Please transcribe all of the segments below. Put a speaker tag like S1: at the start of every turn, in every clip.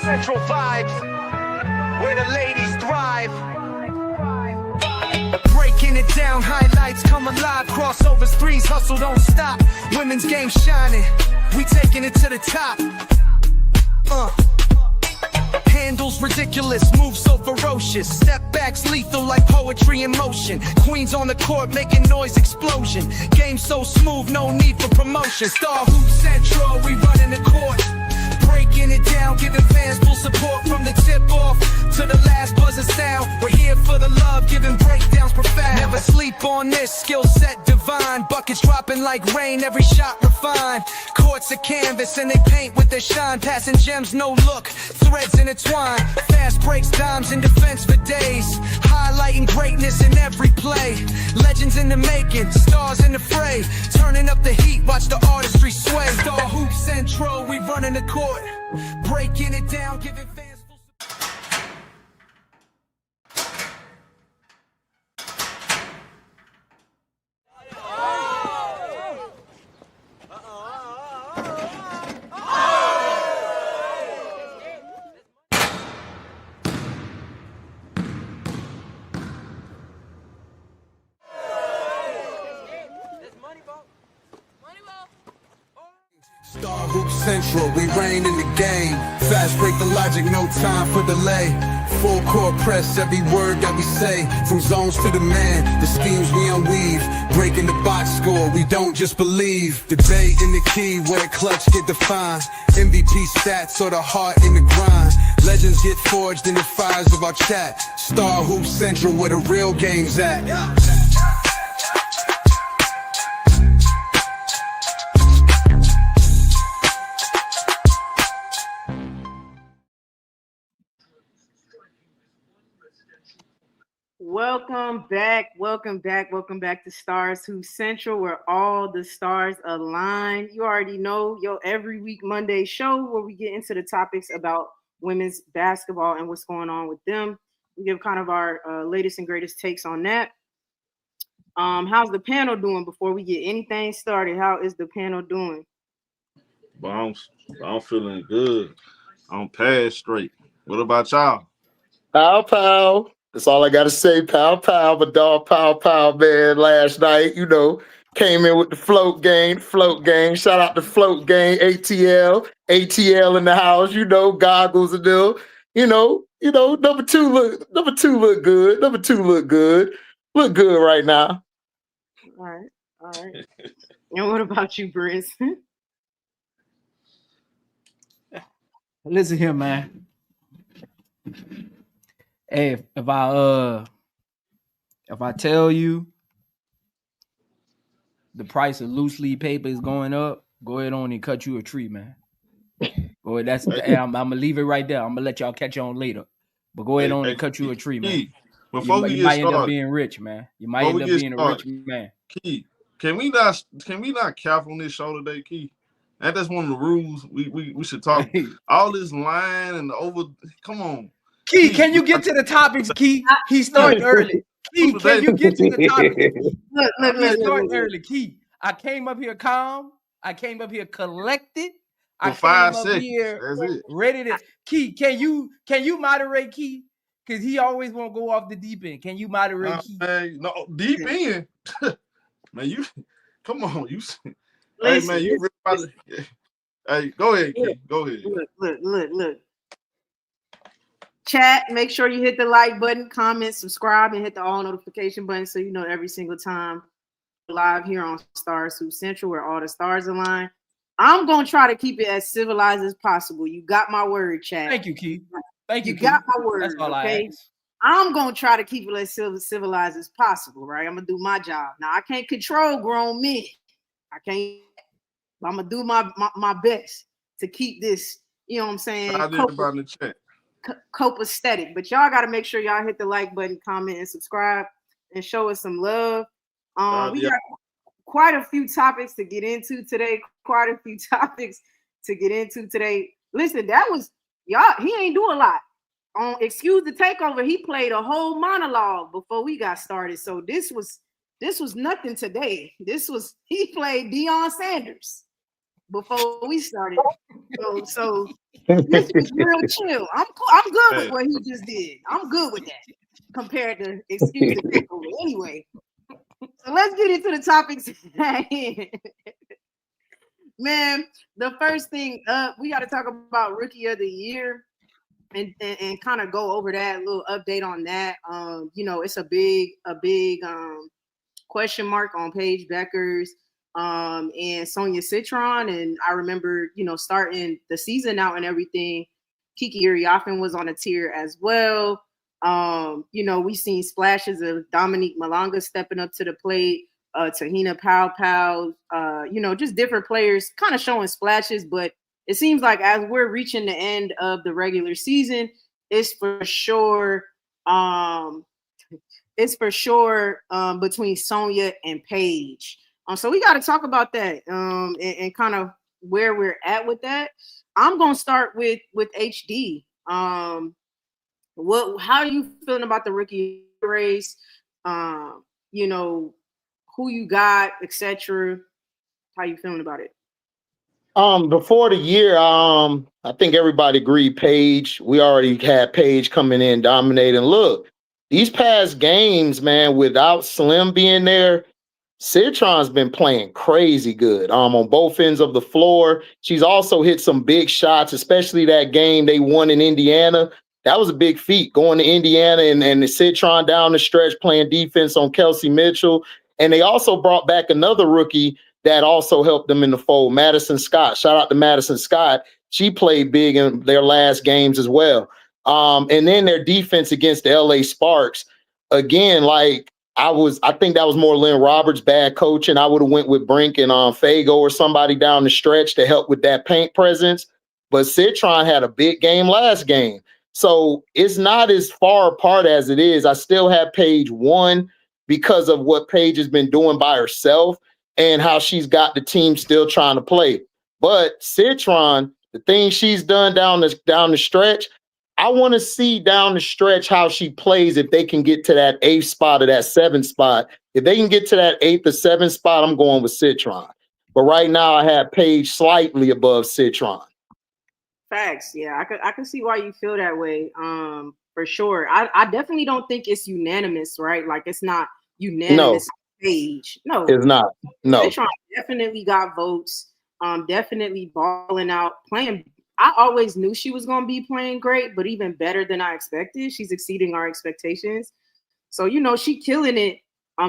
S1: Central vibes, where the ladies thrive. Breaking it down, highlights come alive. Crossovers, threes, hustle, don't stop. Women's game shining, we taking it to the top. Handles ridiculous, moves so ferocious. Step backs lethal like poetry in motion. Queens on the court making noise explosion. Game so smooth, no need for promotion. Star Hoop Central, we running the court. Breaking it down, giving fans full support from the tip off to the last buzzer sound. We're here for the love, giving breakdowns profound. Never sleep on this, skill set divine. Buckets dropping like rain, every shot refined. Courts a canvas and they paint with their shine. Passing gems, no look, threads intertwined. Fast breaks, dimes in defense for days. Highlighting greatness in every play. Legends in the making, stars in the fray. Turning up the heat, watch the artistry sway. Star Hoop Central, we running the court. Breaking it down, giving fans full support. Star Hoop Central, we reign in the game. Fast break the logic, no time for delay. Full court press, every word that we say. From zones to the man, the schemes we unweave. Breaking the box score, we don't just believe. Debate in the key, where clutch get defined. MVP stats or the heart in the grind. Legends get forged in the fires of our chat. Star Hoop Central, where the real game's at.
S2: Welcome back to Stars Hoop Central, where all the stars align. You already know your every week Monday show where we get into the topics about women's basketball and what's going on with them. We give kind of our latest and greatest takes on that. How's the panel doing before we get anything started? How is the panel doing?
S3: Well, I'm feeling good. I'm past straight. What about y'all?
S4: Pow. That's all I got to say. Pow. My dog, pow, man. Last night, came in with the float gang. Shout out to float gang, ATL in the house. Goggles and them. Number two look good. Look good right now.
S2: All right. And what about you, Briz?
S5: Listen here, man. Hey, if I tell you the price of loose leaf paper is going up, go ahead on and cut you a tree, man. Go ahead, I'm gonna leave it right there. I'm gonna let y'all catch on later. But go ahead on and cut you a tree, man. You might end up being rich, man. You might end up being a rich man.
S3: Key, can we not cap on this show today, Key? That's one of the rules. We should talk. All this line and come on.
S5: Key, can you get to the topics, Key? He's starting early. Key, can you get to the topics? Look. He's starting early, Key. I came up here calm. I came up here collected. I came
S3: 5
S5: up
S3: seconds.
S5: here
S3: That's it.
S5: ready to. Key, can you moderate Key? Because he always won't go off the deep end. Can you moderate Key?
S3: Man, no, deep end. Man, you come on.
S2: Listen,
S3: hey, man, you really. Hey, go ahead, Key. Go ahead.
S2: Look. Chat, make sure you hit the like button, comment, subscribe, and hit the all notification button so you know every single time live here on Stars Hoop Central where all the stars align. I'm going to try to keep it as civilized as possible. You got my word, chat.
S5: Thank you, Key. Thank you,
S2: You got my word,
S5: That's all
S2: okay?
S5: I ask.
S2: I'm going to try to keep it as civilized as possible, right? I'm going to do my job. Now, I can't control grown men. I can't. But I'm going to do my best to keep this, you know what I'm saying, copacetic. But y'all got to make sure y'all hit the like button, comment, and subscribe, and show us some love. We got quite a few topics to get into today. Listen, that was y'all. He ain't do a lot. On Excuse the Takeover, he played a whole monologue before we got started. So this was nothing today. He played Deion Sanders before we started. So this was real chill. I'm good with what he just did. I'm good with that compared to excuse the takeover. Anyway, so let's get into the topics. Man, the first thing up, we got to talk about Rookie of the Year and kind of go over that little update on that. It's a big question mark on Paige Bueckers and Sonia Citron. And I remember, starting the season out and everything, Kiki Iriafen was on a tier as well. We seen splashes of Dominique Malonga stepping up to the plate, Tahina Pow, just different players kind of showing splashes. But it seems like as we're reaching the end of the regular season, it's for sure between Sonia and Paige. So we got to talk about that and kind of where we're at with that. I'm gonna start with HD. How are you feeling about the rookie race? Who you got, etc. How you feeling about it?
S4: Before the year, I think everybody agreed Paige. We already had Paige coming in dominating. Look, these past games, man, without Slim being there, Citron's been playing crazy good on both ends of the floor. She's also hit some big shots, especially that game they won in Indiana. That was a big feat, going to Indiana and the Citron down the stretch playing defense on Kelsey Mitchell. And they also brought back another rookie that also helped them in the fold, Madison Scott. Shout out to Madison Scott. She played big in their last games as well. And then their defense against the LA Sparks, again, I think that was more Lynn Roberts' bad coaching. I would have went with Brink and Fago or somebody down the stretch to help with that paint presence. But Citron had a big game last game. So it's not as far apart as it is. I still have Paige 1 because of what Paige has been doing by herself and how she's got the team still trying to play. But Citron, the thing she's done down the stretch, I want to see down the stretch how she plays if they can get to that 8th spot or that 7th spot. If they can get to that 8th or 7th spot, I'm going with Citron. But right now I have Paige slightly above Citron.
S2: Facts. Yeah, I can see why you feel that way. For sure. I definitely don't think it's unanimous, right? Like it's not unanimous Paige. No,
S4: it's not. No.
S2: Citron definitely got votes. Definitely balling out, playing. I always knew she was going to be playing great, but even better than I expected. She's exceeding our expectations. So, she killing it.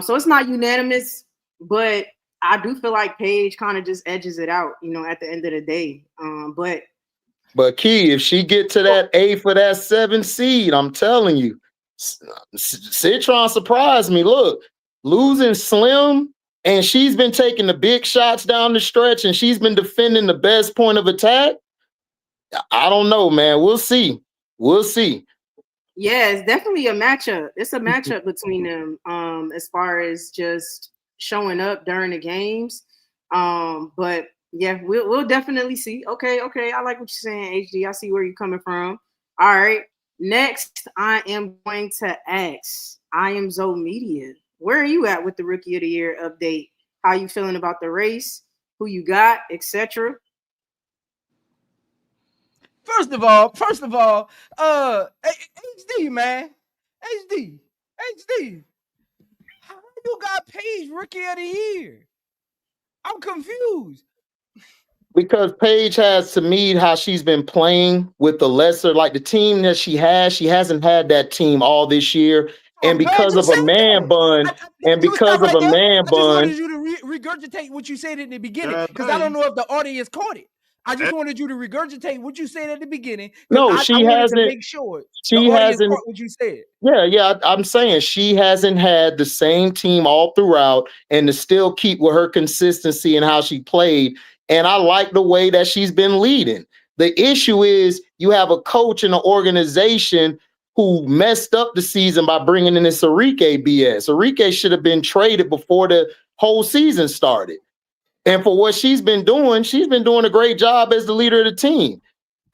S2: So it's not unanimous, but I do feel like Paige kind of just edges it out, at the end of the day. But
S4: Key, if she get to that 8th or that 7th seed, I'm telling you, Citron surprised me. Look, losing Slim, and she's been taking the big shots down the stretch, and she's been defending the best point of attack. I don't know, man. We'll see.
S2: Yeah, it's definitely a matchup. It's a matchup between them as far as just showing up during the games. But yeah, we'll definitely see. Okay. I like what you're saying, HD. I see where you're coming from. All right. Next, I am going to ask I Am Zoe Media. Where are you at with the Rookie of the Year update? How you feeling about the race? Who you got, etc.?
S5: First of all, HD, man. HD. How you got Paige Rookie of the Year? I'm confused.
S4: Because Paige has, to me, how she's been playing with the lesser, like the team that she hasn't had that team all this year. And because of a man bun, I just
S5: wanted you to regurgitate what you said in the beginning, because I don't know if the audience caught it. I just wanted you to regurgitate what you said at the beginning.
S4: No, she hasn't.
S5: To make sure
S4: she hasn't.
S5: Caught what you said.
S4: Yeah. I'm saying she hasn't had the same team all throughout, and to still keep with her consistency and how she played. And I like the way that she's been leading. The issue is you have a coach and an organization who messed up the season by bringing in this Enrique BS. Enrique should have been traded before the whole season started. And for what she's been doing a great job as the leader of the team.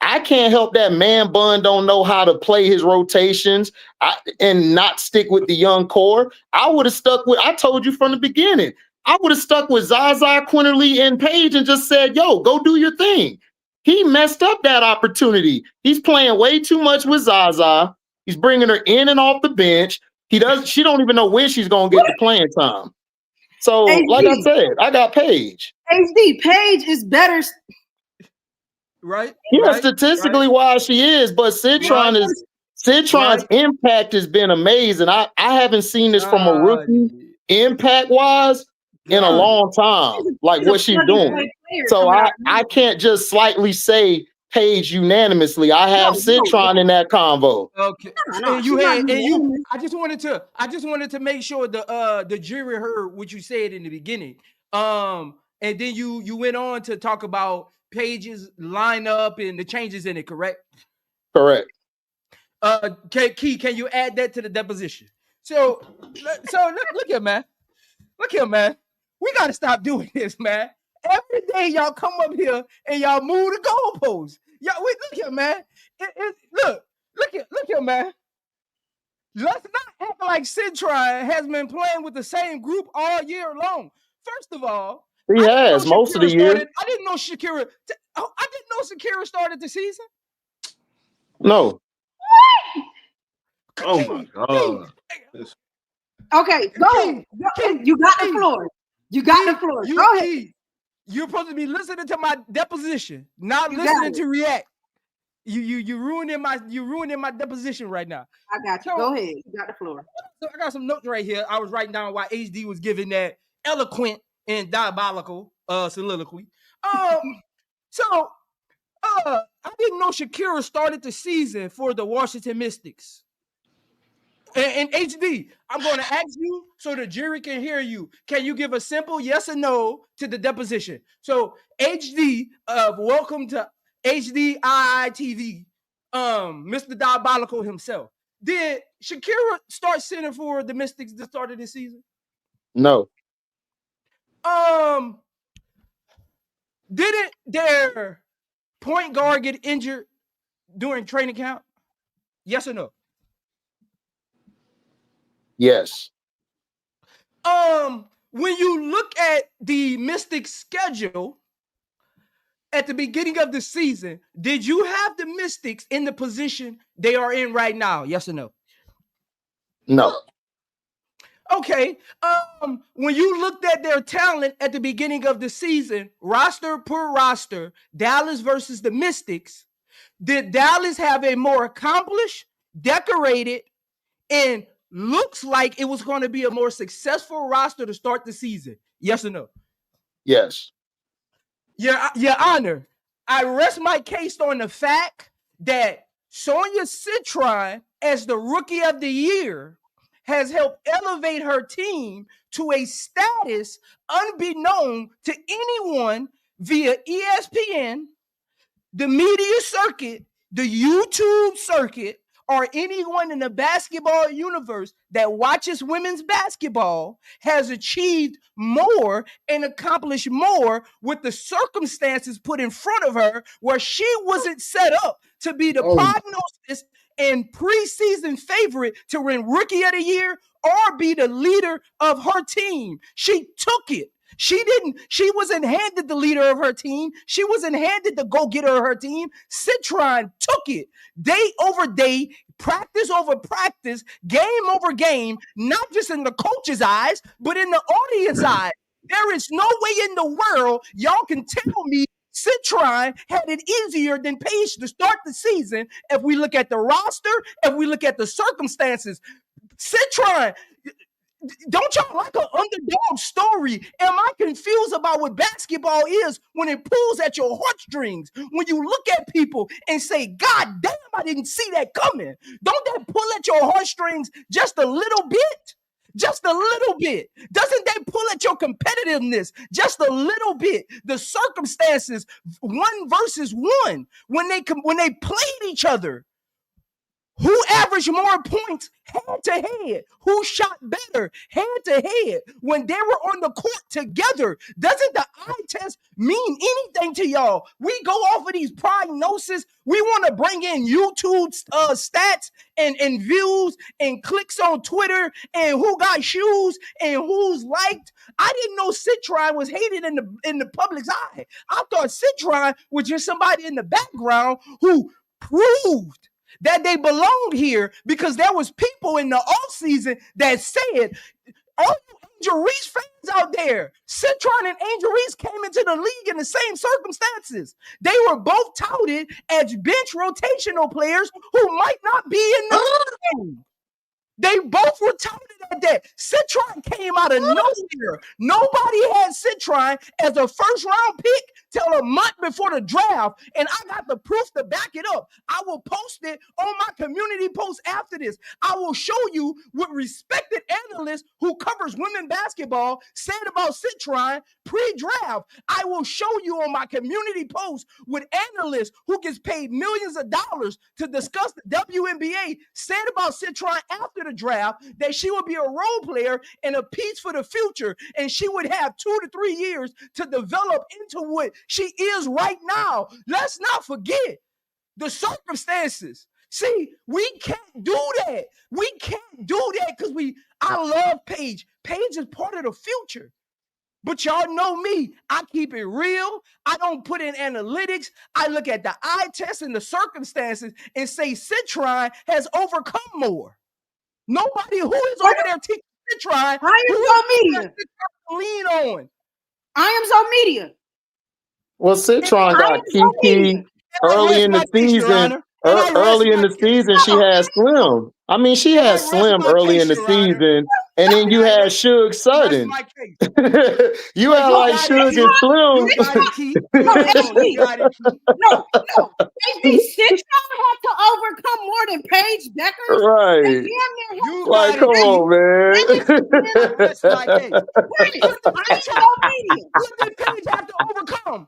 S4: I can't help that man bun don't know how to play his rotations and not stick with the young core. I told you from the beginning, I would have stuck with Zaza, Quinterly, and Paige and just said, yo, go do your thing. He messed up that opportunity. He's playing way too much with Zaza. He's bringing her in and off the bench. She don't even know when she's going to get the playing time. So, like I said, I got Paige.
S2: Paige is better.
S5: Right?
S4: Yeah,
S5: right,
S4: statistically wise she is, but Citron's impact has been amazing. I haven't seen this from a rookie impact wise in a long time, like what she's doing. So I can't just slightly say Paige unanimously. I have Citron in that convo.
S5: Okay. I just wanted to make sure the jury heard what you said in the beginning. And then you went on to talk about Paige's lineup and the changes in it, correct?
S4: Correct.
S5: Key, can you add that to the deposition? So look here, man. Look here, man. We gotta stop doing this, man. Every day y'all come up here and y'all move the goalposts. Y'all, look here, man. Look here, man. Let's not act like Citron has been playing with the same group all year long. First of all,
S4: he has most of the year.
S5: I didn't know Shakira. I didn't know Shakira started the season.
S4: No.
S3: Oh my God.
S2: Okay, go ahead. You got the floor. You got the floor. Go ahead.
S5: You're supposed to be listening to my deposition, not listening to react. You ruining my deposition right now.
S2: I got you. Go ahead. You got the floor.
S5: So I got some notes right here. I was writing down why HD was giving that eloquent and diabolical soliloquy. I didn't know Shakira started the season for the Washington Mystics. And HD, I'm going to ask you so the jury can hear you. Can you give a simple yes or no to the deposition? So HD, welcome to HD IITV, Mr. Diabolical himself. Did Shakira start center for the Mystics the start of the season?
S4: No.
S5: Didn't their point guard get injured during training camp? Yes or no?
S4: Yes.
S5: When you look at the Mystics schedule at the beginning of the season, did you have the Mystics in the position they are in right now? Yes or no?
S4: No.
S5: Okay. When you looked at their talent at the beginning of the season, roster per roster, Dallas versus the Mystics, did Dallas have a more accomplished, decorated, and looks like it was going to be a more successful roster to start the season? Yes or no?
S4: Yes.
S5: Your Honor, I rest my case on the fact that Sonia Citron, as the Rookie of the Year, has helped elevate her team to a status unbeknown to anyone via ESPN, the media circuit, the YouTube circuit, or anyone in the basketball universe that watches women's basketball has achieved more and accomplished more with the circumstances put in front of her, where she wasn't set up to be the prognosis and preseason favorite to win Rookie of the Year or be the leader of her team. She took it. She wasn't handed the leader of her team. She wasn't handed the go-getter of her team. Citron took it day over day, practice over practice, game over game, not just in the coach's eyes, but in the audience eyes. There is no way in the world y'all can tell me Citron had it easier than Paige to start the season if we look at the roster, if we look at the circumstances. Citron, don't y'all like an underdog story? Am I confused about what basketball is when it pulls at your heartstrings? When you look at people and say, God damn, I didn't see that coming. Don't that pull at your heartstrings just a little bit? Just a little bit. Doesn't that pull at your competitiveness just a little bit? The circumstances, 1 versus 1, when they played each other. Who averaged more points head to head? Who shot better head to head when they were on the court together? Doesn't the eye test mean anything to y'all? We go off of these prognosis. We want to bring in YouTube stats and views and clicks on Twitter and who got shoes and who's liked. I didn't know Citron was hated in the public's eye. I thought Citron was just somebody in the background who proved that they belonged here because there was people in the offseason that said, all you Angel Reese fans out there, Citron and Angel Reese came into the league in the same circumstances. They were both touted as bench rotational players who might not be in the game. They both were touted at that. Citron came out of nowhere. Nobody had Citron as a first-round pick till a month before the draft, and I got the proof to back it up. I will post it on my community post after this. I will show you what respected analyst who covers women basketball said about Citron pre-draft. I will show you on my community post what analysts who gets paid millions of dollars to discuss the WNBA said about Citron after the draft, that she would be a role player and a piece for the future, and she would have 2 to 3 years to develop into what she is right now. Let's not forget the circumstances. See, we can't do that. We can't do that because I love Paige. Paige is part of the future. But y'all know me. I keep it real. I don't put in analytics. I look at the eye test and the circumstances and say Citron has overcome more. Nobody who is over there teaching Citron.
S2: I am so media.
S5: Lean on.
S2: I am so media.
S4: Well, Citron got Kiki early in the season. Early in the season, she had Slim. I mean, she had Slim early in the season, and then you had Suge Sudden. You had like Suge and Slim.
S2: No. Citron had to overcome more than Paige Bueckers.
S4: Right. Like, come on, man.
S5: What did Paige have to overcome?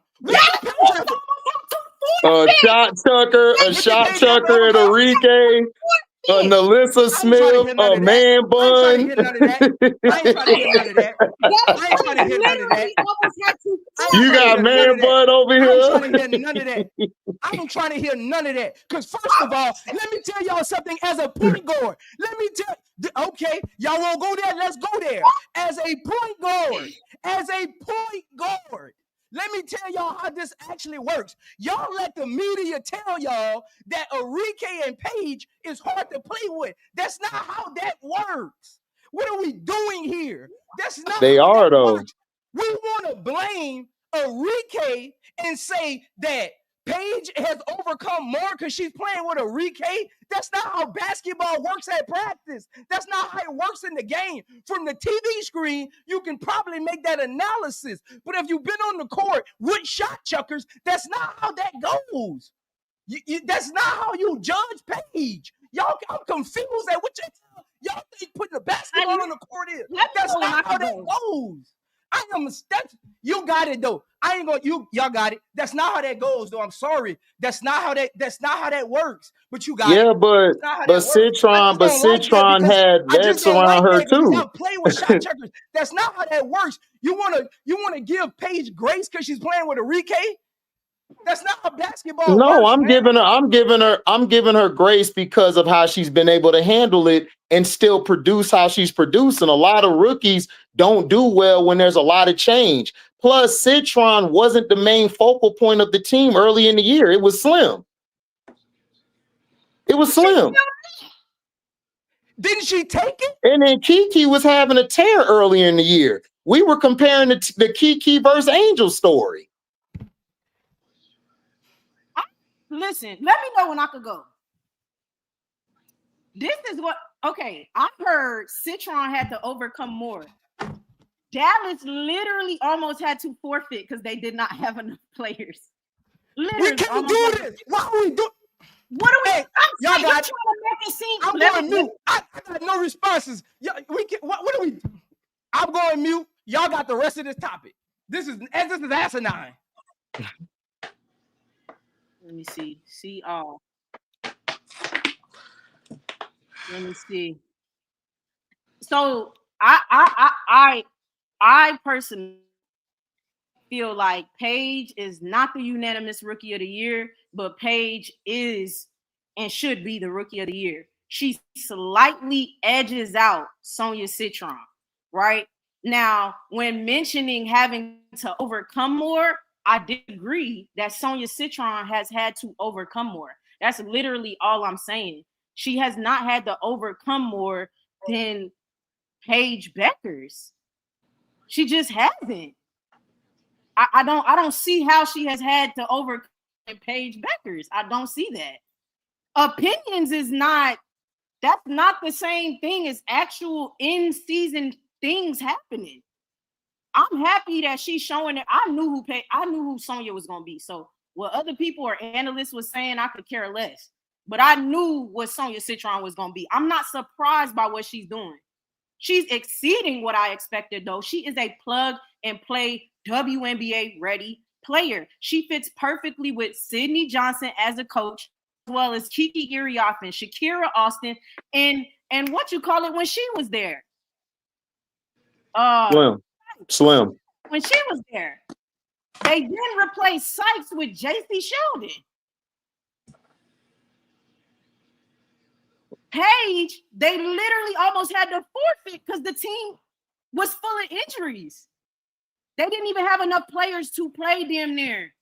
S4: A shot chucker, and a Enrique, a Nalissa Smith, a man bun. You got man bun over here.
S5: I'm trying to hear none of that. Because first of all, let me tell y'all something as a point guard. Okay, y'all won't go there. Let's go there. As a point guard, let me tell y'all how this actually works. Y'all let the media tell y'all that Enrique and Paige is hard to play with. That's not how that works. What are we doing here? That's not
S4: they
S5: how
S4: are
S5: that
S4: though.
S5: Works. We want to blame Enrique and say that Paige has overcome more because she's playing with Enrique. That's not how basketball works at practice. That's not how it works in the game. From the TV screen, you can probably make that analysis. But if you've been on the court with shot chuckers, that's not how that goes. That's not how you judge Paige. Y'all, I'm confused at what y'all think putting the basketball on the court is. That's not how that goes. You got it though. I ain't gonna y'all got it. That's not how that goes though. I'm sorry. That's not how that works. But you got it.
S4: Yeah, but Citron had vets around her too.
S5: Y'all play with shot checkers. That's not how that works. You wanna give Paige grace because she's playing with Enrique? That's not how basketball
S4: No,
S5: works.
S4: I'm giving her grace because of how she's been able to handle it and still produce how she's producing. A lot of rookies don't do well when there's a lot of change. Plus, Citron wasn't the main focal point of the team early in the year. It was Slim.
S5: Didn't she take it?
S4: And then Kiki was having a tear earlier in the year. We were comparing the Kiki versus Angel story.
S2: Listen, let me know when I could go. This is what, okay, I heard Citron had to overcome more. Dallas literally almost had to forfeit because they did not have enough players. Literally,
S5: we can't do this. Why are we doing?
S2: What are we?
S5: Hey, y'all got
S2: trying to make it seem.
S5: I'm going mute. I got no responses. We can. What are we? I'm going mute. Y'all got the rest of this topic. This is asinine.
S2: Let me see. See all. Let me see. So I personally feel like Paige is not the unanimous rookie of the year, but Paige is and should be the rookie of the year. She slightly edges out Sonia Citron, right? Now, when mentioning having to overcome more, I did agree that Sonia Citron has had to overcome more. That's literally all I'm saying. She has not had to overcome more than Paige Bueckers. She just hasn't. I don't see how she has had to overcome Paige Bueckers. I don't see that. Opinions is not, that's not the same thing as actual in-season things happening. I'm happy that she's showing it. I knew who Sonia was gonna be. So what other people or analysts was saying, I could care less. But I knew what Sonia Citron was gonna be. I'm not surprised by what she's doing. She's exceeding what I expected, though. She is a plug and play WNBA ready player. She fits perfectly with Sydney Johnson as a coach, as well as Kiki Iriafen, Shakira Austin, and what you call it when she was there.
S4: Slim.
S2: When she was there. They then replaced Sykes with JC Sheldon. Paige, they literally almost had to forfeit because the team was full of injuries. They didn't even have enough players to play damn near.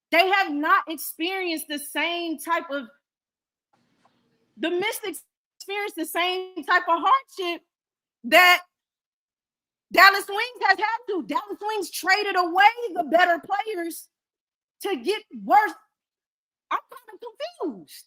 S2: They have not experienced the same type of, the Mystics experienced the same type of hardship that Dallas Wings has had to. Dallas Wings traded away the better players to get worse. I'm kind of confused.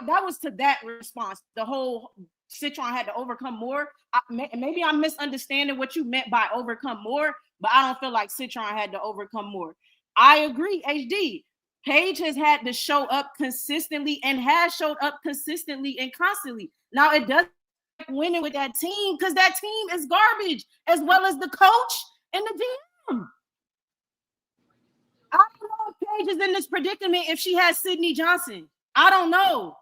S2: That was to that response. The whole Citron had to overcome more. Maybe I'm misunderstanding what you meant by overcome more, but I don't feel like Citron had to overcome more. I agree, HD. Paige has had to show up consistently and has showed up consistently and constantly. Now it doesn't winning with that team because that team is garbage, as well as the coach and the GM. I don't know if Paige is in this predicament if she has Sydney Johnson. I don't know.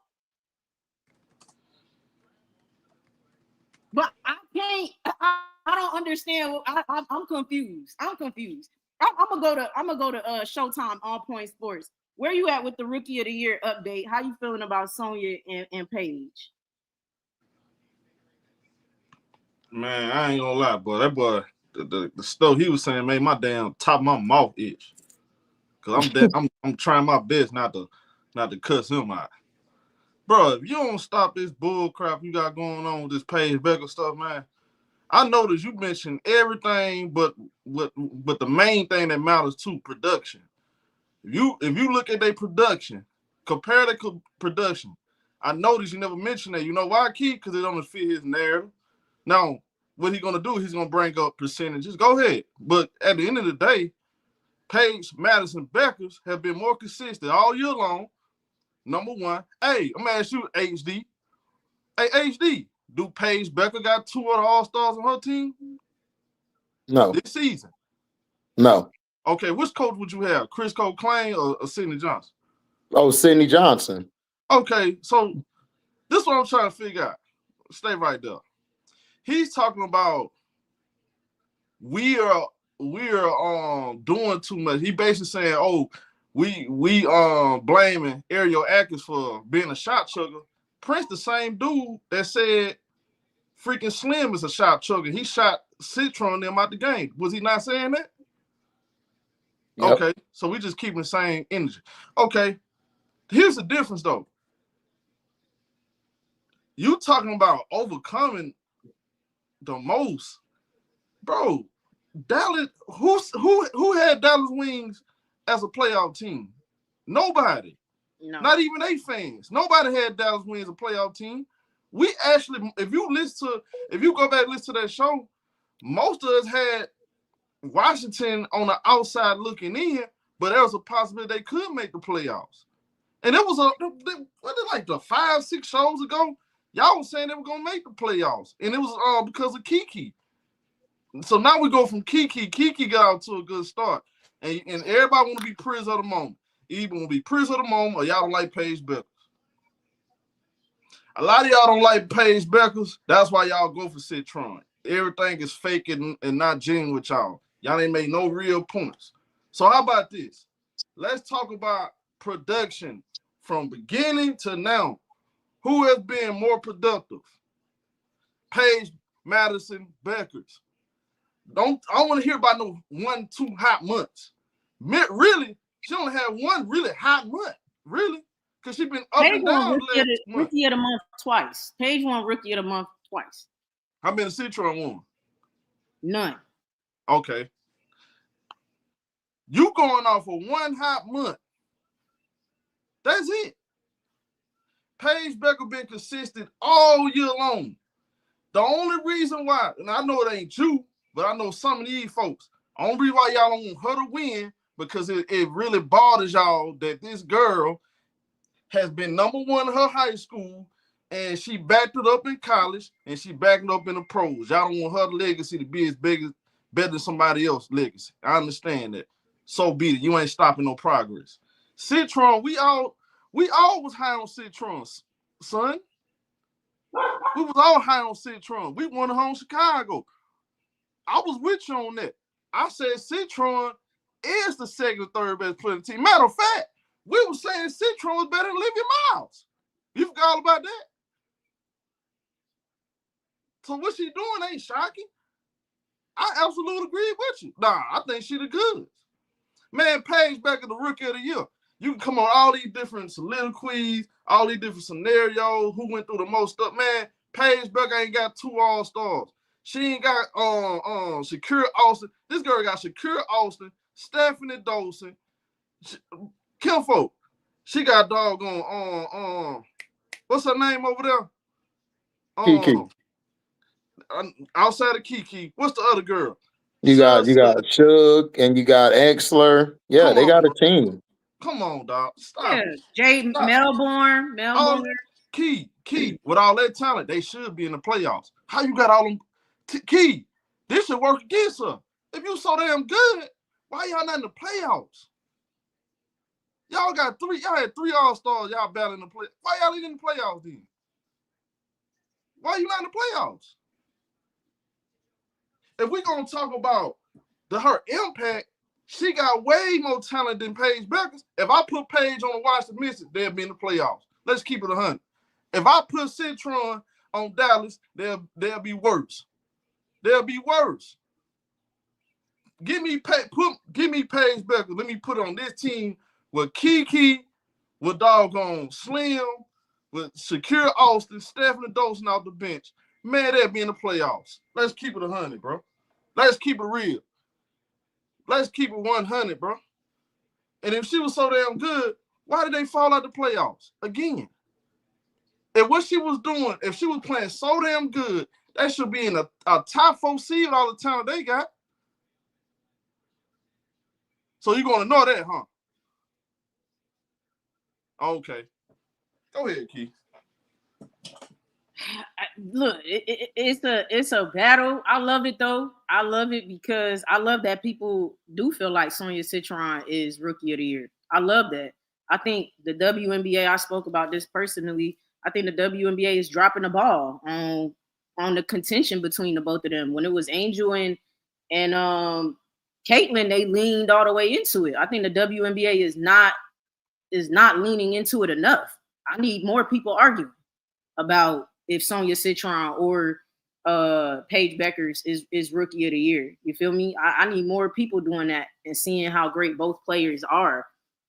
S2: But I don't understand. I'm confused. I'm gonna go to Showtime On Point Sports. Where you at with the Rookie of the Year update? How you feeling about Sonia and Paige?
S3: Man, I ain't gonna lie, boy. That boy, the stuff he was saying made my damn top of my mouth itch. Cause I'm trying my best not to cuss him out. Bro, if you don't stop this bull crap you got going on with this Paige Bueckers stuff, man. I noticed you mentioned everything but the main thing that matters too, production. If you look at their production, compare their production, I noticed you never mentioned that. You know why, Keith? Because it don't fit his narrative. Now, what he's gonna do, he's gonna bring up percentages. Go ahead. But at the end of the day, Paige, Madison, Bueckers have been more consistent all year long. Number one. Hey, I'm gonna ask you, HD. Hey, HD, do Paige Bueckers got 2 other All-Stars on her team?
S4: No.
S3: This season?
S4: No.
S3: Okay, which coach would you have? Chris Collier or Sydney Johnson?
S4: Oh, Sydney Johnson.
S3: Okay, so this is what I'm trying to figure out. Stay right there. He's talking about we are doing too much. He basically saying, oh, we blaming Ariel Atkins for being a shot chugger. Prince, the same dude that said freaking Slim is a shot chugger. He shot Citron them out the game. Was he not saying that? Yep. Okay, so we just keeping the same energy. Okay, here's the difference though. You talking about overcoming the most, bro. Dallas, who had Dallas Wings as a playoff team? Nobody. No. Not even they fans. Nobody had Dallas Wings a playoff team. We actually, if you go back and listen to that show, most of us had Washington on the outside looking in, but there was a possibility they could make the playoffs. And it was like the 5-6 shows ago, y'all was saying they were gonna make the playoffs, and it was because of Kiki. So now we go from Kiki. Kiki got out to a good start, and everybody want to be prisoner of the moment. You either want to be prisoner of the moment, or y'all don't like Paige Bueckers. A lot of y'all don't like Paige Bueckers. That's why y'all go for Citron. Everything is fake and not genuine with y'all. Y'all ain't made no real points. So how about this? Let's talk about production from beginning to now. Who has been more productive? Paige Madison Bueckers. I don't want to hear about no 1-2 hot months. Really, she only had one really hot month. Really? Because she's been up
S2: Paige
S3: and down
S2: Rookie of the Month twice. Paige won Rookie of the Month twice.
S3: How many Citron won?
S2: None.
S3: Okay. You going off of one hot month. That's it. Paige Bueckers been consistent all year long. The only reason why, and I know it ain't you, but I know some of these folks, the only reason why y'all don't want her to win, because it really bothers y'all that this girl has been number one in her high school, and she backed it up in college, and she backed it up in the pros. Y'all don't want her legacy to be as big as better than somebody else's legacy. I understand that. So be it. You ain't stopping no progress. Citron, we all was high on Citron, son. We was all high on Citron. We won home Chicago. I was with you on that. I said Citron is the second or third best player in the team. Matter of fact, we were saying Citron was better than Olivia Miles. You forgot all about that? So what she doing ain't shocking. I absolutely agree with you. Nah, I think she the goods. Man, Paige Bueckers, the Rookie of the Year. You can come on all these different soliloquies, all these different scenarios, who went through the most stuff. Man, Paige Bueckers ain't got 2 All-Stars. She ain't got Shakira Austin. This girl got Shakira Austin, Stephanie Dawson, Kim Folk. She got doggone what's her name over there?
S4: Kiki.
S3: Outside of Kiki, what's the other girl?
S4: You got Suge and you got Exler. Yeah, they got a team.
S3: Come on, dog. Stop.
S2: Jay Melbourne.
S3: Key. With all that talent, they should be in the playoffs. How you got all them? Key, this should work against her. If you so damn good, why y'all not in the playoffs? Y'all got 3. Y'all had 3 All-Stars. Y'all battling the play. Why y'all ain't in the playoffs then? Why you not in the playoffs? If we're gonna talk about her impact, she got way more talent than Paige Bueckers. If I put Paige on the Washington Mystics, they'll be in the playoffs. Let's keep it 100. If I put Citron on Dallas, they'll be worse. They'll be worse. Give me Paige Bueckers. Let me put on this team with Kiki, with doggone Slim, with Shakira Austin, Stephanie Dawson off the bench. Man, they'll be in the playoffs. Let's keep it 100, bro. Let's keep it real. Let's keep it 100, bro. And if she was so damn good, why did they fall out the playoffs again? If what she was doing, if she was playing so damn good, they should be in a top 4 seed with all the talent they got. So you're going to know that, huh? Okay. Go ahead, Keith.
S2: Look, it's a battle. I love it though. I love it because I love that people do feel like Sonia Citron is Rookie of the Year. I love that. I think the WNBA, I spoke about this personally, I think the WNBA is dropping the ball on the contention between the both of them. When it was Angel and Caitlin, they leaned all the way into it. I think the WNBA is not leaning into it enough. I need more people arguing about if Sonia Citron or Paige Bueckers is Rookie of the Year. You feel me? I need more people doing that and seeing how great both players are.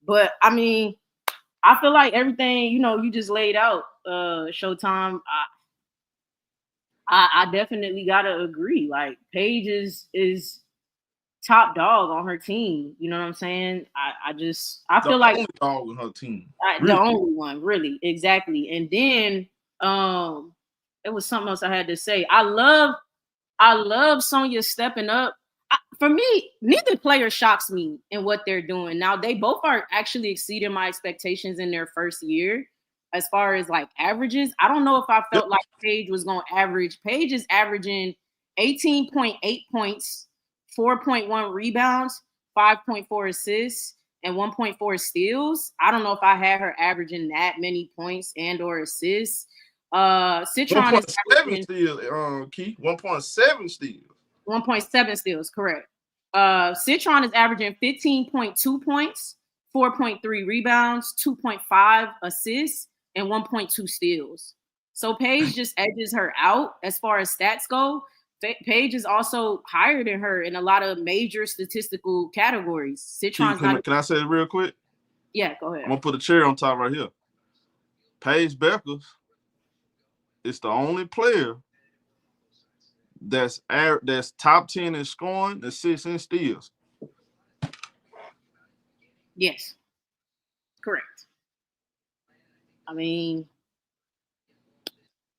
S2: But, I mean, I feel like everything, you just laid out, Showtime. I definitely got to agree. Like, Paige is top dog on her team. You know what I'm saying? I feel like
S3: the only dog on her team.
S2: The only one, really. Exactly. And then it was something else I had to say. I love Sonia stepping up. For me, neither player shocks me in what they're doing. Now, they both are actually exceeding my expectations in their first year as far as like averages. I don't know if I felt like Paige was going to average. Paige is averaging 18.8 points, 4.1 rebounds, 5.4 assists, and 1.4 steals. I don't know if I had her averaging that many points and or assists. Citron
S3: 1.7 steals, Key. 1.7 steals.
S2: 1.7 steals, correct. Citron is averaging 15.2 points, 4.3 rebounds, 2.5 assists, and 1.2 steals. So Paige just edges her out as far as stats go. Paige is also higher than her in a lot of major statistical categories. Citron's
S3: can I say it real quick?
S2: Yeah, go ahead.
S3: I'm gonna put a cherry on top right here. Paige Bueckers is the only player that's top 10 in scoring, assists, and steals.
S2: Yes, correct. I mean,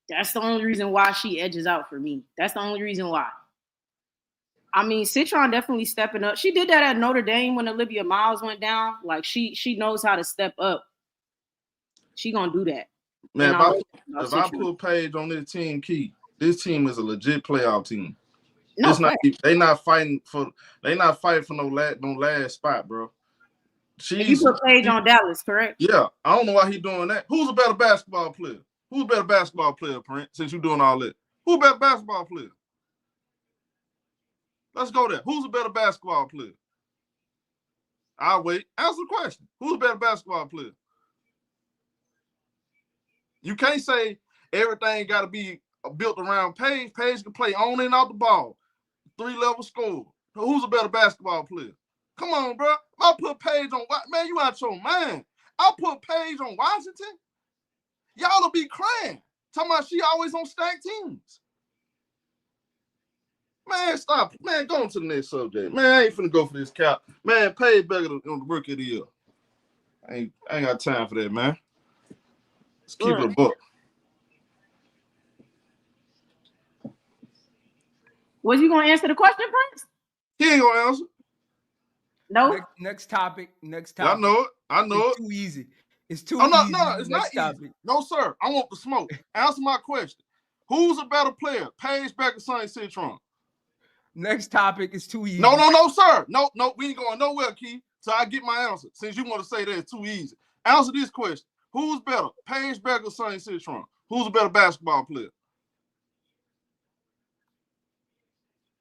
S2: that's the only reason why she edges out for me. That's the only reason why. I mean, Citron definitely stepping up. She did that at Notre Dame when Olivia Miles went down. Like she knows how to step up. She gonna do that.
S3: Man, if I put Paige on this team, Key, this team is a legit playoff team.
S2: No,
S3: they not fighting for no last spot, bro.
S2: You put Paige on Dallas, correct?
S3: Yeah, I don't know why he's doing that. Who's a better basketball player? Who's a better basketball player, Prince? Since you're doing all that, who's a better basketball player? Let's go there. Who's a better basketball player? I'll wait. Answer the question. Who's a better basketball player? You can't say everything got to be built around Paige. Paige can play on and off the ball. 3-level score. Who's a better basketball player? Come on, bro. I'll put Paige on. Man, you out your mind. I'll put Paige on Washington. Y'all will be crying. Talking about she always on stacked teams. Man, stop. Man, go on to the next subject. Man, I ain't finna go for this cap. Man, Paige Bueckers on the rookie of the year. I ain't got time for that, man. Let's keep it a buck.
S2: Was you gonna answer the question, Prince?
S3: He ain't gonna answer.
S2: No.
S5: Next topic.
S3: I know it.
S5: Too easy. It's too
S3: easy.
S5: No,
S3: it's not easy. No, sir. I want the smoke. Answer my question. Who's a better player? Paige Bueckers, Sonia Citron.
S5: Next topic is too easy.
S3: No, sir. No, we ain't going nowhere, Key. So I get my answer. Since you want to say that it's too easy. Answer this question. Who's better? Paige Bueckers, Sonia Citron. Who's a better basketball player?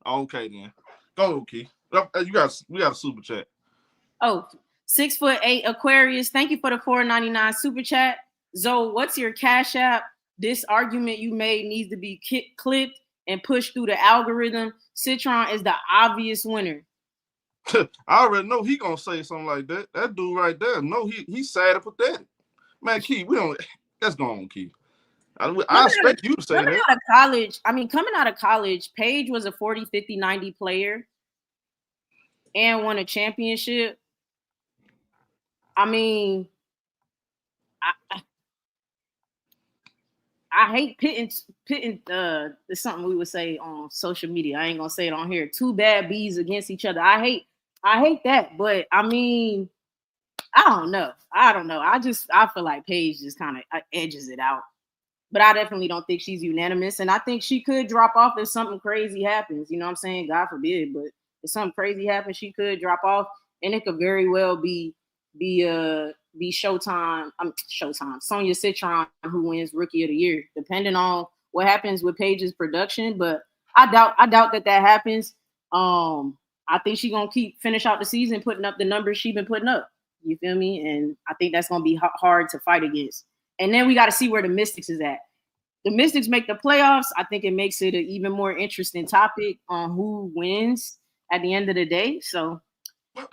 S3: Okay, then. Go, Key. We got a super chat.
S2: Oh, 6'8" Aquarius. Thank you for the $4.99 super chat. Zoe, what's your Cash App? This argument you made needs to be clipped and pushed through the algorithm. Citron is the obvious winner.
S3: I already know he gonna say something like that. That dude right there. No, he's sad and pathetic. Man, Key, we don't. Let's go on, Key. I expect you to say that.
S2: Coming out of college, Paige was a 40, 50, 90 player and won a championship. I mean, I hate pitting it's something we would say on social media. I ain't gonna say it on here. Two bad bees against each other. I hate that, but I mean, I don't know. I feel like Paige just kind of edges it out. But I definitely don't think she's unanimous. And I think she could drop off if something crazy happens. You know what I'm saying? God forbid. But if something crazy happens, she could drop off. And it could very well be Showtime. Sonia Citron, who wins Rookie of the Year, depending on what happens with Paige's production. But I doubt that happens. I think she's gonna finish out the season putting up the numbers she's been putting up. You feel me? And I think that's gonna be hard to fight against. And then we got to see where the Mystics is at. The Mystics make the playoffs. I think it makes it an even more interesting topic on who wins at the end of the day. So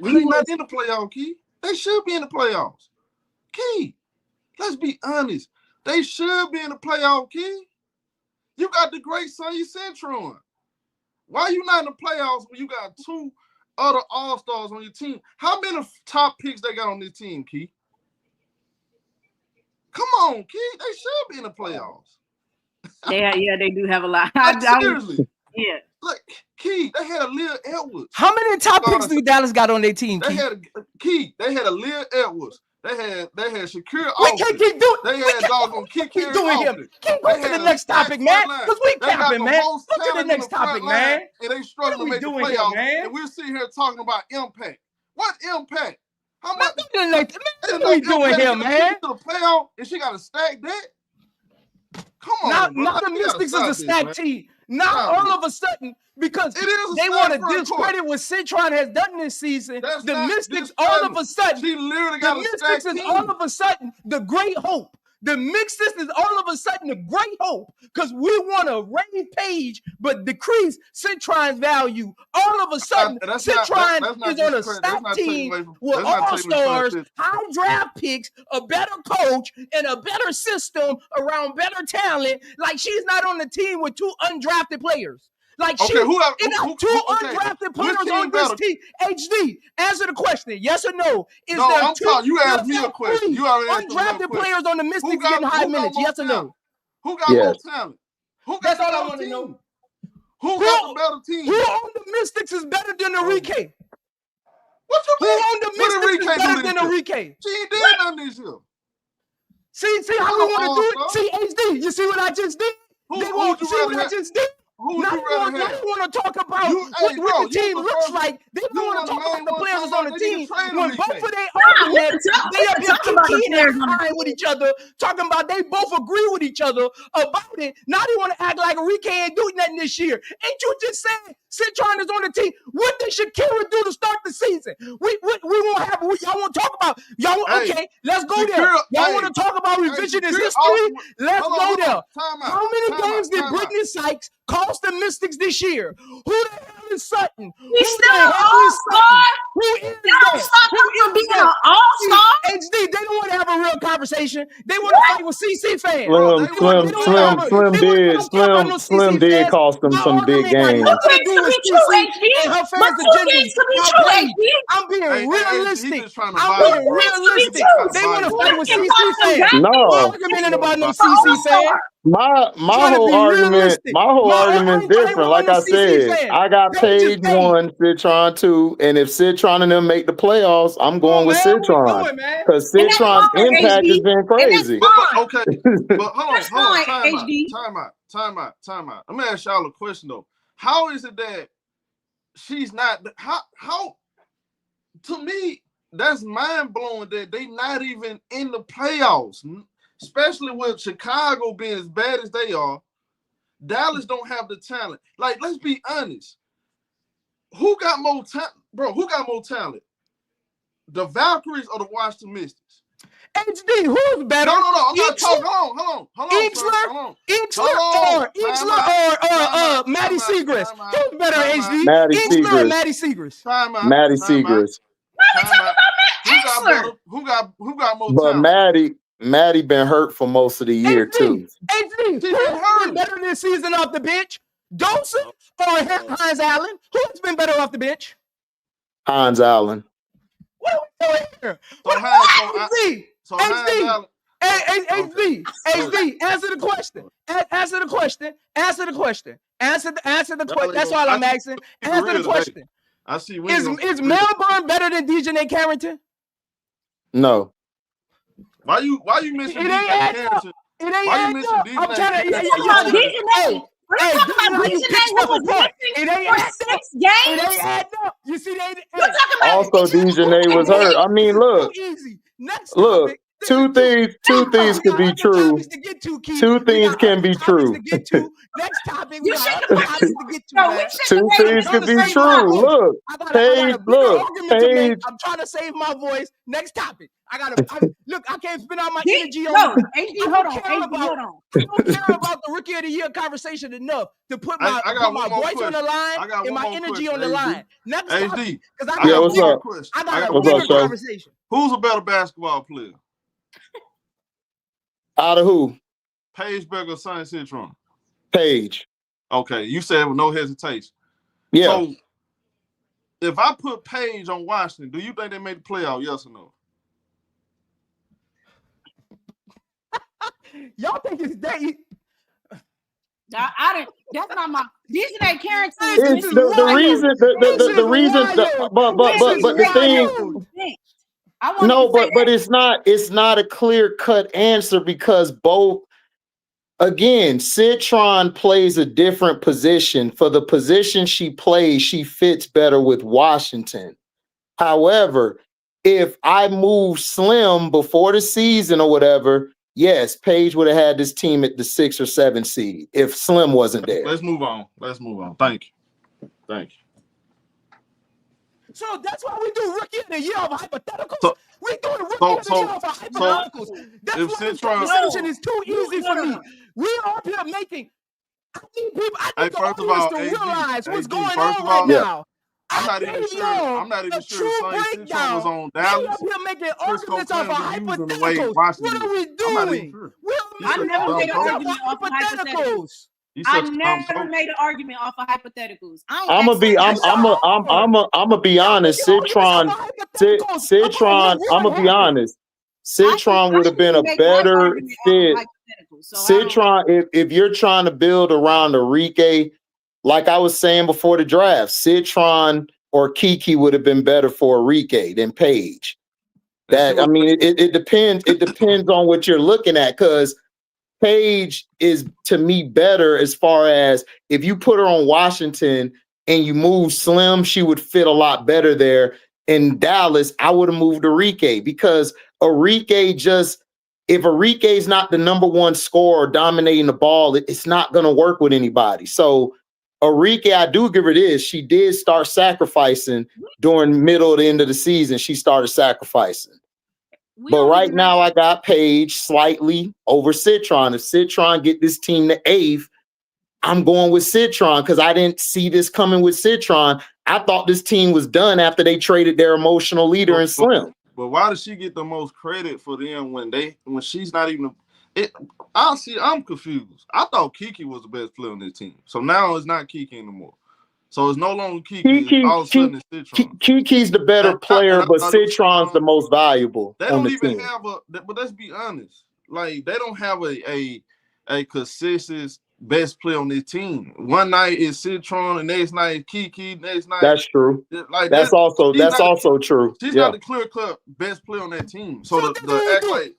S3: we not in the playoff, Key. They should be in the playoffs. Key, let's be honest. They should be in the playoff, Key. You got the great Sonia Citron. Why you not in the playoffs when you got two other all-stars on your team? How many top picks they got on this team, Key? Come on, Key. They should be in the playoffs.
S2: Yeah, they do have a lot.
S3: Seriously.
S2: Yeah.
S3: Look, Key, they had Aliyah Edwards.
S5: How many top picks do Dallas got on their team, Key?
S3: They had Aliyah Edwards. They had Shakira.
S5: We can't keep doing.
S3: They had doggone keep
S5: doing him. Keep going to the next topic, man. Because we capping, man. Go to the next topic, man.
S3: And they struggling to make the playoffs. And we're sitting here talking about impact. What impact? How much?
S5: What we doing here, man?
S3: To the playoff, and she got to stack that. Come on,
S5: now the Mystics is a stacked team. Now all of a sudden, because they want to discredit what Citron has done this season, the Mystics all of a sudden, the Mystics is all of a sudden the great hope. The Mystics is all of a sudden the great hope because we want to raise Paige but decrease Citron's value. All of a sudden, Citron is on a stacked team with all-stars, high draft picks, a better coach, and a better system around better talent. Like she's not on the team with two undrafted players. Like two undrafted players on this team. HD, answer the question. Yes or no?
S3: You asked me a question. You already
S5: undrafted players on the Mystics getting high minutes. Yes or no?
S3: Who got more talent?
S5: That's all I want to know.
S3: Who got the better team?
S5: Who on the Mystics is better than Enrique?
S3: What you mean?
S5: Who on the Mystics is better than Enrique?
S3: She ain't did nothing this year.
S5: See how we want to do it? See, HD, you see what I just did? They want to see what I just did? Now they want to talk about what the team looks like. They don't want to talk about the players on the team. When both of their arguments, they are just kicking with each other, talking about they both agree with each other about it. Now they want to act like Enrique ain't doing nothing this year. Ain't you just saying Citron is on the team? What did Shakira do to start the season? We won't have. Y'all want to talk about okay, let's go there. Y'all want to talk about revisionist history? Let's go there. How many games did Brittany Sykes cost the Mystics this year? Who the hell is Sutton?
S6: He's still an all-star.
S5: Who is
S6: that? Stop him from being an all-star.
S5: HD, they don't want to have a real conversation. They want to fight with CC fans.
S4: Slim did cost them some big games.
S5: I'm being realistic. They want to fight with CC fans.
S4: No.
S5: Arguing about no CC fans.
S4: My whole argument's different. Like I said, I got Paige 1, Citron 2, and if Citron and them make the playoffs, I'm going with Citron because Citron's impact has been crazy.
S3: Okay, but hold on, time out. Let me ask y'all a question though. How is it that she's not? How? To me, that's mind blowing that they not even in the playoffs. Especially with Chicago being as bad as they are, Dallas don't have the talent. Like, let's be honest. Who got more talent? Bro, who got more talent? The Valkyries or the Washington Mystics?
S5: HD, who's better?
S3: No. I'm not talking. Hold on.
S5: Eachler or Maddie Seagrass? Who's better, HD?
S4: Eachler
S5: or Maddie Seagrass?
S4: Maddie Seagrass.
S3: Who got more
S4: but
S3: talent?
S4: Maddie been hurt for most of the year too.
S5: HD, who's been better this season off the bench? Dawson or Hines Allen? Who's been better off the bench?
S4: Hines Allen.
S5: What are we doing here? HD, answer the question. Answer the question. That's all I'm asking. Answer the question.
S3: I see.
S5: Is Melbourne better than Dejanay Carrington?
S4: No.
S3: Why you mention
S5: it ain't adding up. It ain't adding up. I'm trying to. It ain't adding up. You see,
S4: also Dejanay was hurt. I mean, look. Look. Two things could be true. Two things can be true.
S5: Next topic.
S4: Two things could be true. Look, Paige.
S5: I'm trying to save my voice. Next topic. I can't spend all my energy on.
S6: Hold on.
S5: I don't care about the Rookie of the Year conversation enough to put my voice on the line and my energy on the line. Next topic. Because I got a bigger conversation.
S3: Who's a better basketball player?
S4: Out of who?
S3: Paige Bueckers, Sonia Citron.
S4: Paige.
S3: Okay, you said with no hesitation.
S4: Yeah.
S3: So, if I put Paige on Washington, do you think they made the playoff? Yes or no?
S5: Y'all think it's day?
S6: I didn't. That's not my. Dejanay Carrington.
S4: The reason. But the thing. But it's not a clear-cut answer because both, again, Citron plays a different position. For the position she plays, she fits better with Washington. However, if I move Slim before the season or whatever, yes, Paige would have had this team at the 6 or 7 seed if Slim wasn't there.
S3: Let's move on. Thank you.
S5: So that's why we do rookie of the year of hypotheticals. We doing rookie of the year of hypotheticals. That's why this conversation is too easy for me. We are up here making. I need the audience to realize what's going on right now.
S3: I'm not even sure Sonia Citron was on Dallas.
S5: We are making arguments off of hypotheticals. What are we doing?
S6: I never made an argument off of hypotheticals. I never made an argument off of hypotheticals.
S4: I'm gonna be honest. Citron. I'm gonna be honest. Citron would have been a better fit. Citron, if you're trying to build around Enrique, like I was saying before the draft, Citron or Kiki would have been better for Enrique than Paige. It depends. It depends on what you're looking at, because Paige is, to me, better as far as if you put her on Washington and you move Slim, she would fit a lot better there. In Dallas, I would have moved Enrique, because if Enrique's not the number one scorer dominating the ball, it's not going to work with anybody. So Enrique, I do give her this. She did start sacrificing during middle of the end of the season. She started sacrificing. But right now, I got Paige slightly over Citron. If Citron get this team to 8th, I'm going with Citron, because I didn't see this coming with Citron. I thought this team was done after they traded their emotional leader in Slim.
S3: But why does she get the most credit for them when she's not even? I'm confused. I thought Kiki was the best player on this team, so now it's not Kiki anymore. So it's no longer Kiki. All of a sudden it's Citron.
S4: Kiki's the better player, but Citron's the most valuable.
S3: They don't even have but let's be honest. Like, they don't have a consistent best player on this team. One night is Citron, the next night is Kiki, next night.
S4: That's true.
S3: Like,
S4: that's also true.
S3: She's not the clear-cut best player on that team. So the act like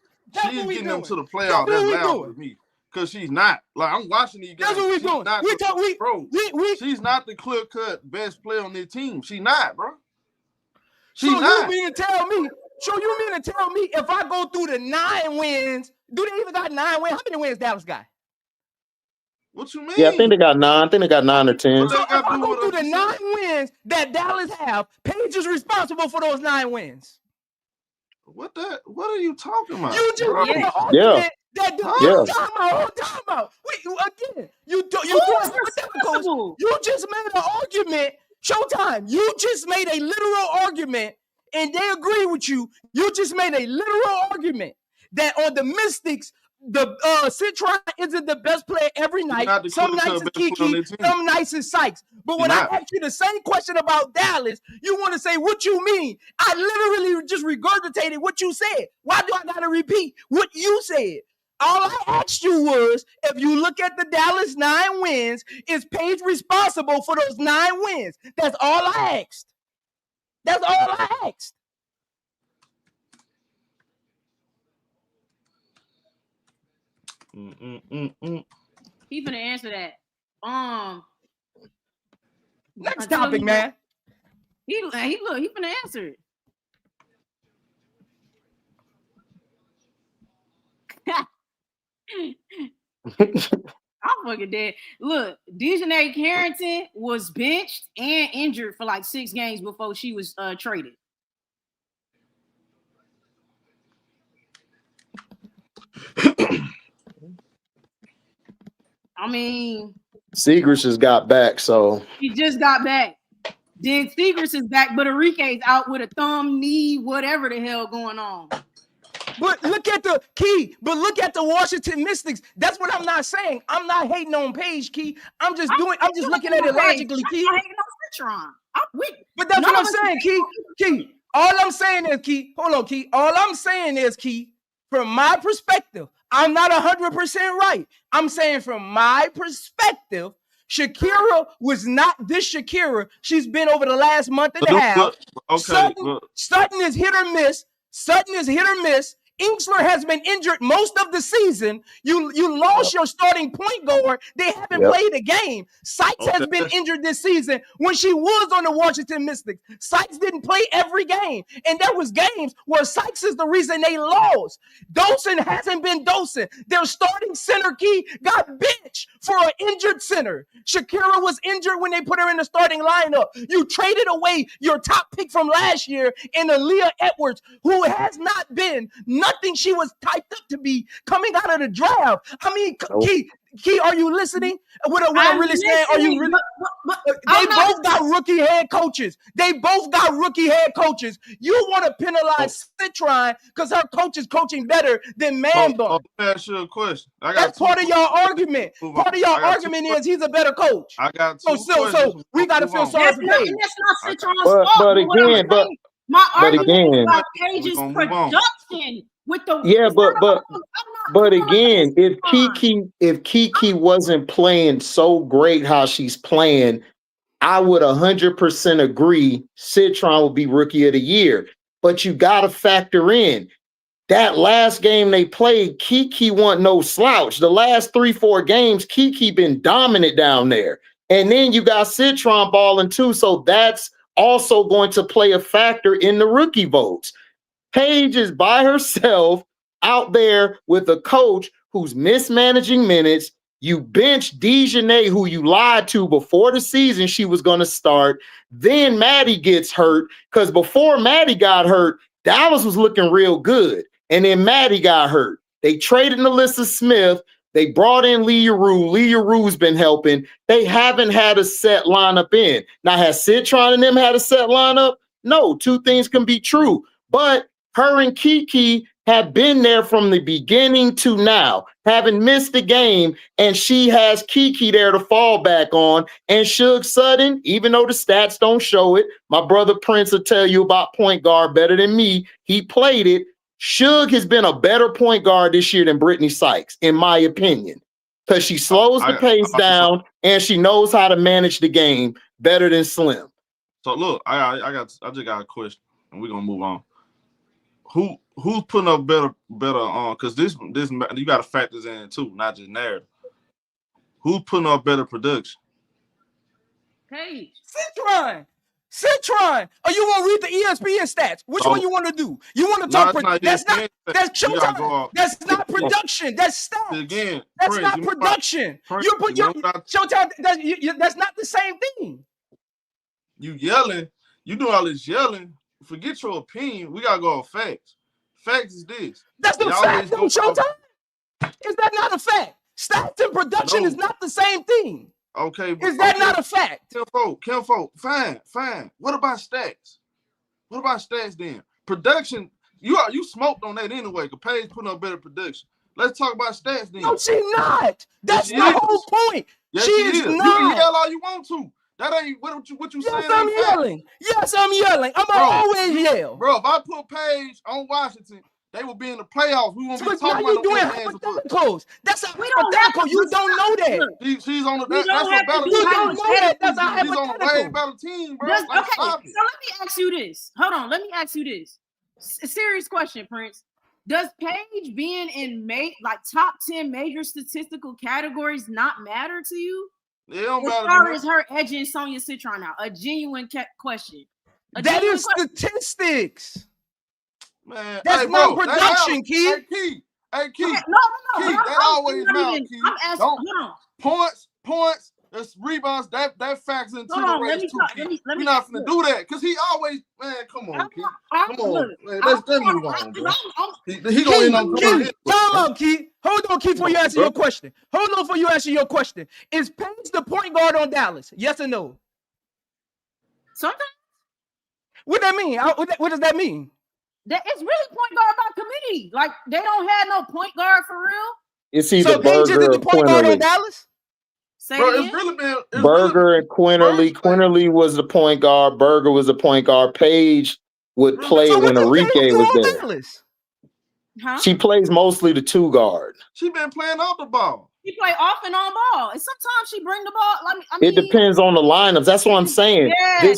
S3: she's getting them to the playoff, that's loud with me. Because she's not. Like, I'm watching these guys.
S5: That's what we're doing.
S3: She's not the clear-cut best player on their team. She's not, bro.
S5: She's not. You mean to tell me if I go through the 9 wins, do they even got 9 wins? How many wins Dallas got?
S3: What you mean?
S4: Yeah, I think they got 9. I think they got 9 or 10.
S5: So if I go through the 9 wins that Dallas have, Paige is responsible for those 9 wins.
S3: What are you talking about?
S5: You just made an argument that time out. Wait, again, you just made an argument. Showtime. You just made a literal argument, and they agree with you. You just made a literal argument that on the Mystics, the Citron isn't the best player every night. Some nights it's Kiki, some nights it's Sykes. But when I asked you the same question about Dallas, you want to say, what you mean? I literally just regurgitated what you said. Why do I got to repeat what you said? All I asked you was, if you look at the Dallas 9 wins, is Paige responsible for those 9 wins? That's all I asked. That's all I asked.
S6: He finna answer that.
S5: Next topic, man.
S6: He finna answer it. I'm fucking dead. Look, Dejanay Carrington was benched and injured for like 6 games before she was traded. I mean,
S4: Seagrass just got back, so
S6: he just got back. Then Seagrass is back, but Enrique's out with a thumb, knee, whatever the hell going on.
S5: But look at the Key. But look at the Washington Mystics. That's what I'm not saying. I'm not hating on Paige, Key. I'm just looking at it logically, Key.
S6: I'm hating on Citron.
S5: But that's what I'm saying, Key. Key. All I'm saying is, Key. Hold on, Key. All I'm saying is, Key, from my perspective, I'm not 100% right. I'm saying from my perspective, Shakira was not this Shakira she's been over the last month and a half.
S3: Okay.
S5: Sutton is hit or miss. Ingsler has been injured most of the season. You lost your starting point guard. They haven't played a game. Sykes has been injured this season when she was on the Washington Mystics. Sykes didn't play every game. And there was games where Sykes is the reason they lost. Dawson hasn't been Dawson. Their starting center key got benched for an injured center. Shakira was injured when they put her in the starting lineup. You traded away your top pick from last year in Aliyah Edwards, who has not been nothing she was typed up to be coming out of the draft. I mean, Key, are you listening? What I'm really saying? Are you really? They both got rookie head coaches. You want to penalize Citron because her coach is coaching better than Man Bun.
S3: Let me ask you a question.
S5: That's part of your argument. Part of your argument is he's a better coach.
S3: I got two questions.
S5: So we got to feel sorry for Paige.
S6: That's not Citron's fault. My argument is about Paige's production.
S4: But again, if Kiki wasn't playing so great how she's playing, I would 100% agree Citron would be rookie of the year. But you got to factor in that last game they played, Kiki wasn't no slouch. The last 3-4 games, Kiki been dominant down there. And then you got Citron balling too. So that's also going to play a factor in the rookie votes. Paige is by herself out there with a coach who's mismanaging minutes. You bench Dejanay, who you lied to before the season she was going to start. Then Maddie gets hurt because before Maddie got hurt, Dallas was looking real good. And then Maddie got hurt. They traded Naphessa Smith. They brought in Leah Rue. Leah Rue's been helping. They haven't had a set lineup in. Now, has Citron and them had a set lineup? No, two things can be true. But her and Kiki have been there from the beginning to now, haven't missed a game, and she has Kiki there to fall back on. And Suge Sutton, even though the stats don't show it, my brother Prince will tell you about point guard better than me. He played it. Suge has been a better point guard this year than Brittany Sykes, in my opinion, because she slows the pace down and she knows how to manage the game better than Slim.
S3: So look, I just got a question, and we're gonna move on. Who's putting up better because this you got to factor this in too, not just narrative. Who's putting up better production?
S6: Paige.
S5: Citron. Oh, you want to read the ESPN stats? Which one you want to do? You want to talk? That's Showtime. That's not production. That's stats.
S3: Again,
S5: that's not production. Showtime. That's not the same thing.
S3: You yelling. You do all this yelling. Forget your opinion. We gotta go on facts. Facts is this.
S5: That's the fact on Showtime. Is that not a fact? Stats and production is not the same thing.
S3: Okay.
S5: Is that not a fact?
S3: Kenfo, fine. What about stats? What about stats then? Production, you smoked on that anyway, because Paige putting up better production. Let's talk about stats then.
S5: No, she's not. That's the whole point.
S3: Yes,
S5: she is not.
S3: You can yell all you want to. That ain't what you saying.
S5: Yes, I'm yelling. I'm always yell.
S3: Bro, if I put Paige on Washington, they will be in the playoffs. We won't be talking about
S5: doing hypotheticals. That's a hypothetical. You don't know that.
S3: She's on the that's a better
S5: team. You don't know that. That's a hypothetical.
S3: She's on a way better team, bro.
S6: Okay, so let me ask you this. Hold on, let me ask you this. A serious question, Prince. Does Paige being in top 10 major statistical categories not matter to you?
S3: It don't matter.
S6: As far as her edging Sonia Citron out, a genuine question.
S5: That is statistics.
S3: Man,
S5: that's not production, Key.
S3: Hey, Key.
S6: No.
S3: Key, that always matters, Key.
S6: I'm asking. Hold
S3: on. Points. That's rebounds. That factors into the race too, Key. We're not finna do that because he always, man. Come on, Key. Come on, man. Let's move on, bro. He gonna end up doing it.
S5: Hold on, Key. Hold on, Key, before you answer your question. Is Paige the point guard on Dallas? Yes or no?
S6: Sometimes.
S5: What that mean? What does that mean?
S6: That it's really point guard by committee. Like they don't have no point guard for real.
S4: It's either Berger or
S5: point guard on Dallas.
S3: It's really been
S4: Berger and Quinterly. Quinterly was the point guard. Berger was the point guard. Paige would play when Enrique was there.
S6: Huh?
S4: She plays mostly the two guard.
S3: She been playing off the ball.
S6: She play off and on ball, and sometimes she bring the ball.
S4: It depends on the lineups. That's what I'm saying. Yeah,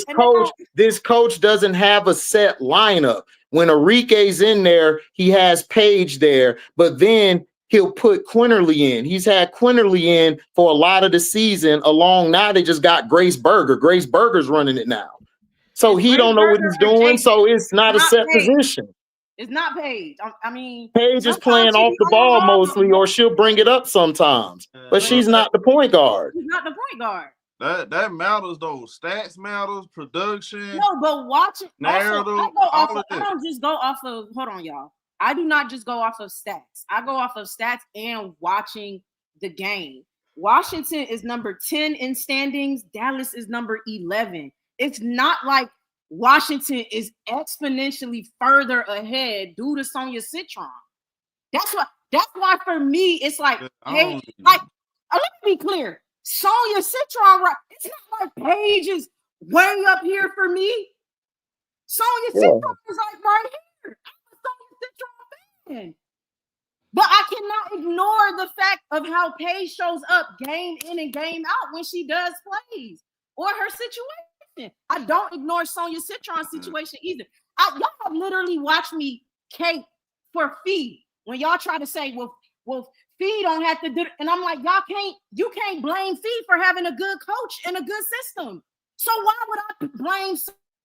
S4: this coach doesn't have a set lineup. When Enrique's in there, he has Paige there, but then he'll put Quinterly in. He's had Quinterly in for a lot of the season. Now they just got Grace Berger. Grace Berger's running it now. So he don't know what he's doing. So it's not a set position.
S6: It's not Paige. I mean,
S4: Paige is playing off the ball mostly, or she'll bring it up sometimes. But she's not the point guard.
S6: She's not the point guard.
S3: That matters though. Stats matters, production.
S6: No, but watch it.
S3: Narrative.
S6: I don't just go off of. Hold on, y'all. I do not just go off of stats. I go off of stats and watching the game. Washington is number 10 in standings. Dallas is number 11. It's not like Washington is exponentially further ahead due to Sonia Citron. That's why for me it's like, hey, like let me be clear. Sonia Citron, it's not like Paige is way up here for me. Sonia Citron is like right here. I'm a Sonia Citron fan. But I cannot ignore the fact of how Paige shows up game in and game out when she does plays or her situation. I don't ignore Sonia Citron's situation either. Y'all have literally watched me cape for Fee when y'all try to say, well, Fee don't have to do it. And I'm like, you can't blame Fee for having a good coach and a good system. So why would I blame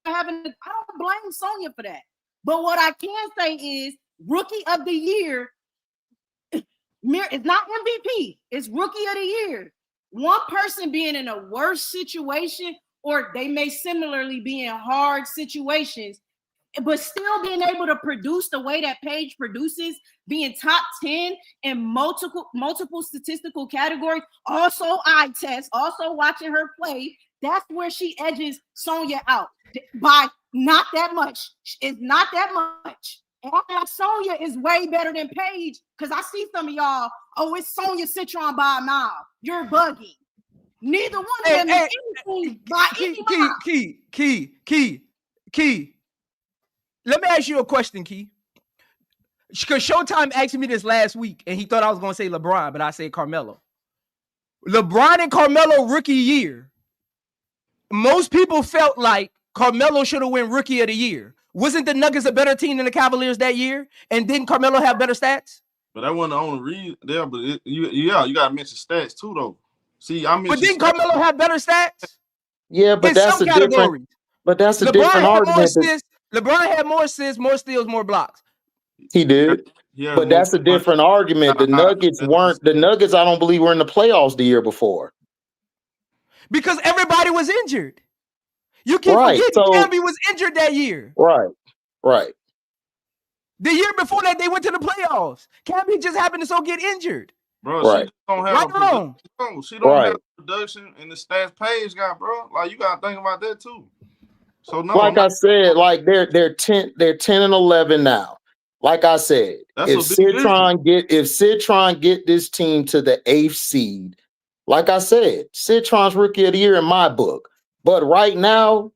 S6: I don't blame Sonia for that. But what I can say is rookie of the year, it's not MVP, it's rookie of the year. One person being in a worse situation, or they may similarly be in hard situations, but still being able to produce the way that Paige produces, being top 10 in multiple statistical categories, also eye test, also watching her play, that's where she edges Sonia out by not that much. It's not that much. And I think Sonia is way better than Paige because I see some of y'all, it's Sonia Citron by a mile. You're bugging. Neither one of them is anything by any mile.
S5: Key. Let me ask you a question, Key. Because Showtime asked me this last week, and he thought I was going to say LeBron, but I said Carmelo. LeBron and Carmelo rookie year. Most people felt like Carmelo should have won rookie of the year. Wasn't the Nuggets a better team than the Cavaliers that year? And didn't Carmelo have better stats?
S3: But that wasn't the only reason there. But you got to mention stats too, though. See,
S5: but didn't Carmelo have better stats?
S4: Yeah, but that's a different. But that's a different argument.
S5: LeBron had more assists, more steals, more blocks.
S4: He did. Yeah, but that's a different argument. The Nuggets weren't. The Nuggets, I don't believe, were in the playoffs the year before.
S5: Because everybody was injured. You keep forgetting Camby was injured that year.
S4: Right.
S5: The year before that, they went to the playoffs. Camby just happened to get injured.
S3: Bro, she don't have she don't have production and the stats Paige got, bro. Like you gotta think about that too. So no,
S4: like I said, like they're 10 and 11 now. Like I said, if Citron get this team to the 8th seed, like I said, Citron's rookie of the year in my book. But right now,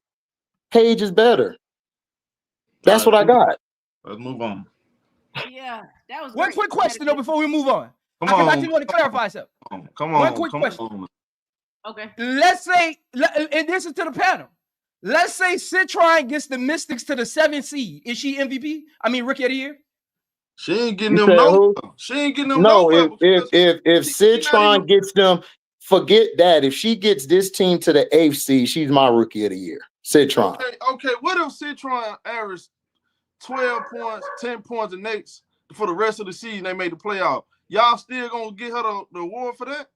S4: Paige is better. That's what I got.
S3: Let's move on.
S6: Yeah, that was
S5: one quick question though before we move on. I just want to clarify something.
S3: Come on.
S5: One quick question.
S3: On.
S6: Okay.
S5: Let's say, and this is to the panel. Let's say Citron gets the Mystics to the 7th seed. Is she MVP? I mean, rookie of the year?
S3: She ain't getting them no. She ain't getting them
S4: no. If Citron gets them, forget that. If she gets this team to the 8th seed, she's my rookie of the year. Citron.
S3: Okay. What if Citron averaged 12 points, 10 points the next for the rest of the season? They made the playoff. Y'all still gonna get her the award for that?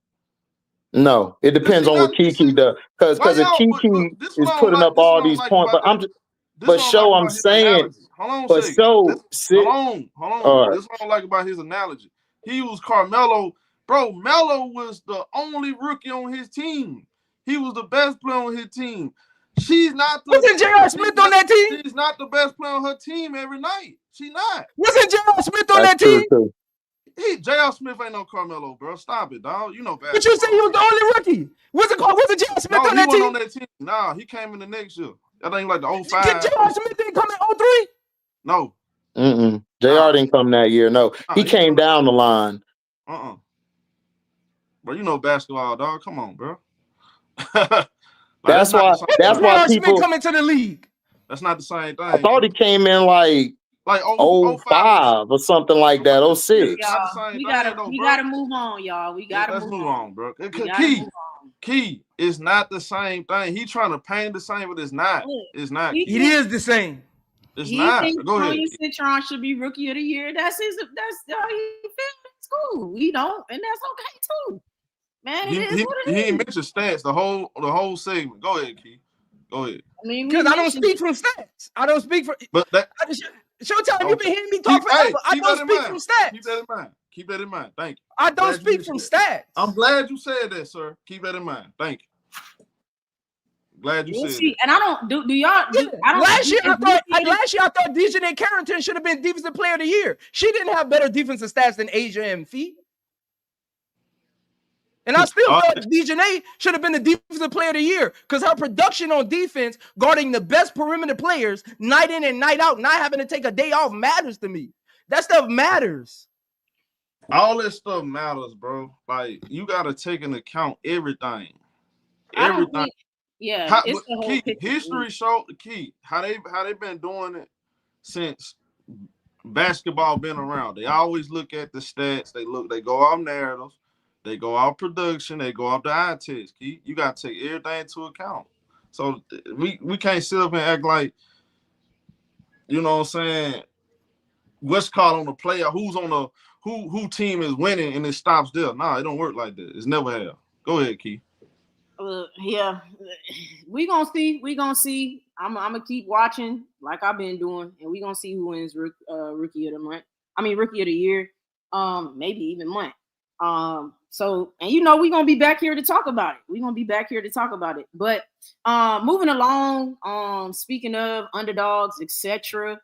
S4: No, it depends on what Kiki does. Because if Kiki is putting up all these points, but I'm just. But show, I'm saying.
S3: Hold on.
S4: But show.
S3: Hold on. This is what I like about his analogy. He was Carmelo. Bro, Melo was the only rookie on his team. He was the best player on his team. She's not the
S5: Wasn't J.R. Smith on that team?
S3: She's not the best player on her team every night. She not.
S5: Wasn't J.R. Smith on that team?
S3: J.R. Smith ain't no Carmelo, bro. Stop it, dog. You know basketball.
S5: But you said he was the only rookie. Wasn't J.R. Smith on that team?
S3: On that team? Nah, he came in the next year. That ain't like the 05.
S5: Did J.R. Smith didn't come in 03?
S3: No.
S4: J.R. didn't come that year. No. He came down the line.
S3: Bro, you know basketball, dog. Come on, bro.
S4: That's why people
S5: coming to the league.
S3: That's not the same thing.
S4: I thought he came in like
S3: Like
S4: 05 or something like that. 06.
S6: We gotta move on, y'all.
S3: Let's move on, bro. Key is not the same thing. He trying to paint the same, but it's not. It's not.
S5: It is the same.
S3: It's not.
S6: Thinks
S3: Go ahead.
S6: Sonia Citron should be rookie of the year. That's how he feels. It's cool. We don't, and that's okay too. Man, it is what it is.
S3: He ain't mentioned stats the whole segment. Go ahead, Key. Go ahead.
S6: I mean,
S5: because I don't speak from stats. I don't speak from.
S3: But that
S5: Showtime, you've been hearing me talk forever. I don't speak from stats.
S3: Keep that in mind. Thank you.
S5: I don't speak from stats.
S3: I'm glad you said that, sir. Keep that in mind. Thank you. Glad you said that.
S6: And I don't do y'all.
S5: Last year I thought Dejanay Carrington should have been defensive player of the year. She didn't have better defensive stats than Asia and Fee. And I still thought Dejanay should have been the defensive player of the year because her production on defense, guarding the best perimeter players night in and night out, not having to take a day off matters to me. That stuff matters.
S3: All that stuff matters, bro. Like, you got to take into account everything. Everything.
S6: It's the whole
S3: history showed the key. How they been doing it since basketball been around. They always look at the stats. They go off narratives. They go off production. They go off the eye test. Key. You got to take everything into account. So we can't sit up and act like, you know what I'm saying, what's called on the player, who's on the who team is winning and it stops there. Nah, it don't work like that. It's never have. Go ahead, Key.
S6: We gonna see. I'm gonna keep watching like I've been doing, and we gonna see who wins rookie of the month. I mean, rookie of the year. Maybe even month. So, and we gonna be back here to talk about it. But moving along. Speaking of underdogs, etc.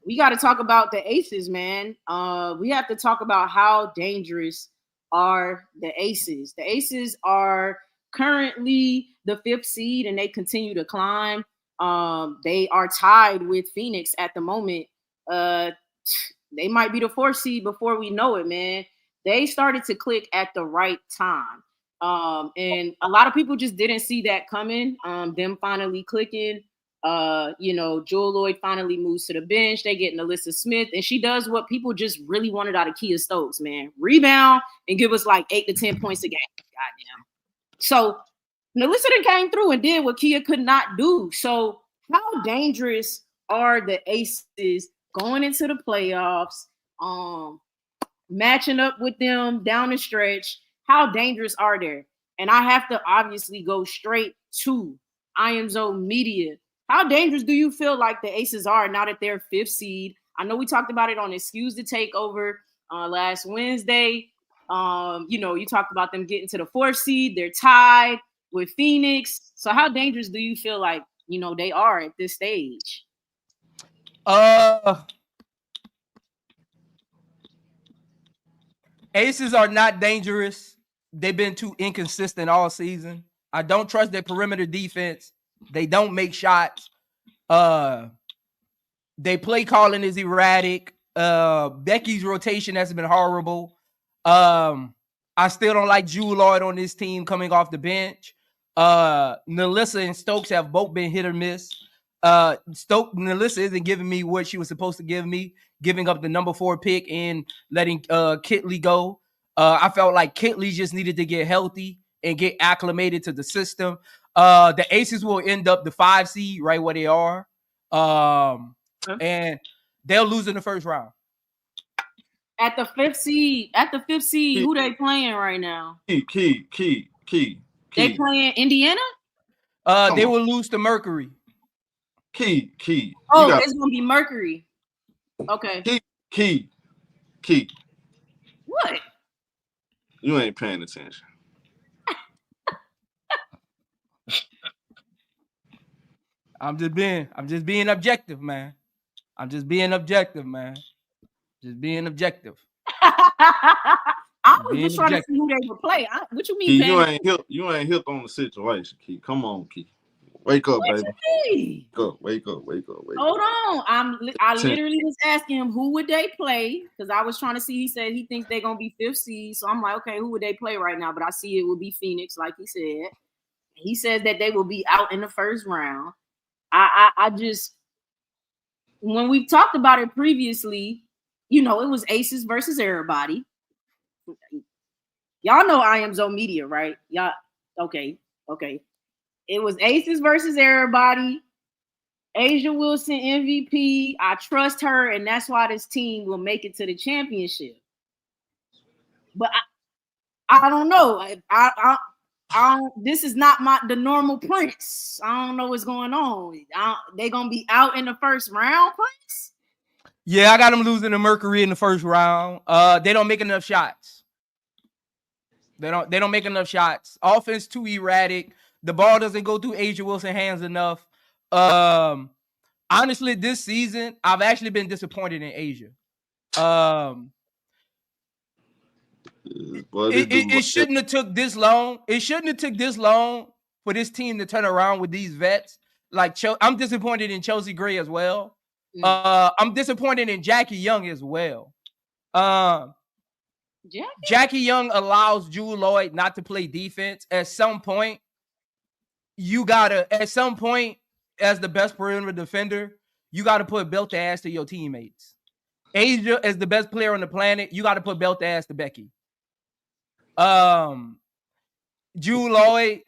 S6: We got to talk about the Aces, man. We have to talk about how dangerous are the Aces. The Aces are currently the 5th seed, and they continue to climb. They are tied with Phoenix at the moment. They might be the 4th seed before we know it, man. They started to click at the right time. And a lot of people just didn't see that coming. Them finally clicking. Jewel Lloyd finally moves to the bench. They get Naphessa Smith, and she does what people just really wanted out of Kia Stokes, man. Rebound and give us like 8 to 10 points a game. Goddamn. So Naphessa came through and did what Kia could not do. So how dangerous are the Aces going into the playoffs? Matching up with them down the stretch. How dangerous are they? And I have to obviously go straight to IMZO Media. How dangerous do you feel like the Aces are now that they're 5th seed? I know we talked about it on Excuse the Takeover last Wednesday. You talked about them getting to the 4th seed. They're tied with Phoenix. So how dangerous do you feel like, they are at this stage?
S5: Aces are not dangerous. They've been too inconsistent all season. I don't trust their perimeter defense. They don't make shots. They play calling is erratic. Becky's rotation has been horrible. I still don't like Jewel Lloyd on this team coming off the bench. Naphessa and Stokes have both been hit or miss. Naphessa isn't giving me what she was supposed to give me, giving up the number 4 pick and letting Kitley go. I felt like Kitley just needed to get healthy and get acclimated to the system. The Aces will end up the 5 seed right where they are. And they'll lose in the first round.
S6: At the 5th seed, who they playing right now?
S3: Key.
S6: They playing Indiana?
S5: They will lose to Mercury.
S3: Key.
S6: Oh, it's gonna be Mercury. Okay.
S3: Key.
S6: What?
S3: You ain't paying attention.
S5: I'm just being objective, man. Just being objective.
S6: I was just trying to see who they would play. What you mean?
S3: Key, you ain't hip on the situation, Key. Come on, Key. Wake up, baby. Wake up.
S6: Hold on. I literally was asking him who would they play because I was trying to see. He said he thinks they're gonna be 5th seed. So I'm like, okay, who would they play right now? But I see it will be Phoenix, like he said. He says that they will be out in the first round. I just when we've talked about it previously, you know, it was aces versus everybody. Y'all know I am Zone Media, right? Y'all, okay. It was aces versus everybody. Asia Wilson MVP. I trust her, and that's why this team will make it to the championship. But I don't know. This is not the normal Prince. I don't know what's going on. They gonna be out in the first round, Prince?
S5: Yeah, I got them losing to Mercury in the first round. They don't make enough shots. They don't make enough shots. Offense too erratic. The ball doesn't go through Asia Wilson hands enough. Honestly, this season I've actually been disappointed in Asia. It shouldn't have took this long. It shouldn't have took this long for this team to turn around with these vets. Like I'm disappointed in Chelsea Gray as well. I'm disappointed in Jackie Young as well. Jackie Young allows Jewel Lloyd not to play defense. At some point, as the best perimeter defender, you gotta put belt to ass to your teammates. Asia, as the best player on the planet, you gotta put belt to ass to Becky. Jewel Lloyd,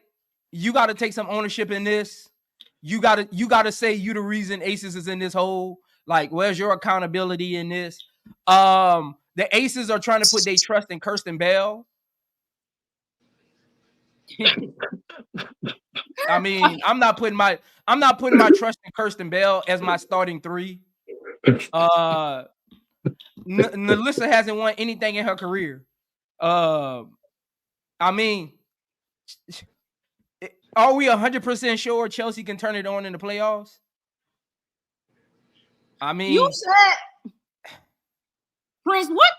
S5: you gotta take some ownership in this. You gotta say you the reason Aces is in this hole. Like, where's your accountability in this? The Aces are trying to put their trust in Kirsten Bell. I mean, I'm not putting my trust in Kirsten Bell as my starting three. Naphessa hasn't won anything in her career. I mean, are we 100% sure Chelsea can turn it on in the playoffs? I mean,
S6: you said, Prince, what?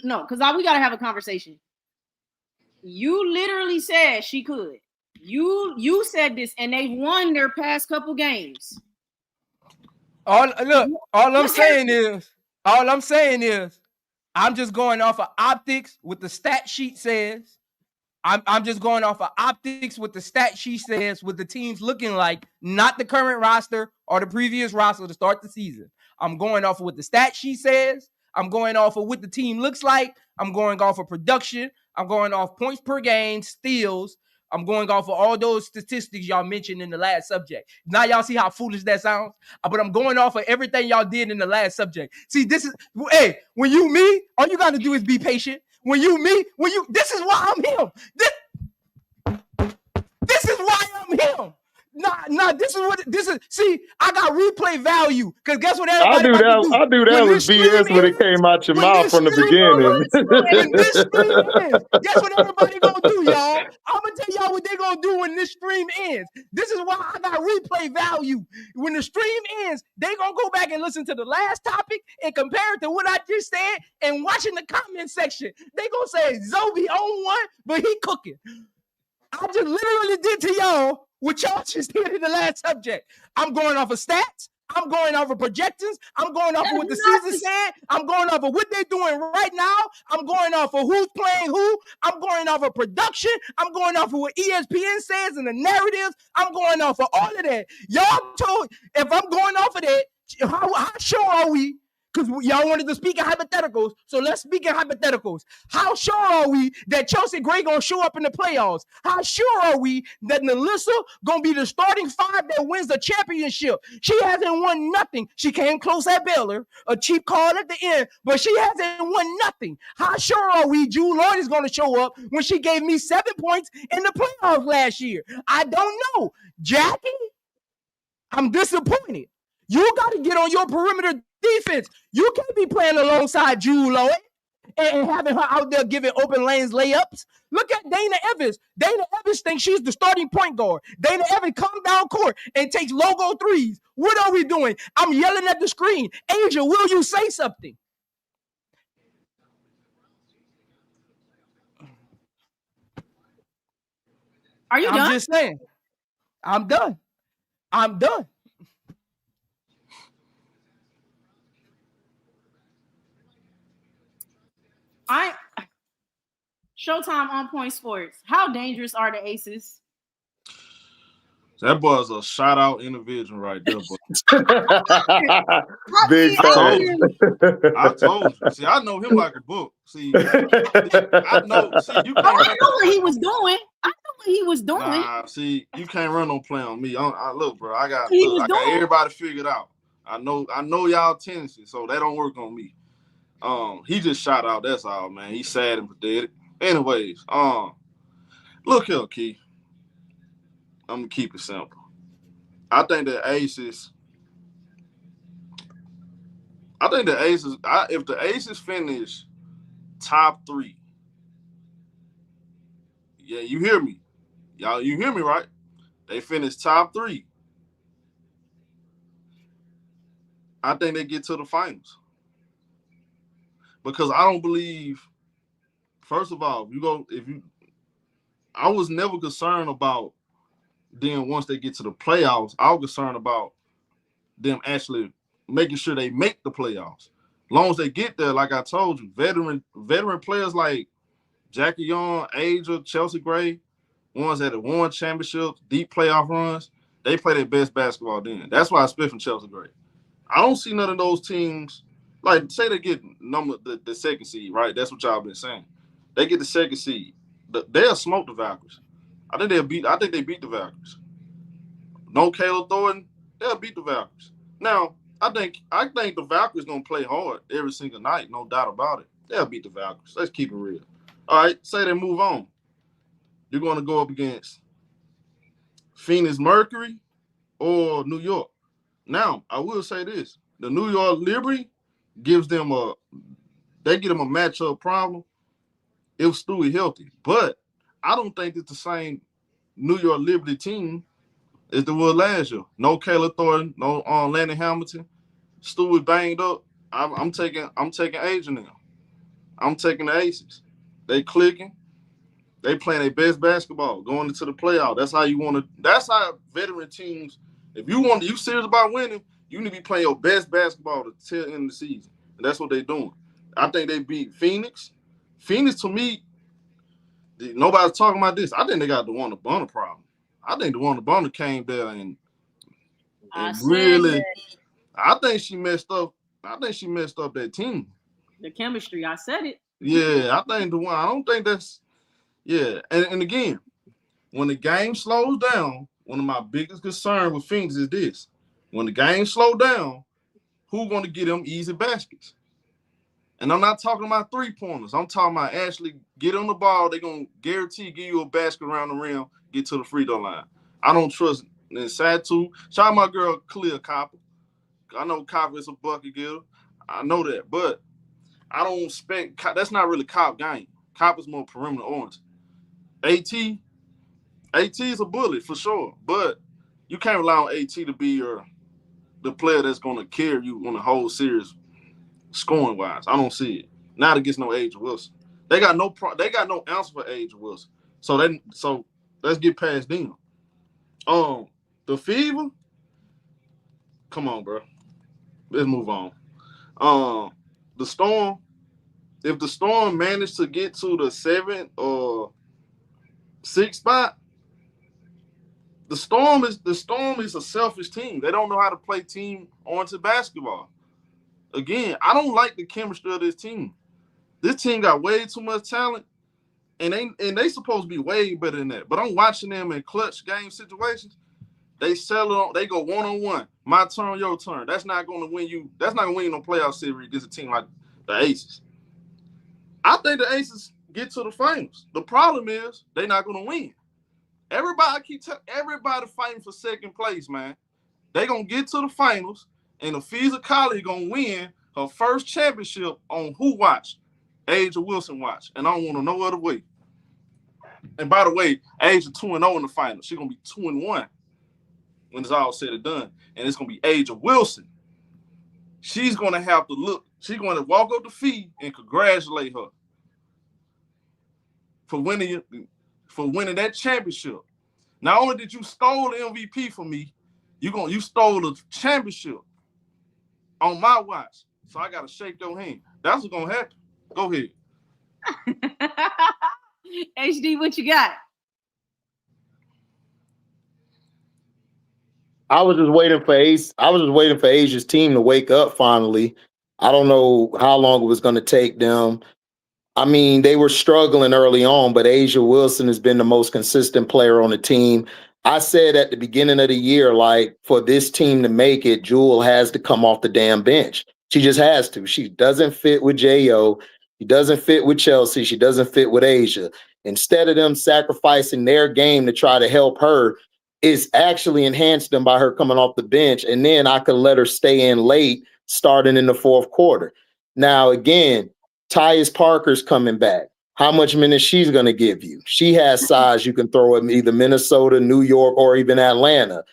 S6: No, because we got to have a conversation. You literally said she could. You said this, and they've won their past couple games.
S5: All I'm saying is, I'm just going off of optics. What the stat sheet says. I'm just going off of optics. What the stat sheet says. What the team's looking like, not the current roster or the previous roster to start the season. I'm going off of what the stat sheet says. I'm going off of what the team looks like. I'm going off of production. I'm going off points per game, steals. I'm going off of all those statistics y'all mentioned in the last subject. Now y'all see how foolish that sounds? But I'm going off of everything y'all did in the last subject. See, this is, hey, when you me, all you got to do is be patient. This is why I'm him. This is why I'm him. Nah, this is. See, I got replay value. Because guess what everybody
S4: I do that was BS when it came out your mouth from the beginning.
S5: When this stream ends, guess what everybody gonna do, y'all? I'm gonna tell y'all what they gonna do when this stream ends. This is why I got replay value. When the stream ends, they gonna go back and listen to the last topic and compare it to what I just said and watch in the comment section. They gonna say Zoe on one, but he cooking. I just literally did to y'all what y'all just did in the last subject. I'm going off of stats. I'm going off of projections. I'm going off of what the season said. I'm going off of what they're doing right now. I'm going off of who's playing who. I'm going off of production. I'm going off of what ESPN says and the narratives. I'm going off of all of that. Y'all told, if I'm going off of that, how sure are we? Because y'all wanted to speak in hypotheticals, so let's speak in hypotheticals. How sure are we that Chelsea Gray gonna show up in the playoffs? How sure are we that Naphessa gonna be the starting five that wins the championship? She hasn't won nothing. She came close at Baylor, a cheap call at the end, but she hasn't won nothing. How sure are we Jewel Lloyd is gonna show up when she gave me 7 points in the playoffs last year? I don't know. Jackie, I'm disappointed. You got to get on your perimeter defense. You can't be playing alongside Jewel Lloyd and having her out there giving open lanes layups. Look at Dana Evans. Dana Evans thinks she's the starting point guard. Dana Evans comes down court and takes logo threes. What are we doing? I'm yelling at the screen. Angel, will you say something?
S6: Are you done?
S5: I'm just saying. I'm done.
S6: Showtime on Point Sports. How dangerous are the Aces?
S3: That boy's a shout out individual right there, boy.
S4: Big
S3: I told you. See, I know him like a book. See, I know. See, you can't.
S6: I know what he was doing.
S3: Nah, see, you can't run no play on me. Look, bro, I got everybody figured out. I know y'all tendencies, so that don't work on me. He just shot out. That's all, man. He's sad and pathetic. Anyways, look here, Key. I'm gonna keep it simple. I think the Aces. If the Aces finish top 3, yeah, you hear me, y'all. You hear me, right? They finish top 3. I think they get to the finals because I don't believe. First of all, I was never concerned about them once they get to the playoffs. I was concerned about them actually making sure they make the playoffs. As long as they get there, like I told you, veteran players like Jackie Young, Aja, Chelsea Gray, ones that have won championships, deep playoff runs, they play their best basketball then. That's why I spit from Chelsea Gray. I don't see none of those teams, like say they get the second seed, right? That's what y'all been saying. They get the second seed. They'll smoke the Valkyries. I think they beat the Valkyries. No Caleb Thornton, they'll beat the Valkyries. Now, I think the Valkyries gonna play hard every single night, no doubt about it. They'll beat the Valkyries. Let's keep it real. All right, say they move on. You're gonna go up against Phoenix Mercury or New York. Now, I will say this: the New York Liberty gives them a matchup problem if Stewie healthy. But I don't think it's the same New York Liberty team as the was last year. No Caleb Thornton, no Landon Hamilton. Stewie banged up. I'm taking Aja now. I'm taking the Aces. They clicking. They playing their best basketball going into the playoff. That's how veteran teams, if you serious about winning, you need to be playing your best basketball to the end of the season. And that's what they're doing. I think they beat Phoenix. Phoenix, to me, nobody's talking about this. I think they got the DeWanda Bunner problem. I think DeWanda Bunner came there and really, I think she messed up. I think she messed up that team.
S6: The chemistry, I said it.
S3: Yeah, I don't think that's, yeah. And again, when the game slows down, one of my biggest concerns with Phoenix is this. When the game slows down, who's going to get them easy baskets? And I'm not talking about 3-pointers. I'm talking about actually get on the ball. They're going to guarantee give you a basket around the rim, get to the free throw line. I don't trust inside too. Shout out my girl, Collier Copper. I know Copper is a bucket getter. I know that. But I don't expect – that's not really Cop game. Cop is more perimeter oriented. AT is a bullet for sure. But you can't rely on AT to be the player that's going to carry you on the whole series scoring wise. I don't see it. Not against no Aja Wilson. They got no answer for Aja Wilson. So let's get past them. The Fever. Come on, bro. Let's move on. The Storm. If the Storm managed to get to the 7th or 6th spot, the Storm is a selfish team. They don't know how to play team-oriented basketball. Again, I don't like the chemistry of this team. This team got way too much talent, and they supposed to be way better than that. But I'm watching them in clutch game situations. They sell it on. They go one-on-one. My turn, your turn. That's not going to win you. That's not going to win you no playoff series against a team like the Aces. I think the Aces get to the finals. The problem is they're not going to win. Everybody fighting for second place, man. They going to get to the finals, and Naphessa Collier going to win her first championship on who watch? Aja Wilson watch. And I don't want to no other way. And by the way, Aja 2-0 in the finals. She's going to be 2-1 when it's all said and done. And it's going to be Aja Wilson. She's going to have to look. She's going to walk up the feet and congratulate her for winning that championship. Not only did you stole the MVP from me, you stole the championship on my watch. So I got to shake your hand. That's what's going to happen. Go ahead.
S6: HD, what you got?
S4: I was just waiting for Ace. I was just waiting for Asia's team to wake up finally. I don't know how long it was going to take them. I mean, they were struggling early on, but Asia Wilson has been the most consistent player on the team. I said at the beginning of the year, like, for this team to make it, Jewel has to come off the damn bench. She just has to. She doesn't fit with J.O. She doesn't fit with Chelsea. She doesn't fit with Asia. Instead of them sacrificing their game to try to help her, it's actually enhanced them by her coming off the bench. And then I could let her stay in late, starting in the fourth quarter. Now, again, Tyus Parker's coming back. How much minutes she's going to give you? She has size you can throw at either Minnesota, New York, or even Atlanta.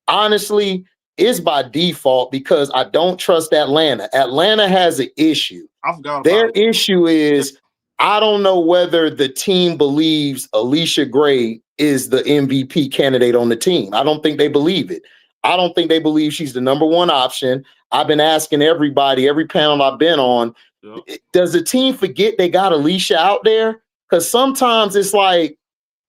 S4: Honestly, it's by default because I don't trust Atlanta. Atlanta has an issue.
S3: I forgot
S4: Their
S3: about it.
S4: issue is I don't know whether the team believes Alicia Gray is the MVP candidate on the team. I don't think they believe it. I don't think they believe she's the number one option. I've been asking everybody, every panel I've been on, does the team forget they got Alicia out there? Because sometimes it's like,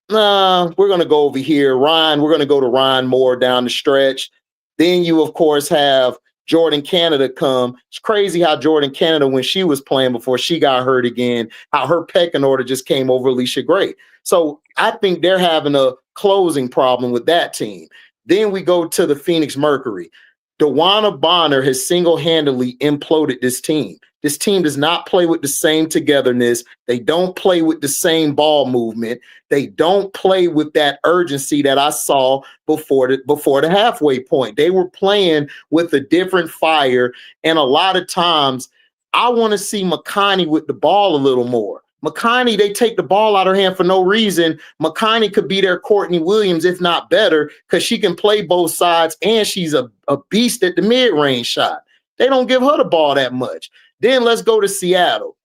S4: nah, we're going to go over here. Ryan, we're going to go to Ryan Moore down the stretch. Then you, of course, have Jordan Canada come. It's crazy how Jordan Canada, when she was playing before she got hurt again, how her pecking order just came over Alicia Gray. So I think they're having a closing problem with that team. Then we go to the Phoenix Mercury. DeWanna Bonner has single-handedly imploded this team. This team does not play with the same togetherness. They don't play with the same ball movement. They don't play with that urgency that I saw before the halfway point. They were playing with a different fire, and a lot of times I want to see Makani with the ball a little more. Makani, they take the ball out of her hand for no reason. Makani could be their Courtney Williams, if not better, because she can play both sides, and she's a beast at the mid-range shot. They don't give her the ball that much. Then let's go to Seattle.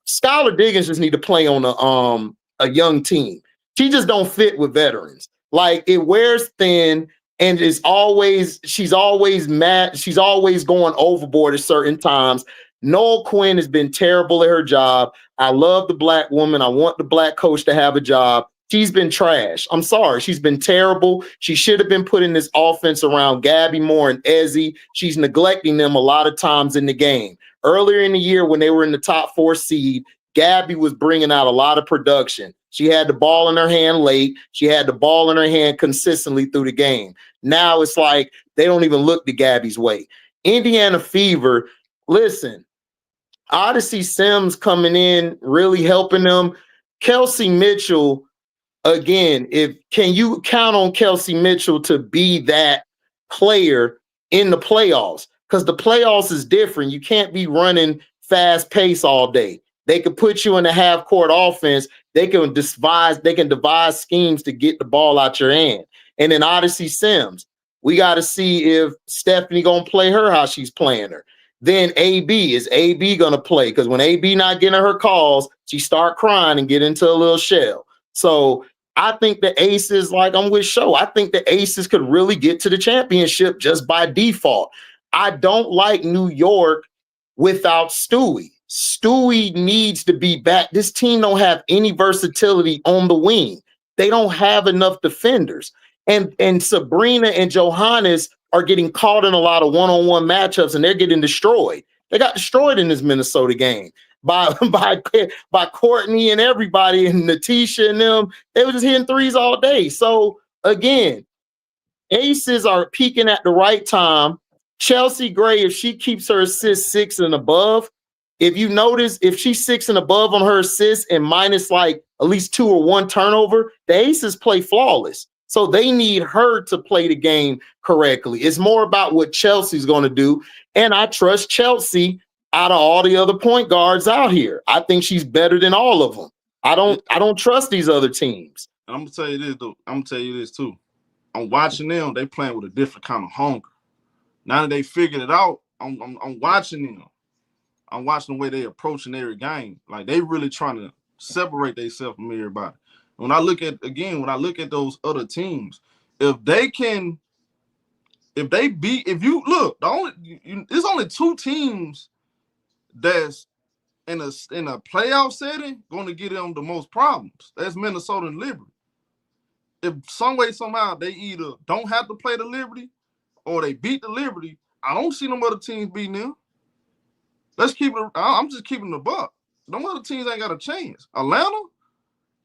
S4: Skylar Diggins just need to play on a young team. She just don't fit with veterans. Like, it wears thin, and she's always mad. She's always going overboard at certain times. Noel Quinn has been terrible at her job. I love the black woman. I want the black coach to have a job. She's been trash. I'm sorry. She's been terrible. She should have been putting this offense around Gabby Moore and Ezzy. She's neglecting them a lot of times in the game. Earlier in the year, when they were in the top 4 seed, Gabby was bringing out a lot of production. She had the ball in her hand late. She had the ball in her hand consistently through the game. Now it's like they don't even look to Gabby's way. Indiana Fever, listen, Odyssey Sims coming in, really helping them. Kelsey Mitchell, again, can you count on Kelsey Mitchell to be that player in the playoffs? Because the playoffs is different. You can't be running fast pace all day. They could put you in a half court offense. They can devise schemes to get the ball out your hand. And then Odyssey Sims, we got to see if Stephanie gonna play her how she's playing her. Then AB, is AB gonna play? Because when AB not getting her calls, she start crying and get into a little shell. So I think the Aces, like I'm with Show, I think the Aces could really get to the championship just by default. I don't like New York without Stewie. Stewie needs to be back. This team don't have any versatility on the wing. They don't have enough defenders. And Sabrina and Johannes are getting caught in a lot of one-on-one matchups, and they're getting destroyed. They got destroyed in this Minnesota game by Courtney and everybody, and Natisha and them. They were just hitting threes all day. So again, Aces are peaking at the right time. Chelsea Gray, if she keeps her assists 6 and above, if you notice, if she's 6 and above on her assists and minus like at least 2 or 1 turnover, the Aces play flawless. So they need her to play the game correctly. It's more about what Chelsea's going to do. And I trust Chelsea out of all the other point guards out here. I think she's better than all of them. I don't trust these other teams.
S3: I'm gonna tell you this, though. I'm gonna tell you this too. I'm watching them. They playing with a different kind of hunger. Now that they figured it out, I'm watching them. I'm watching the way they approaching every game. Like, they really trying to separate themselves from everybody. When I look at those other teams, there's only 2 teams that's in a playoff setting going to give them the most problems. That's Minnesota and Liberty. if some way somehow they either don't have to play the Liberty or they beat the Liberty, I don't see them other teams beating them. Let's keep it. I'm just keeping the buck. Them other teams ain't got a chance. Atlanta,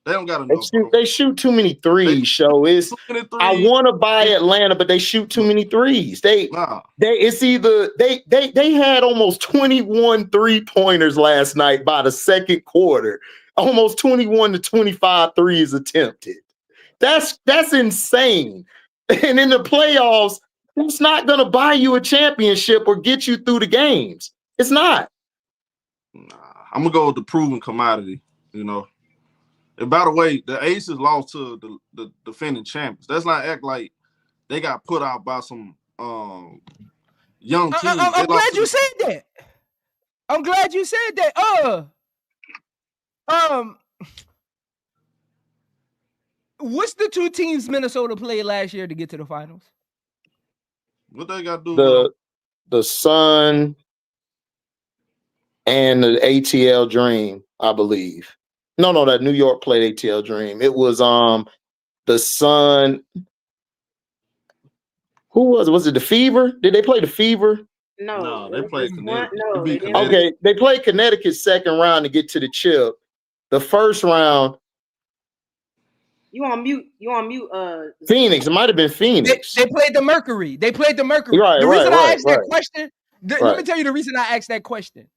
S3: they don't got enough.
S4: They shoot too many threes. I want to buy Atlanta, but they shoot too many threes. It's either they had almost 21 3-pointers last night by the second quarter. Almost 21 to 25 threes attempted. That's insane. And in the playoffs, it's not going to buy you a championship or get you through the games. It's not.
S3: Nah, I'm gonna go with the proven commodity. You know. And by the way, the Aces lost to the defending champions. Let's not act like they got put out by some young team.
S5: I'm glad you said that. I'm glad you said that. What's the two teams Minnesota played last year to get to the finals?
S3: What they got to do?
S4: The Sun and the ATL Dream, I believe. No, that New York played ATL Dream. It was the Sun. Who was it? Was it the Fever? Did they play the Fever?
S3: No, they played Connecticut.
S2: No, they didn't.
S4: Okay, they played Connecticut second round to get to the chip. The first round.
S2: You on mute?
S4: Phoenix. It might have been Phoenix.
S5: They played the Mercury. Right,
S4: the
S5: reason I asked that question. Let me tell you the reason I asked that question.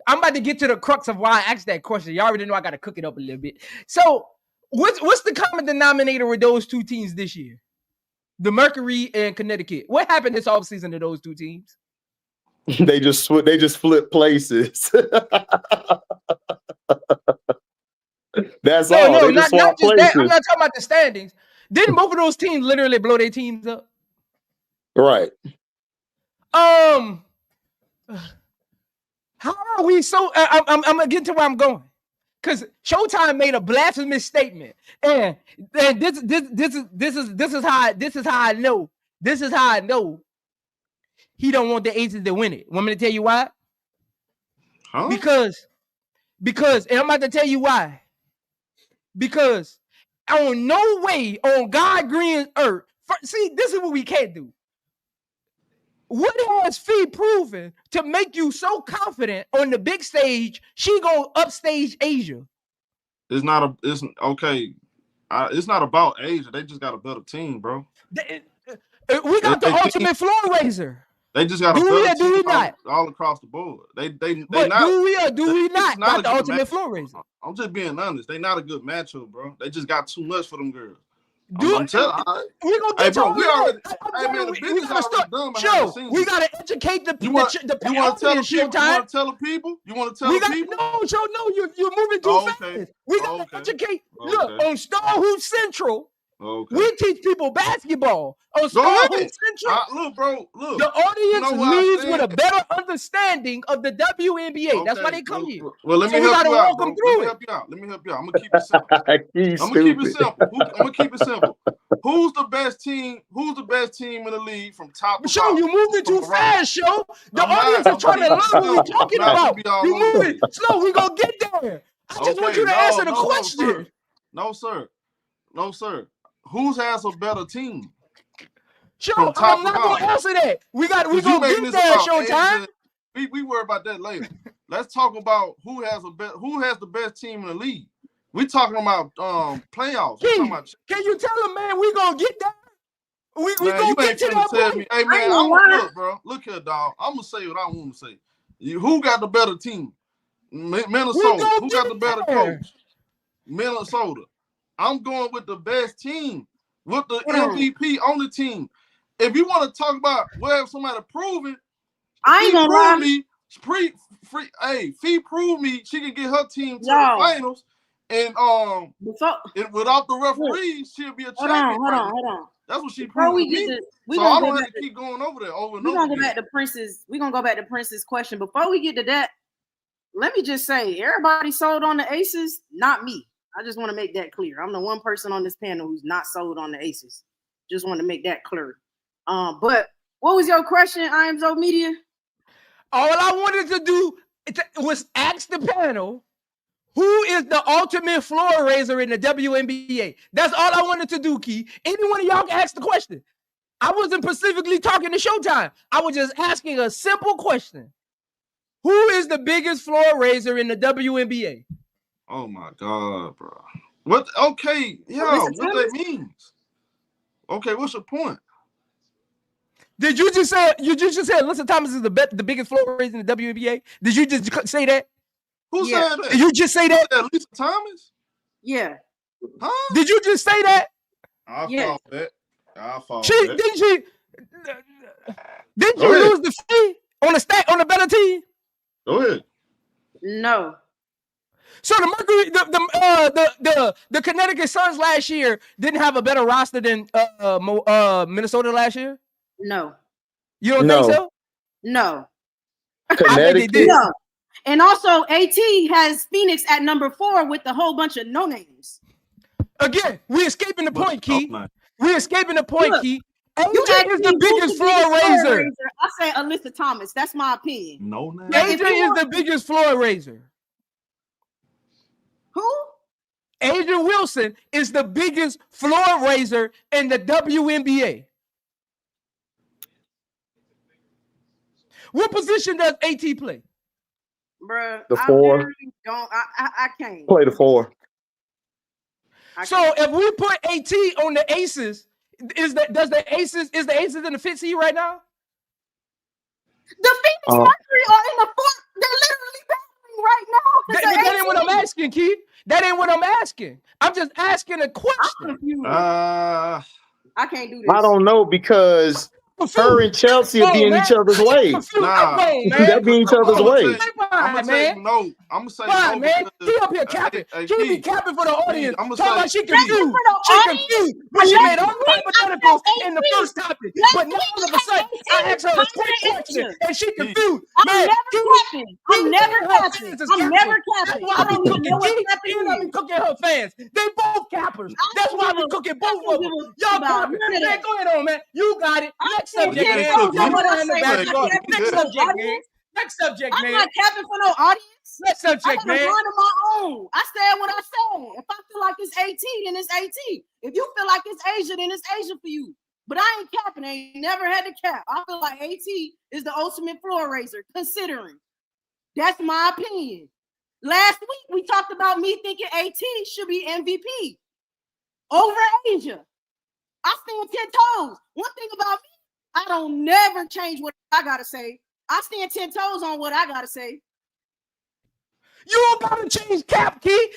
S5: I'm about to get to the crux of why I asked that question. You already know I got to cook it up a little bit. So, what's the common denominator with those two teams this year? The Mercury and Connecticut. What happened this offseason to those two teams?
S4: They just flipped places. That's all.
S5: No,
S4: they just
S5: not just
S4: places.
S5: that. I'm not talking about the standings. Didn't both of those teams literally blow their teams up?
S4: Right.
S5: How are we so? I'm gonna get to where I'm going, because Showtime made a blasphemous statement, and this is how I know. This is how I know he don't want the Aces to win it. Want me to tell you why?
S3: Huh?
S5: Because, and I'm about to tell you why. Because on no way on God green earth. See, this is what we can't do. What has Fee proven to make you so confident on the big stage? She gonna upstage Asia.
S3: It's not about Asia. They just got a better team, bro.
S5: We got the ultimate floor raiser.
S3: They just got a better team all across the board. Do we not got the ultimate floor raiser? I'm just being honest. They not a good matchup, bro. They just got too much for them girls. I'm telling you.
S5: We're gonna get
S3: bro, we already.
S5: We gotta educate the
S3: You want to tell the people? You want to tell the people?
S5: No, you're moving too fast. We gotta educate. Look, on Star Hoop Central, we teach people basketball. On Star Hoop Central,
S3: look.
S5: The audience leaves with a better understanding of the WNBA. That's why they come here.
S3: Well, let me help you out. Let me help you out. I'm gonna keep it simple. Who's the best team? Who's the best team in the league from top to bottom?
S5: You're moving too fast, Show. The audience is trying to learn what we're talking about. You're moving slow. We're gonna get there. I just want you to answer the question.
S3: No, sir. Who's has a better team?
S5: Show, I'm not gonna answer that. We gonna get there, Showtime.
S3: We worry about that later. Let's talk about who has the best team in the league. We talking about playoffs.
S5: Can you tell them, man? We gonna get there. We gonna get to that point.
S3: Hey man, bro. Look here, dog. I'm gonna say what I want to say. Who got the better team? Minnesota. Who got the better coach? Minnesota. I'm going with the best team, with the MVP on the team. If you want to talk about where somebody proven,
S2: I ain't gonna lie.
S3: Fee proved me she can get her team to the finals, and without the referees, she'll be a champion. Hold on. That's what she proved me. So I don't have to keep going over there over and over.
S2: We're gonna go back to Prince's question. Before we get to that, let me just say, everybody sold on the Aces, not me. I just want to make that clear. I'm the one person on this panel who's not sold on the Aces. Just want to make that clear. But what was your question, IMZO Media?
S5: All I wanted to do was ask the panel, Who is the ultimate floor raiser in the WNBA? That's all I wanted to do, Key. Any one of y'all can ask the question. I wasn't specifically talking to Showtime. I was just asking a simple question. Who is the biggest floor raiser in the WNBA?
S3: Oh my God, bro. What? Okay, what that means? Okay, what's your point?
S5: Did you just say Alyssa Thomas is the biggest floor raiser in the WNBA? Did you just say that?
S3: Who said that?
S5: Did you just say that?
S3: Alyssa Thomas?
S2: Yeah.
S3: Huh?
S5: Did you just say that?
S3: I'll follow that.
S5: Didn't you lose the fee on the better team?
S3: Go ahead.
S2: No.
S5: So the Mercury, the Connecticut Suns last year didn't have a better roster than Minnesota last year?
S2: No.
S5: You don't think so?
S2: No.
S4: Connecticut.
S2: No. And also, AT has Phoenix at number 4 with a whole bunch of no names.
S5: Again, we're escaping the point, Key. We're escaping the point,
S2: Look,
S5: Key. AJ is the biggest floor raiser.
S2: I say Alyssa Thomas. That's my opinion.
S3: No name.
S5: AJ is the biggest floor raiser.
S2: Who?
S5: Adrian Wilson is the biggest floor raiser in the WNBA. What position does AT play?
S2: Bruh,
S4: the 4.
S2: I can't.
S4: Play the 4.
S5: So if we put AT on the Aces, is the Aces in the 5th seed right now?
S2: The Phoenix Mercury are in the 4th. They're literally battling right now.
S5: That ain't what I'm asking, Keith. That ain't what I'm asking. I'm just asking a question.
S2: I can't do this.
S4: I don't know because her and Chelsea are being each other's way. That be each other's way.
S3: I'm gonna say no.
S5: Man. He up here capping. He be capping for the audience. Talking about she confused. But she made all the hypotheticals in the first topic. But now all of a sudden, I asked her a quick question and she confused.
S2: I'm never capping. I don't even know what capping is.
S5: Cooking her fans. They both cappers. That's why we cooking both of them. Y'all capping. Man, go ahead on, man. You got it. Next subject, man. Next subject, man.
S2: I'm not capping for no audience.
S5: Next subject, man.
S2: I got of my own. I said what I said. If I feel like it's AT, then it's AT. If you feel like it's Asia, then it's Asia for you. But I ain't capping. I ain't never had to cap. I feel like AT is the ultimate floor raiser, considering. That's my opinion. Last week, we talked about me thinking AT should be MVP over Asia. I stand 10 toes. One thing about me, I don't never change what I got to say. I stand 10 toes on what I got to say.
S5: You don't gotta change cap, Key.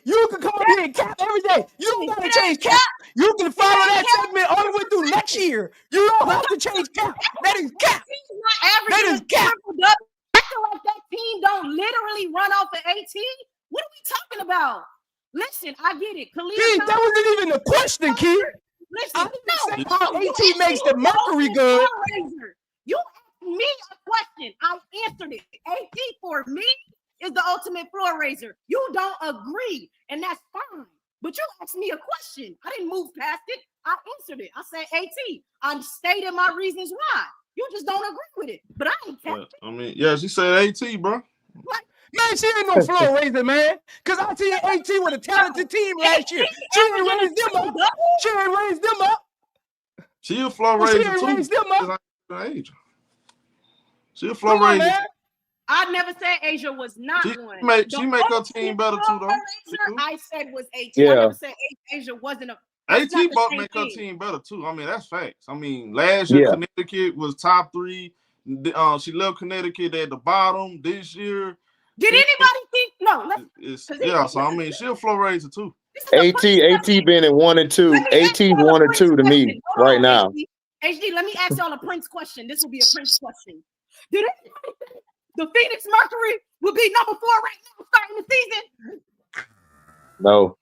S5: You can come up here and cap every day. You don't gotta change cap. You can follow that segment all the way through next year. You don't have to change cap. That is cap. That is cap.
S2: I feel like that team don't literally run off the AT. What are we talking about? Listen, I get it.
S5: Collier, that wasn't even a question, Key.
S2: Listen,
S5: I didn't say how AT makes the Mercury good.
S2: You asked me a question. I answered it. AT for me is the ultimate floor raiser. You don't agree, and that's fine. But you asked me a question. I didn't move past it. I answered it. I said AT. I stated my reasons why. You just don't agree with it. But I ain't capping.
S3: She said AT, bro.
S2: Like,
S5: man, she ain't no floor raiser, man. Because I tell you, AT was a talented team last year. She ain't raised them up.
S3: She a floor raiser, too.
S5: She ain't raised them up.
S3: She a floor raiser.
S2: Man. I never said Asia was not one.
S3: She make her team better too, though.
S2: I said was AT.
S4: Yeah.
S2: I never said Asia wasn't a.
S3: AT both make her team better too. I mean, that's facts. I mean, last year Connecticut was top 3. She left Connecticut at the bottom. This year,
S2: did anybody think? No.
S3: So I mean, she a floor raiser too.
S4: AT been at 1 and 2. AT 1 or 2 to me right now.
S2: HD, let me ask y'all a Prince question. This will be a Prince question. Did anybody think the Phoenix Mercury will be number 4 right now starting the season?
S4: No.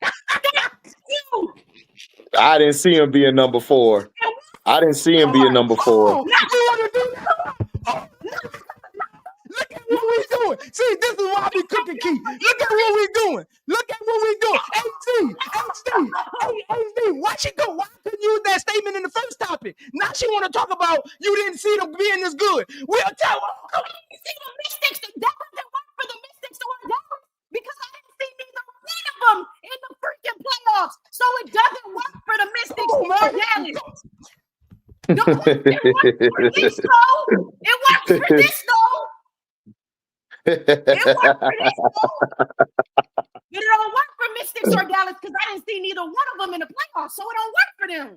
S4: I didn't see him being number 4. I didn't see him being number 4.
S5: Look at what we doing. See, this is why we cooking, Key. Look at what we doing. AD, why she go? Why couldn't you use that statement in the first topic? Now she want to talk about you didn't see them being this good. We'll tell her.
S2: You see the Mystics. That wasn't work for the Mystics to work down because I didn't see
S6: It worked for this though. It worked for this though. It worked for this though. But it don't work for Mystics or Dallas because I didn't see neither one of them in the playoffs, so it don't work for them.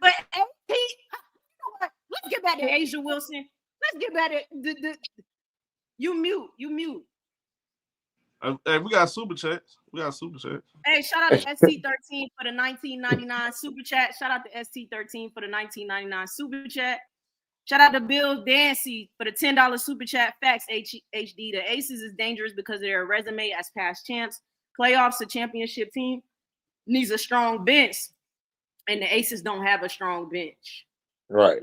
S6: But AP, you know what? Let's get back to Asia Wilson. Let's get back to you mute.
S3: Hey, we got super chats.
S6: Hey, shout out to ST13 for the $19.99 super chat. Shout out to ST13 for the $19.99 super chat. Shout out to Bill Dancy for the $10 super chat. Facts HD. The Aces is dangerous because of their resume as past champs. Playoffs, a championship team needs a strong bench, and the Aces don't have a strong bench.
S4: Right.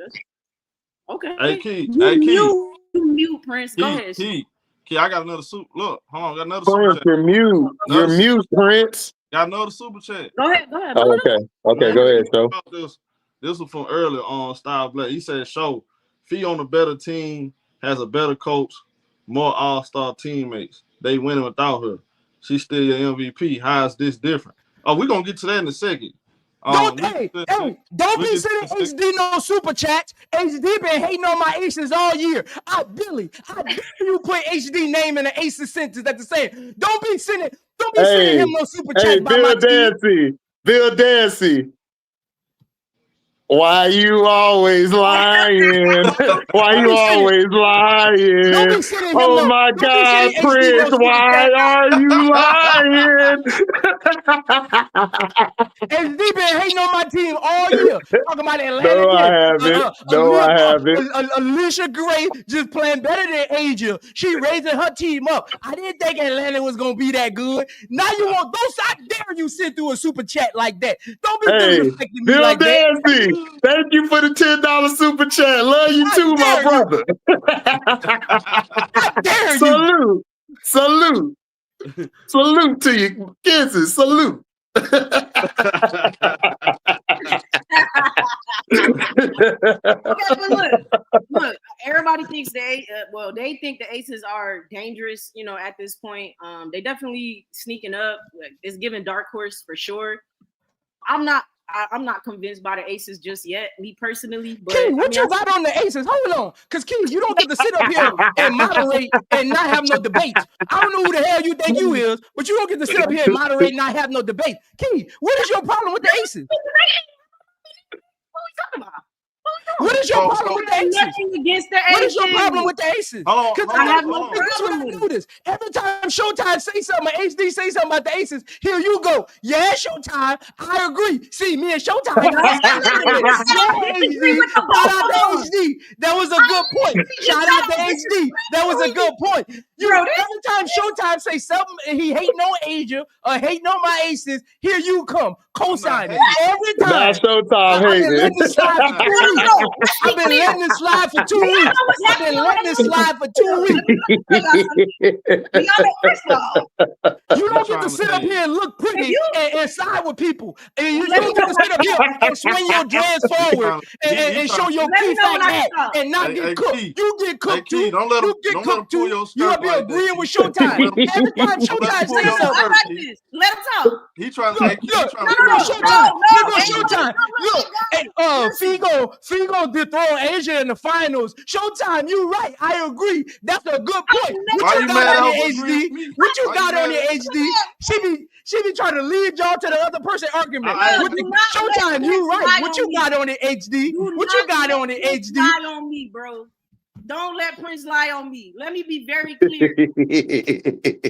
S6: Okay.
S3: Hey, Key.
S6: Mute, Prince. Go ahead.
S3: Key, I got another super. Look, hold on. Got another
S4: Prince,
S3: super chat.
S4: you're mute. You're mute, Prince.
S3: Got another super chat.
S6: Go ahead.
S4: Oh, okay, go ahead, so.
S3: This was from earlier on Style Black. He said, "Show Fee on a better team, has a better coach, more all-star teammates. They winning without her. She's still your MVP. How is this different?" Oh, we're gonna get to that in a second.
S5: Don't be sending HD no super chats. HD been hating on my Aces all year. I dare you put HD name in the Aces sentence at the same. Don't be sending him no super chats by my team.
S4: Bill Dancy. Why you always lying? Why you always lying? Oh my God, Prince, why are you lying?
S5: HD been hating on my team all year. Talking about Atlanta.
S4: No, I haven't.
S5: Alicia Gray just playing better than Asia. She raising her team up. I didn't think Atlanta was gonna be that good. Now you want those? I dare you sit through a super chat like that. Don't be disrespecting me
S4: Bill
S5: like
S4: Dancy,
S5: that.
S4: thank you for the $10 super chat. Love you too, my brother.
S5: I dare you.
S4: Salute to you. Kisses, salute.
S6: Okay, but look, everybody thinks they think the Aces are dangerous, at this point. They definitely sneaking up. It's giving dark horse for sure. I'm not convinced by the Aces just yet, me personally. But
S5: Key, what you got on the Aces? Hold on, because Key, you don't get to sit up here and moderate and not have no debate. I don't know who the hell you think you is, but you don't get to sit up here and moderate and not have no debate. Key, what is your problem with the Aces?
S6: What are we talking about?
S5: What is your problem with the Aces?
S6: Against the Aces?
S5: What is your problem with the Aces?
S6: I have no problem
S5: with this. Every time Showtime say something, HD say something about the Aces, here you go. Yeah, Showtime. I agree. See, me and Showtime. Shout out to HD. That was a good point. Shout out to HD. That was a good point. Every time Showtime say something and he hating on Asia or hating on my Aces, here you come. Co-signing. Every time.
S4: Not Showtime hating.
S5: I've been letting this slide for 2 weeks. I've been letting this slide for 2 weeks. You don't get to sit up here and look pretty and side with people. And you don't get to sit up here and swing your dress forward and show your key fat hat and not get cooked. You get cooked too. You get cooked too. You up here agreeing with Showtime. Every time Showtime says something.
S6: Let him talk.
S3: He trying to
S5: Showtime. Look, Figo dethrone Asia in the finals. Showtime, you right. I agree. That's a good point. What you got on your HD? What you got on your HD? She be trying to lead y'all to the other person argument. Showtime, you right. What you got on the HD? What you got on the HD?
S6: Lie on me, bro. Don't let Prince lie on me. Let me be very clear.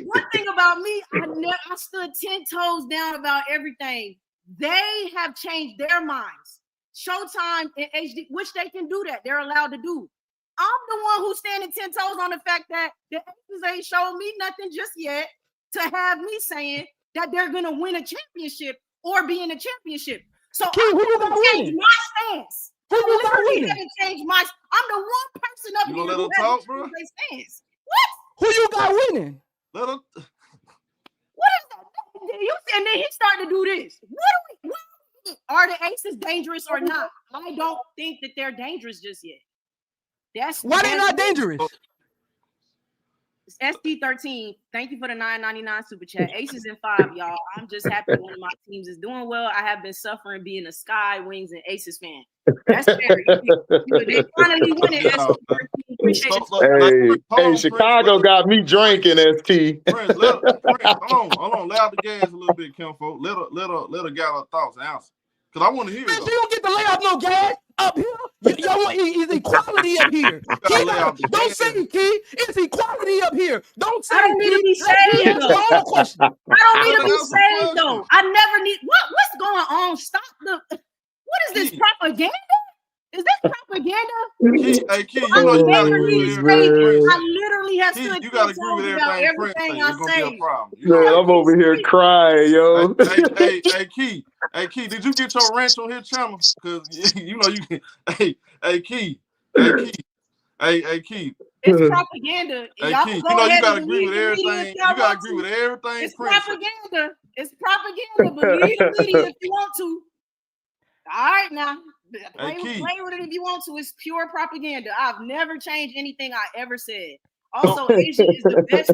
S6: One thing about me, I stood 10 toes down about everything. They have changed their minds. Showtime and HD, which they can do that. They're allowed to do. I'm the one who's standing 10 toes on the fact that the Aces ain't showing me nothing just yet to have me saying that they're going to win a championship or be in a championship. So
S5: Key, who you got winning?
S6: My stance.
S5: Who you got winning?
S6: I'm the one person up here who
S3: talk, bro?
S6: Stance. What?
S5: Who you got winning?
S3: Let him.
S6: What is that? And then he started to do this. What are the Aces dangerous or not? I don't think that they're dangerous just yet.
S5: Why they not dangerous?
S6: ST13, thank you for the $9.99 super chat. Aces in 5, y'all. I'm just happy one of my teams is doing well. I have been suffering being a Sky, Wings, and Aces fan. That's fair. They finally won it.
S4: Hey, Chicago got me drinking, ST.
S3: Prince, hold on, lay out the gas a little bit, Kim, folks. Let her get her thoughts and answer. Because I want to hear it.
S5: You don't get to lay off no gas up here. Y'all want equality up here. Don't say it, Key. It's equality up here. Don't say it.
S6: I don't need to be saved, though. I don't need to be saved, though. I never need. What's going on? Stop the. What is this propaganda? Is this propaganda?
S3: Hey, Key, you know you gotta agree with everything.
S6: I literally have stood
S3: you gotta agree with everything I say. It's gonna be a problem.
S4: Man, I'm over here crying, yo.
S3: Hey, Key, did you get your rant on his channel? Because you know you can. Hey, Key. Hey, Key.
S6: It's propaganda.
S3: Hey, Key, you know you gotta agree with everything. You gotta agree with everything.
S6: It's propaganda. It's propaganda. Believe the media if you want to. All right, now. Play with it if you want to. It's pure propaganda. I've never changed anything I ever said. Also, Asia is the best.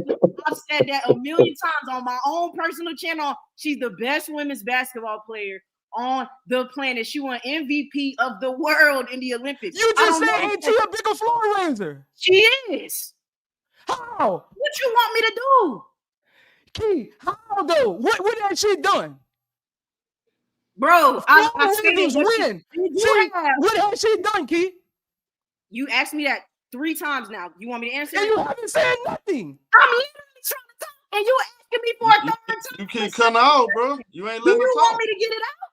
S6: I've said that a million times on my own personal channel. She's the best women's basketball player on the planet. She won MVP of the world in the Olympics.
S5: You just said AT a bigger floor raiser.
S6: She is.
S5: How?
S6: What you want me to do?
S5: Key, how though? What has she done?
S6: Bro, I said
S5: win. What has she done, Key?
S6: You asked me that 3 times now. You want me to answer?
S5: And you haven't said nothing.
S6: I'm literally trying to talk, and you asking me for a third time.
S3: You can't cut out, bro. You ain't letting me talk.
S6: You want me to get it out?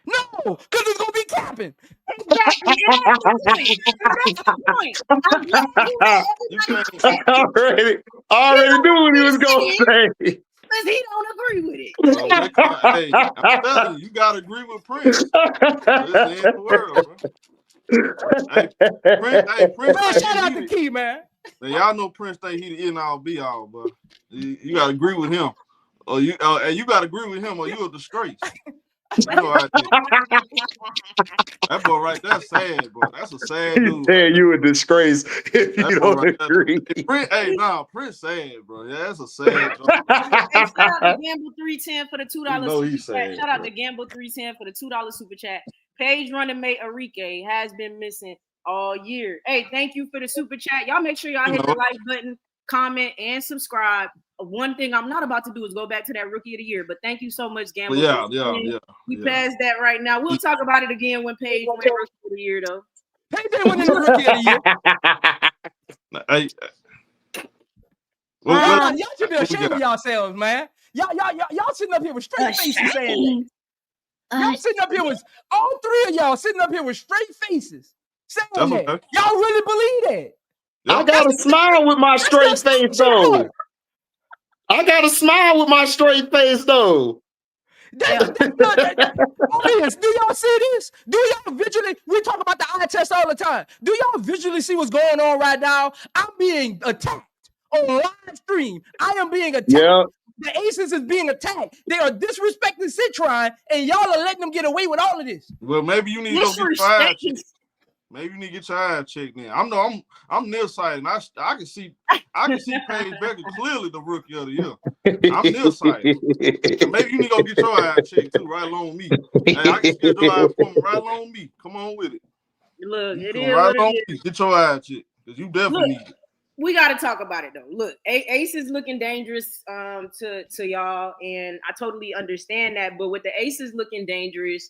S5: No, because it's gonna be capping.
S6: Exactly. That's the point.
S4: Already knew what he was gonna say.
S6: Because he don't agree with it.
S3: Hey, I'm telling you, you gotta agree with Prince. This ain't the world, bro. Prince.
S5: Man, shout out to Key, man.
S3: Now, y'all know Prince think he the end all be all, but you gotta agree with him. Or you gotta agree with him, or you a disgrace. You know, that boy right there sad, bro. That's a sad dude.
S4: Yeah, you a disgrace if you don't agree.
S3: Prince sad, bro. Yeah, that's a sad joke.
S6: Hey, shout out to Gamble 310 for the $2 super chat. Shout out to Gamble 310 for the $2 super chat. Paige running mate Enrique has been missing all year. Hey, thank you for the super chat. Y'all make sure y'all hit the like button, comment, and subscribe. One thing I'm not about to do is go back to that rookie of the year, but thank you so much, Gamble.
S3: Yeah.
S6: We passed that right now. We'll talk about it again when Paige went rookie of the year, though.
S5: Paige didn't win the rookie of the year. Y'all should be ashamed of yourselves, man. Y'all sitting up here with straight faces saying that. Y'all sitting up here with all 3 of y'all sitting up here with straight faces saying that. Okay. Y'all really believe that?
S4: I got a smile with my straight face, though. I got a smile with my straight face, though.
S5: Audience, do y'all see this? Do y'all visually? We talk about the eye test all the time. Do y'all visually see what's going on right now? I'm being attacked on live stream. I am being attacked.
S4: Yep.
S5: The Aces is being attacked. They are disrespecting Citron, and y'all are letting them get away with all of this.
S3: Well, maybe you need to go get your eye checked. Maybe you need to get your eye checked then. I'm nearsighted, and I can see Paige Bueckers clearly the rookie of the year. I'm nearsighted. So maybe you need to go get your eye checked too, right along with me. Hey, I can get your eye appointment right along with me. Come on with it.
S6: Look, it is
S3: right along with me. Get your eye checked, because you definitely need it.
S6: We got to talk about it though. Look, Ace is looking dangerous to y'all, and I totally understand that. But with the Aces looking dangerous,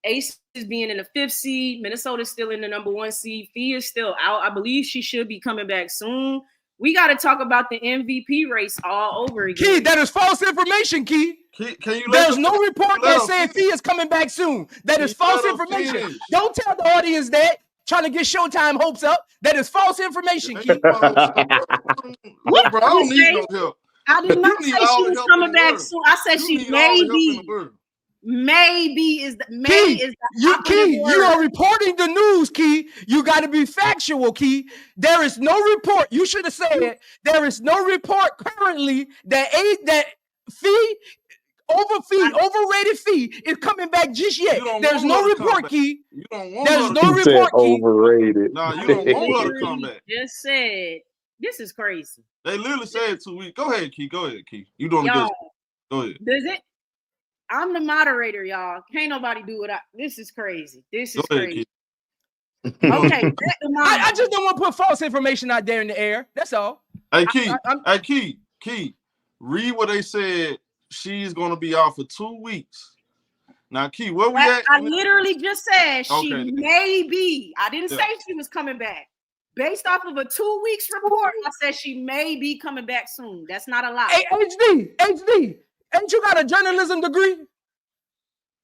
S6: Ace is being in the 5th seed. Minnesota's still in the number 1 seed. Fee is still out. I believe she should be coming back soon. We got to talk about the MVP race all over again.
S5: Key, that is false information, Key. There's no report that saying Fee is coming back soon. That is false information. Don't tell the audience that. Trying to get Showtime hopes up. That is false information, Key.
S3: Look, bro, I don't need no help.
S6: I did not say she was coming back soon. I said she maybe. Maybe is the
S5: Key, you are reporting the news, Key. You got to be factual, Key. There is no report. You should have said there is no report currently that Fee overrated Fee is coming back just yet. There's no report, Key.
S3: You don't want
S5: There's no report, Key.
S4: Overrated.
S3: No, you don't want her to come back.
S6: Just said This is crazy.
S3: They literally said 2 weeks. Go ahead, Key. You doing
S6: Y'all,
S3: good. Go ahead.
S6: Does it? I'm the moderator, y'all. Can't nobody do it. This is crazy. This is crazy. Okay,
S5: I just don't want to put false information out there in the air. That's all.
S3: Hey, Key. Read what they said. She's gonna be out for 2 weeks. Now, Key, where we at?
S6: I literally just said she
S3: Okay.
S6: may be. I didn't say she was coming back. Based off of a 2 weeks report, I said she may be coming back soon. That's not a lie.
S5: Hey, HD, ain't you got a journalism degree?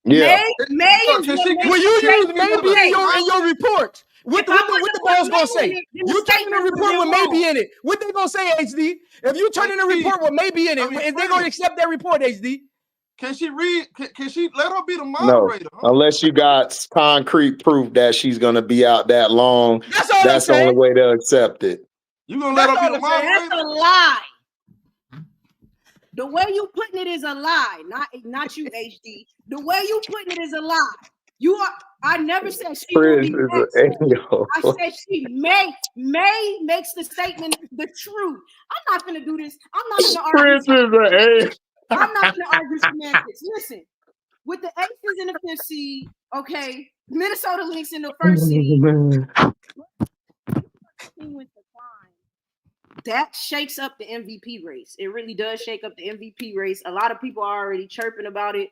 S4: Yeah.
S6: May
S5: will you use maybe in your report? What the boss gonna say? You turn in a report with maybe in it. What they gonna say, HD? If you turn in a report with maybe in it, is they gonna accept that report, HD?
S3: Can she read? Can she let her be the moderator?
S4: No, unless you got concrete proof that she's gonna be out that long. That's the only way to accept it.
S3: You gonna let her be the moderator?
S6: That's a lie. The way you putting it is a lie, not you, HD. The way you putting it is a lie. You are. I never said she will be I said she may makes the statement the truth. I'm not gonna do this. I'm not gonna argue. I'm not gonna argue semantics. Listen, with the Aces in the 5th seed, okay, Minnesota Lynx in the 1st seed. That shakes up the MVP race. It really does shake up the MVP race. A lot of people are already chirping about it,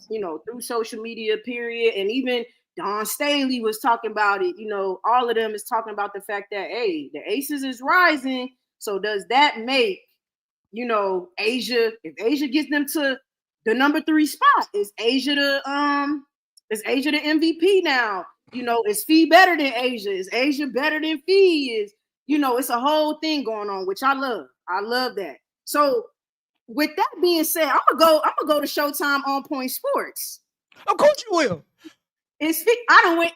S6: through social media, period. And even Don Staley was talking about it. All of them is talking about the fact that, hey, the Aces is rising. So does that make, Asia, if Asia gets them to the number 3 spot, is Asia the MVP now? Is Fee better than Asia? Is Asia better than Fee? It's a whole thing going on, which I love. I love that. So with that being said, I'm gonna go to Showtime On Point Sports.
S5: Of course you will.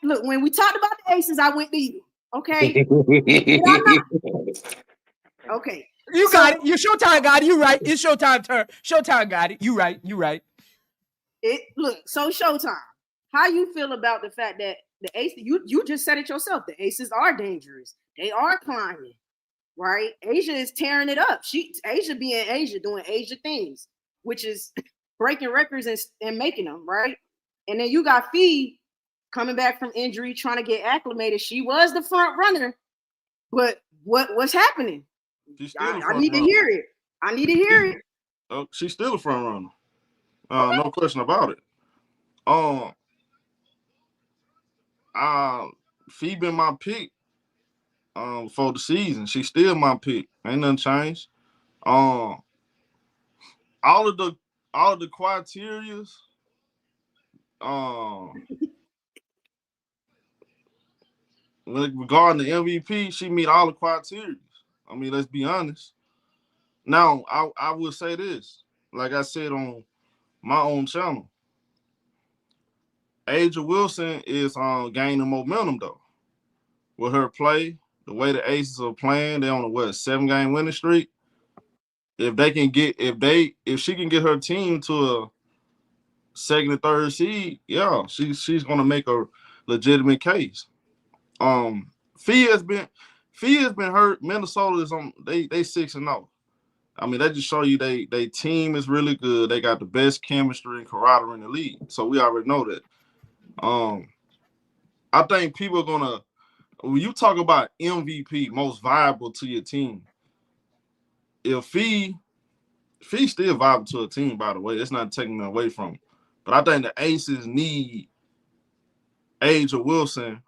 S6: Look, when we talked about the Aces, I went to you. Okay. Okay.
S5: You got it. You Showtime got it. You right. It's Showtime turn. Showtime got it. You right.
S6: So Showtime. How you feel about the fact that the Aces, you just said it yourself, the Aces are dangerous. They are climbing, right? Asia is tearing it up. Asia being Asia, doing Asia things, which is breaking records and making them, right? And then you got Fee coming back from injury, trying to get acclimated. She was the front runner, but what's happening? I need to hear it. I need to hear it.
S3: Oh, she's still a front runner. No question about it. Fee been my pick for the season. She's still my pick. Ain't nothing changed. All of the criterias, regarding the MVP, she meet all the criteria. I mean, let's be honest. Now, I will say this, like I said on my own channel, A'ja Wilson is gaining momentum though. With her play, the way the Aces are playing, they're on a 7-game winning streak. If she can get her team to a 2nd and 3rd seed, yeah, she's gonna make a legitimate case. Fee has been hurt. Minnesota is on they 6-0. I mean, that just show you they team is really good. They got the best chemistry and camaraderie in the league. So we already know that. I think people are gonna, when you talk about MVP, most viable to your team, if Fee still viable to a team, by the way, it's not taking it away from them. But I think the Aces need A'ja Wilson.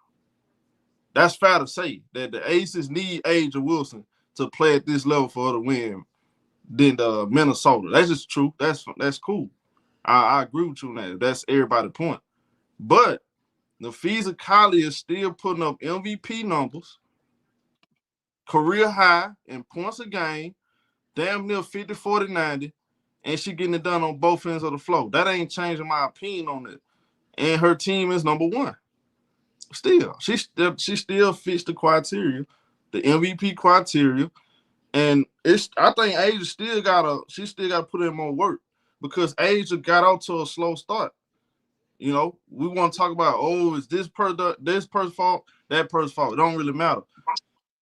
S3: That's fair to say that the Aces need A'ja Wilson to play at this level for her to win than the Minnesota. That's just true. That's cool. I agree with you on that. That's everybody's point. But Naphessa Collier is still putting up MVP numbers, career high in points a game, damn near 50, 40, 90, and she getting it done on both ends of the floor. That ain't changing my opinion on it. And her team is number 1. Still, she still fits the criteria, the MVP criteria. And I think A'ja still gotta put in more work because A'ja got out to a slow start. We want to talk about, is this person's fault, that person's fault. It don't really matter.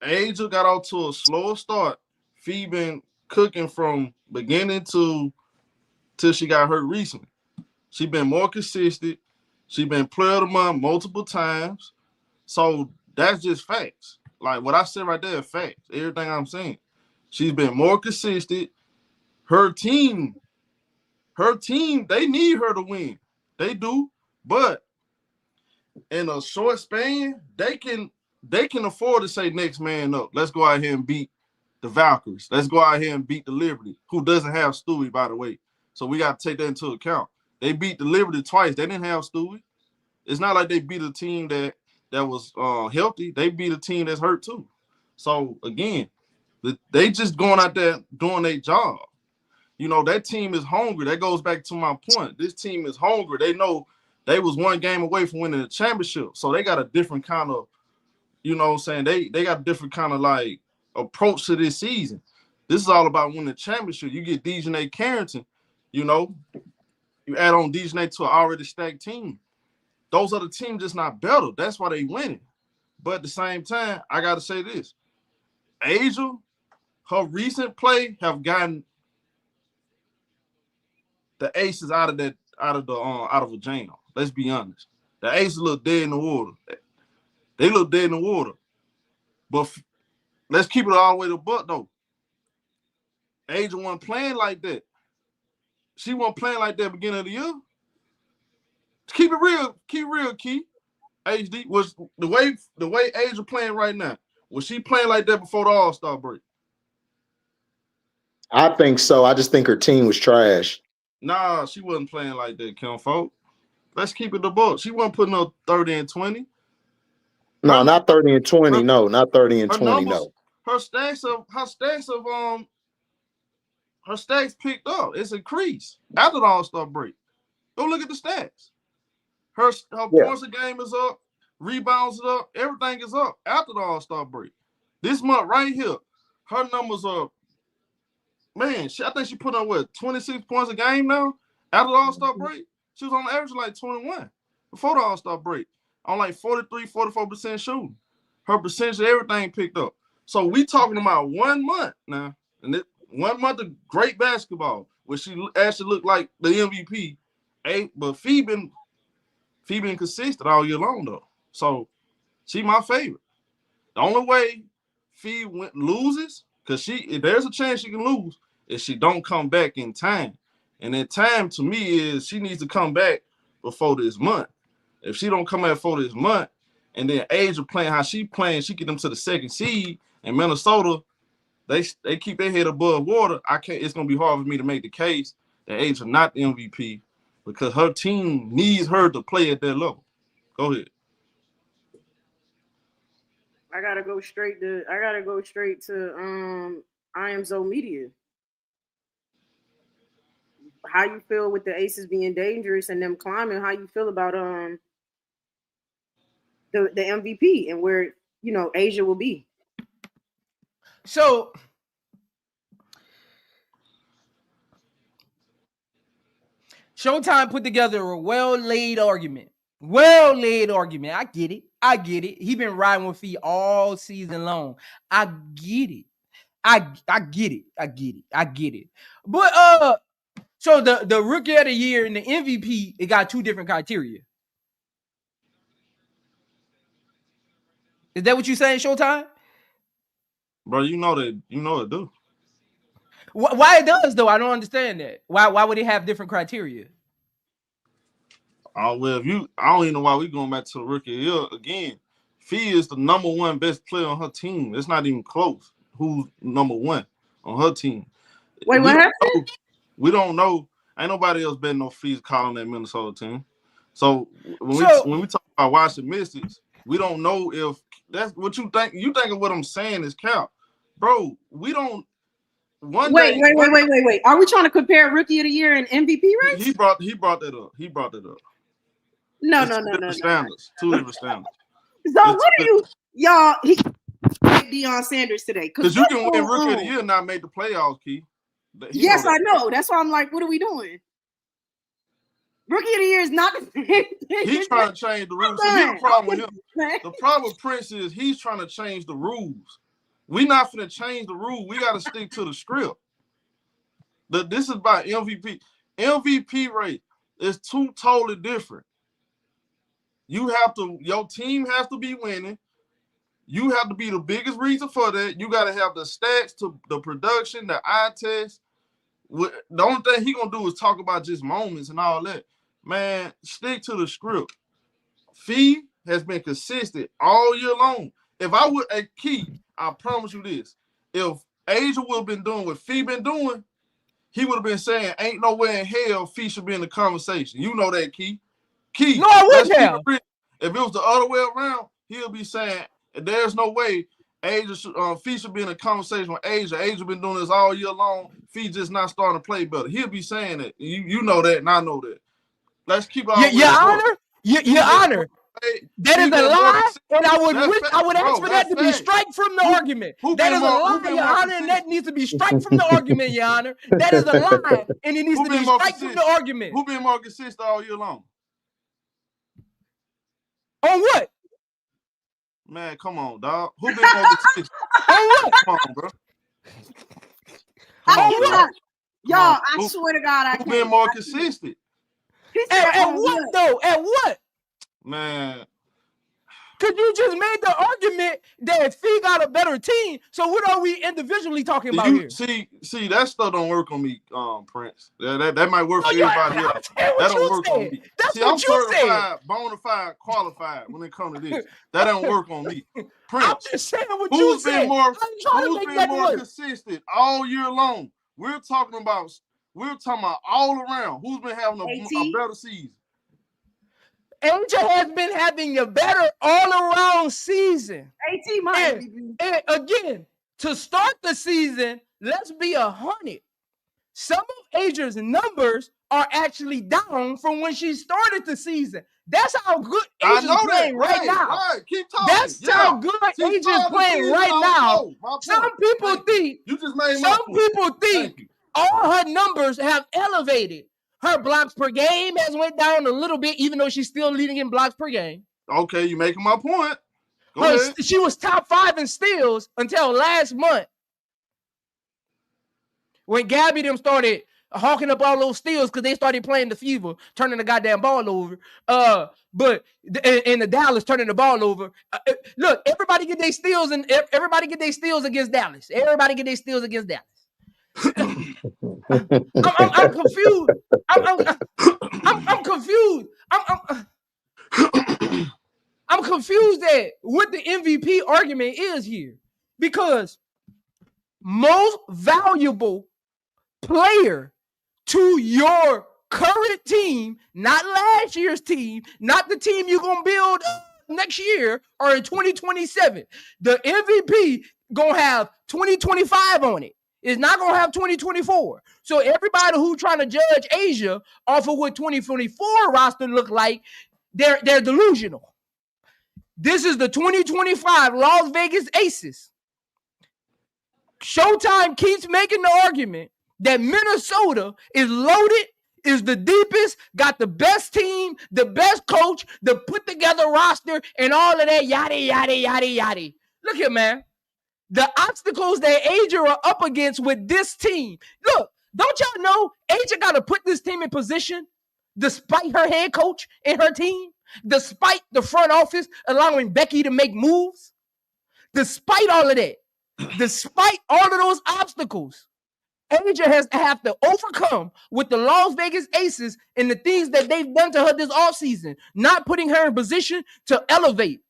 S3: Asia got out to a slower start. Fee been cooking from beginning till she got hurt recently. She been more consistent. She been player of the month multiple times. So that's just facts. Like what I said right there, facts. Everything I'm saying. She's been more consistent. Her team, they need her to win. They do. But in a short span, they can afford to say next man up. Let's go out here and beat the Valkyries. Let's go out here and beat the Liberty, who doesn't have Stewie, by the way. So we got to take that into account. They beat the Liberty twice. They didn't have Stewie. It's not like they beat a team that was healthy. They beat a team that's hurt too. So again, they just going out there doing their job. You know, that team is hungry. That goes back to my point. This team is hungry. They know they was one game away from winning the championship. So they got a different kind of, you know what I'm saying? They got a different kind of like approach to this season. This is all about winning the championship. You get Dejanay Carrington, you know, you add on Dejanay to an already stacked team. Those other teams just not better. That's why they winning. But at the same time, I got to say this. Asia, her recent play have gotten the Aces out of a jam. Let's be honest. The Aces look dead in the water. They look dead in the water. But let's keep it all the way to butt though. Asia wasn't playing like that. She wasn't playing like that beginning of the year. Keep it real, Key. HD was the way Asia playing right now. Was she playing like that before the All-Star break?
S4: I think so. I just think her team was trash.
S3: Nah, she wasn't playing like that, Kim Folk. Let's keep it the book. She wasn't putting up 30 and 20.
S4: No, not 30 and 20. No, not 30 and 20.
S3: Numbers,
S4: no.
S3: Her stacks picked up. It's increased after the All-Star break. Go look at the stats. Her points a game is up, rebounds is up, everything is up after the All-Star break. This month right here, her numbers are, man, I think she put on 26 points a game now after the All-Star break. She was on the average like 21 before the All-Star break, on like 43, 44% shooting. Her percentage of everything picked up. So we talking about 1 month now, and 1 month of great basketball, where she actually looked like the MVP. But Fee been consistent all year long though. So she my favorite. The only way Fee loses, because if there's a chance she can lose, if she don't come back in time. And that time to me is she needs to come back before this month. If she don't come back before this month, and then Asia playing how she playing, she get them to the second seed, and Minnesota, they keep their head above water. It's gonna be hard for me to make the case that Asia not the MVP, because her team needs her to play at that level. Go ahead.
S2: I gotta go straight to I Am Zo Media. How you feel with the Aces being dangerous and them climbing? How you feel about the MVP and where Asia will be?
S5: So Showtime put together a well-laid argument. I get it. He been riding with Fee all season long. I get it. But so the rookie of the year and the MVP, it got two different criteria. Is that what you saying, Showtime?
S3: Bro, you know it do.
S5: Why it does though? I don't understand that. Why would it have different criteria?
S3: Well, I don't even know why we going back to the rookie of the year again. Fee is the number one best player on her team. It's not even close. Who's number one on her team?
S2: Wait, what happened?
S3: We don't know. Ain't nobody else betting no Fees calling that Minnesota team. So when we talk about Washington Mystics, we don't know if that's what you think. You think of what I'm saying is cap, bro. We don't.
S2: Wait. Are we trying to compare rookie of the year and MVP race?
S3: He brought that up.
S2: No.
S3: Standards. Two different standards.
S2: So what are you, y'all? He Deion Sanders today
S3: because you can win rookie of the year and not make the playoffs, Key.
S2: Yes, I know. That's why I'm like, what are we doing? Rookie of the year is not the same thing.
S3: He's trying to change the rules. So here's the problem with him. The problem with Prince is he's trying to change the rules. We not finna change the rule. We got to stick to the script. This is about MVP. MVP rate is two totally different. Your team has to be winning. You have to be the biggest reason for that. You got to have the stats, to the production, the eye test. The only thing he gonna do is talk about just moments and all that. Man, stick to the script. Fee has been consistent all year long. If I would a key, I promise you this. If Asia would have been doing what Fee been doing, he would have been saying, ain't no way in hell Fee should be in the conversation. You know that, Key. Key,
S5: no, I wouldn't have.
S3: If it was the other way around, he'll be saying, there's no way Fee should be in a conversation with Asia. Asia been doing this all year long. Fee just not starting to play better. He'll be saying that. You know that, and I know that. Let's keep our
S5: Your Honor. Your Honor. That is a lie, and I would ask for that to be striked from the argument. That is a lie, Your Honor, and that needs to be striked from the argument, Your Honor. That is a lie, and it needs to be striked from the argument.
S3: Who been more consistent all year long?
S5: On what?
S3: Man, come on, dog. Who been more consistent?
S5: On what?
S3: Come on, bro.
S6: Y'all, I swear to God, I can't.
S3: Who been more consistent?
S5: At what, though? At what?
S3: Man.
S5: Because you just made the argument that Fee got a better team. So what are we individually talking about here?
S3: See, that stuff don't work on me, Prince. That might work for everybody else. That don't work on me.
S5: That's what you
S3: certified, bona fide, qualified when it comes to this. That don't work on me. Prince,
S5: I'm just saying what you said.
S3: Who's been more consistent all year long? We're talking about all around. Who's been having a better season?
S5: Asia has been having a better all-around season. And again, to start the season, let's be 100. Some of Asia's numbers are actually down from when she started the season. That's how good Asia's playing right now.
S3: Right. Keep talking.
S5: That's how good Asia's playing right now. Some people think all her numbers have elevated. Her blocks per game has went down a little bit, even though she's still leading in blocks per game.
S3: Okay, you're making my point. Go ahead.
S5: She was top 5 in steals until last month, when Gabby them started hawking up all those steals because they started playing the fever, turning the goddamn ball over. But in the Dallas turning the ball over. Look, everybody get their steals and everybody get their steals against Dallas. Everybody get their steals against Dallas. I'm confused. I'm confused. I'm confused at what the MVP argument is here, because most valuable player to your current team, not last year's team, not the team you're gonna build next year or in 2027. The MVP gonna have 2025 on it. It's not going to have 2024. So everybody who trying to judge Asia off of what 2024 roster look like, they're delusional. This is the 2025 Las Vegas Aces. Showtime keeps making the argument that Minnesota is loaded, is the deepest, got the best team, the best coach, the put together roster, and all of that yada, yada, yada, yada. Look here, man. The obstacles that Asia are up against with this team. Look, don't y'all know Asia got to put this team in position despite her head coach and her team, despite the front office allowing Becky to make moves, despite all of that, despite all of those obstacles, Asia has to have to overcome with the Las Vegas Aces and the things that they've done to her this offseason, not putting her in position to elevate.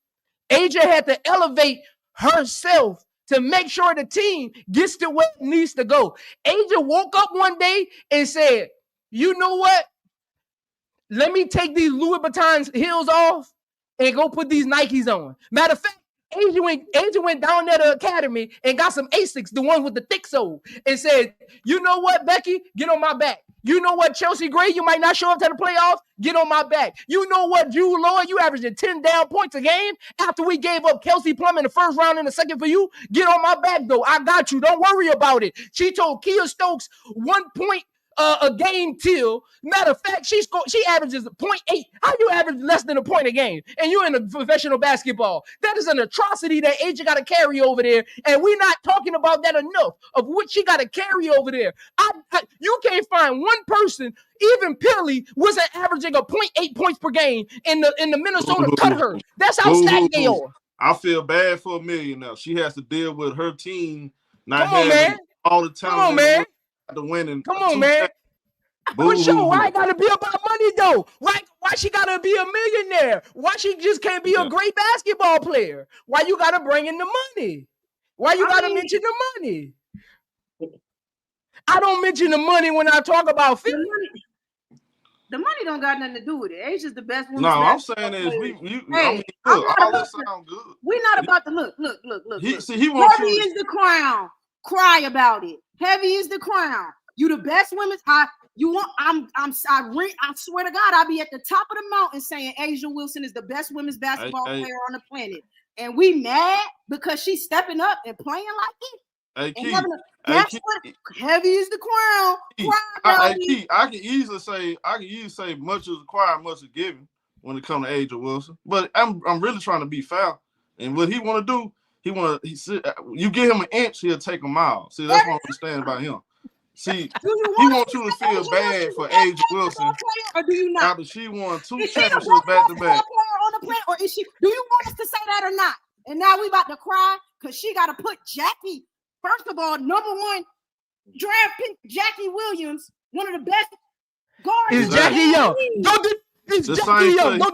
S5: Asia had to elevate herself to make sure the team gets to where it needs to go. Asia woke up one day and said, you know what? Let me take these Louis Vuitton heels off and go put these Nikes on. Matter of fact, Asia went down there to the academy and got some Asics, the ones with the thick sole, and said, you know what, Becky? Get on my back. You know what, Chelsea Gray? You might not show up to the playoffs. Get on my back. You know what, Drew Lloyd? You averaging 10 down points a game after we gave up Kelsey Plum in the first round and the second for you. Get on my back, though. I got you. Don't worry about it. She told Kia Stokes 1 point a game till. Matter of fact, she averages 0.8. How you average less than a point a game? And you're in a professional basketball. That is an atrocity that Asia got to carry over there. And we're not talking about that enough of what she got to carry over there. You can't find one person, even Pilly, wasn't averaging a 0.8 points per game in the Minnesota cut her. That's how stacked they are.
S3: I feel bad for Amelia now. She has to deal with her team not
S5: Come on,
S3: having
S5: man.
S3: all the time.
S5: Come on, man.
S3: To win.
S5: Come on, man. But show why it gotta be about money though? Why she gotta be a millionaire? Why she just can't be a great basketball player? Why you gotta bring in the money? Why you gotta mention the money? I don't mention the money when I talk about fit.
S6: The money don't got nothing to do with it. Asia's the best one.
S3: No, I'm saying is all that sound good.
S6: We're not about to look.
S3: He
S6: wants
S3: Heavy
S6: you is the crown. Cry about it. Heavy is the crown. You the best women. I swear to God, I'll be at the top of the mountain saying A'ja Wilson is the best women's basketball player on the planet. And we mad because she's stepping up and playing like it. That's what Heavy is the crown.
S3: I can easily say much is required, much is given when it comes to A'ja Wilson. But I'm really trying to be fair. And what he want to do, you give him an inch, he'll take a mile. See, that's what I understand about him. See, he wants you to feel bad for A'ja Wilson.
S6: Or do you not?
S3: After she won 2 championships back to back.
S6: Or is she? Do you want us to say that or not? And now we about to cry because she got to put Jackie. First of all, number one draft pick Jackie Williams, one of the best guards.
S5: Is Jackie Young? Don't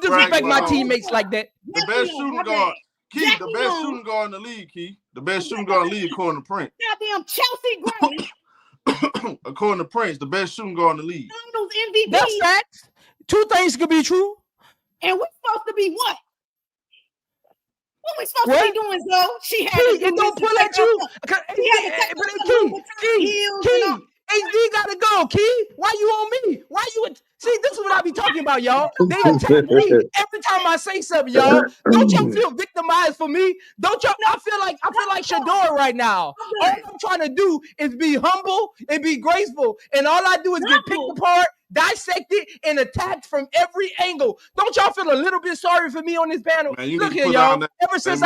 S5: disrespect my teammates like that.
S3: The best shooting guard. Key, the best shooting guard in the league, Key. The best shooting guard in the league, according to Prince.
S6: Goddamn Chelsea Gray.
S3: According to Prince, the best shooting guard in the league.
S6: Finals MVP.
S5: That's facts. 2 things could be true.
S6: And we're supposed to be what? What we supposed to be doing, Zoe? She had to do
S5: don't pull at you. Key. HD gotta go, Key. Why you on me? Why you? See, this is what I be talking about, y'all. They attack me every time I say something, y'all. Don't y'all feel victimized for me? Don't y'all? I feel like Shador right now. All I'm trying to do is be humble and be graceful, and all I do is get picked apart, dissected, and attacked from every angle. Don't y'all feel a little bit sorry for me on this panel? Man, look here, y'all. Ever since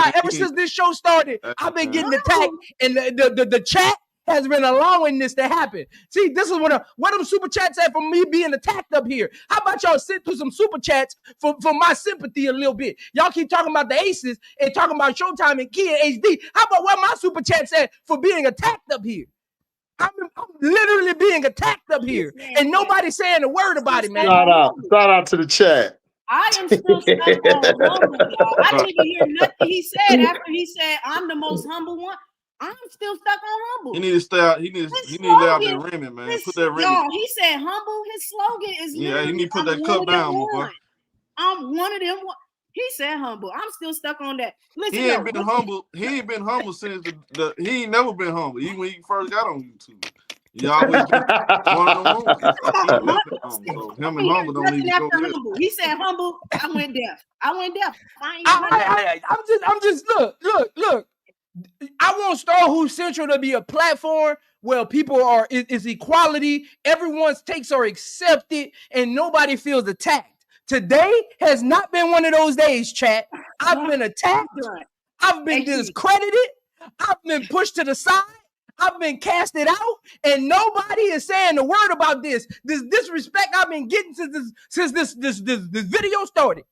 S5: this show started, I've been getting attacked, and the chat has been allowing this to happen. See, this is what them super chats at for me being attacked up here. How about y'all sit through some super chats for my sympathy a little bit? Y'all keep talking about the Aces and talking about Showtime and Key and HD. How about where my super chats at for being attacked up here? I'm literally being attacked up here, and nobody's saying a word about it, man.
S4: Shout out to the chat.
S6: I am still stuck on humble, y'all. I didn't even hear nothing he said after he said I'm the most humble one. I'm still stuck on humble.
S3: He needs to stay out. He needs to lay out that rim, man. Put that rim.
S6: Y'all, he said humble. His slogan is
S3: he need to put that cup down, boy.
S6: I'm one of them. He said humble. I'm still stuck on that. Listen,
S3: he ain't been humble. He ain't been humble since he ain't never been humble. Even when he first got on YouTube. He always been one of them ones. So him and humble don't need to go there.
S6: He said humble. I went deaf.
S5: I'm just look. I want Star Hoop Central to be a platform where people is equality, everyone's takes are accepted, and nobody feels attacked. Today has not been one of those days, chat. I've been attacked. I've been discredited. I've been pushed to the side. I've been casted out, and nobody is saying a word about this. This disrespect I've been getting since this video started.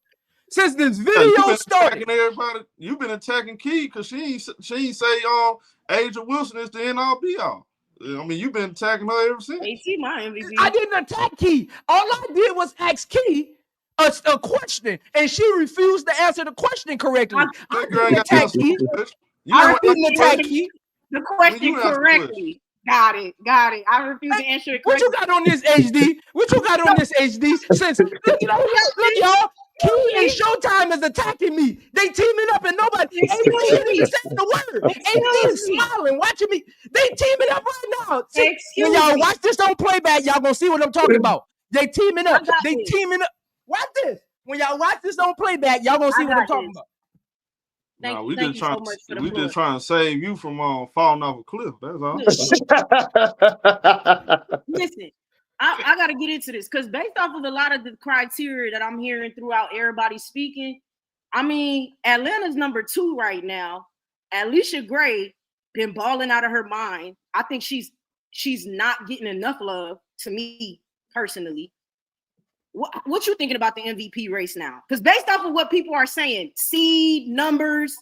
S5: Since this video started,
S3: you've been attacking Key because she ain't say A'ja Wilson is the end all be all. I mean, you've been attacking her ever since.
S6: She my MVP.
S5: I didn't attack Key. All I did was ask Key a question, and she refused to answer the question correctly. I didn't attack Key. I didn't attack Key.
S6: The question correctly. Got it. I refuse to answer it correctly.
S5: What you got on this HD? Since look, y'all. Key and Showtime is attacking me. They teaming up and nobody ain't saying the word. AD is smiling, watching me. They teaming up right now. See, when y'all watch this on playback, y'all gonna see what I'm talking about. They teaming up. Watch this. When y'all watch this on playback, y'all gonna see what I'm talking about.
S3: We just trying to save you from falling off a cliff. That's all.
S6: Listen, I got to get into this because based off of a lot of the criteria that I'm hearing throughout everybody speaking, I mean, Atlanta's number 2 right now. Aliyah Gray been balling out of her mind. I think she's not getting enough love to me personally. What you thinking about the MVP race now? Because based off of what people are saying, seed numbers,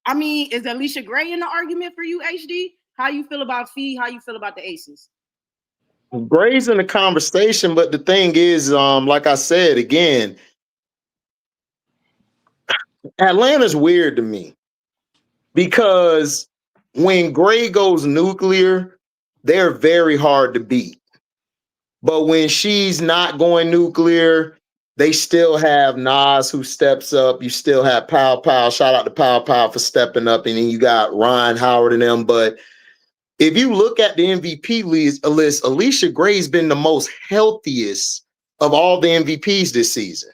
S6: I mean, is Aliyah Gray in the argument for you, HD? How you feel about Fee? How you feel about the Aces?
S4: Gray's in the conversation, but the thing is, like I said again, Atlanta's weird to me because when Gray goes nuclear, they're very hard to beat. But when she's not going nuclear, they still have Nas who steps up. You still have Pow Pow. Shout out to Pow Pow for stepping up. And then you got Ryan Howard and them. But if you look at the MVP list, Aliyah Gray's been the most healthiest of all the MVPs this season.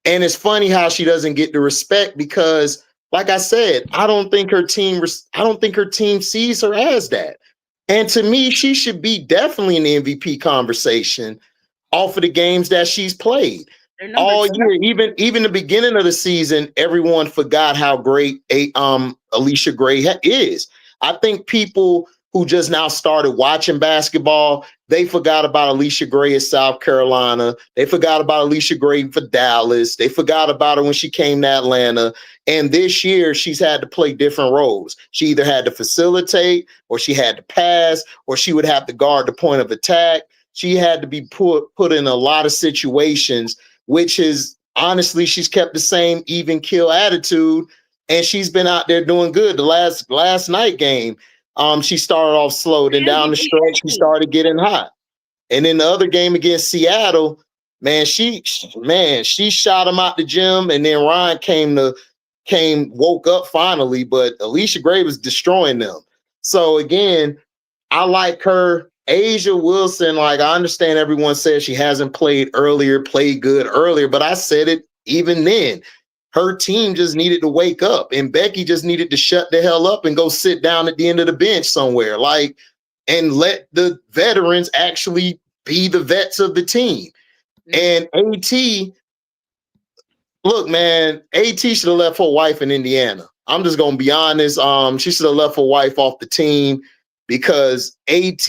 S4: And it's funny how she doesn't get the respect because, like I said, I don't think her team sees her as that. And to me, she should be definitely in the MVP conversation off of the games that she's played all year. Even the beginning of the season, everyone forgot how great Aliyah Gray is. I think people who just now started watching basketball, they forgot about Aliyah Gray at South Carolina. They forgot about Aliyah Gray for Dallas. They forgot about her when she came to Atlanta. And this year, she's had to play different roles. She either had to facilitate, or she had to pass, or she would have to guard the point of attack. She had to be put in a lot of situations, which is, honestly, she's kept the same even kill attitude, and she's been out there doing good. The last night game, she started off slow, then down the stretch, she started getting hot. And then the other game against Seattle, man, she shot him out the gym, and then Ryan woke up finally, but Aliyah Gray was destroying them. So again, I like her. A'ja Wilson, like, I understand everyone says she hasn't played good earlier, but I said it even then. Her team just needed to wake up, and Becky just needed to shut the hell up and go sit down at the end of the bench somewhere, like, and let the veterans actually be the vets of the team. And AT, look, man, AT should have left her wife in Indiana. I'm just gonna be honest. She should have left her wife off the team because AT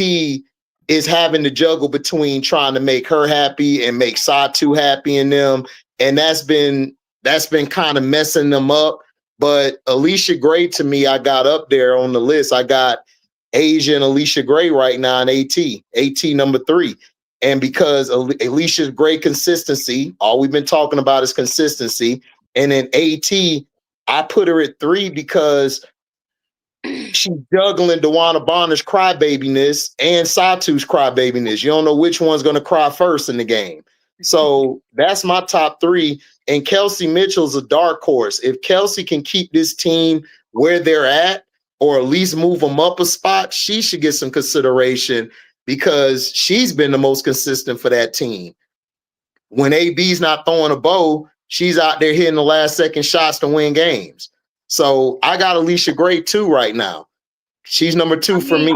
S4: is having to juggle between trying to make her happy and make Satu happy in them, and that's been kind of messing them up. But Aliyah Gray, to me, I got up there on the list. I got A'ja and Aliyah Gray right now, and AT number 3. And because Aliyah Gray consistency, all we've been talking about is consistency. And then AT, I put her at 3 because she's juggling DeWanna Bonner's crybabiness and Satu's crybabiness. You don't know which one's going to cry first in the game. So that's my top 3. And Kelsey Mitchell's a dark horse. If Kelsey can keep this team where they're at, or at least move them up a spot, she should get some consideration because she's been the most consistent for that team. When AB's not throwing a bow, she's out there hitting the last second shots to win games. So I got Aliyah Gray too right now. She's number 2 for me.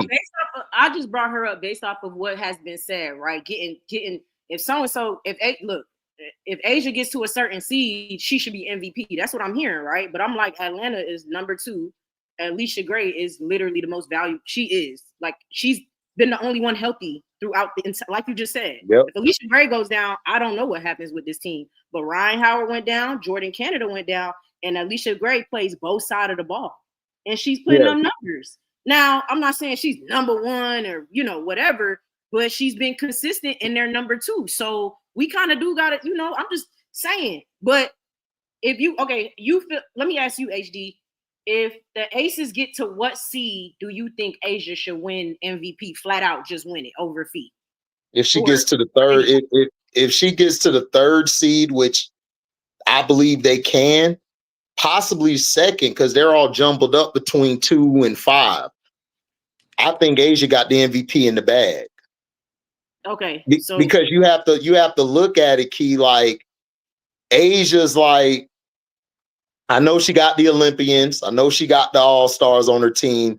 S6: I just brought her up based off of what has been said, right? Getting if so-and-so, if A'ja gets to a certain seed, she should be MVP. That's what I'm hearing, right? But I'm like, Atlanta is number 2. Aliyah Gray is literally the most valuable. She is. Like, she's been the only one healthy throughout the entire, like you just said.
S4: Yep.
S6: If Aliyah Gray goes down, I don't know what happens with this team. But Ryan Howard went down, Jordan Canada went down, and Aliyah Gray plays both sides of the ball. And she's putting up numbers. Now, I'm not saying she's number 1 or, whatever, but she's been consistent in their number 2. So we kind of do got it, I'm just saying. But if you feel, let me ask you, HD, if the Aces get to what seed do you think A'ja should win MVP flat out, just win it over Fee?
S4: If she gets to the third, if she gets to the 3rd seed, which I believe they can, possibly 2nd, because they're all jumbled up between 2 and 5. I think A'ja got the MVP in the bag.
S6: Okay. So
S4: because you have to look at it, Key, like Asia's like, I know she got the Olympians. I know she got the All-Stars on her team.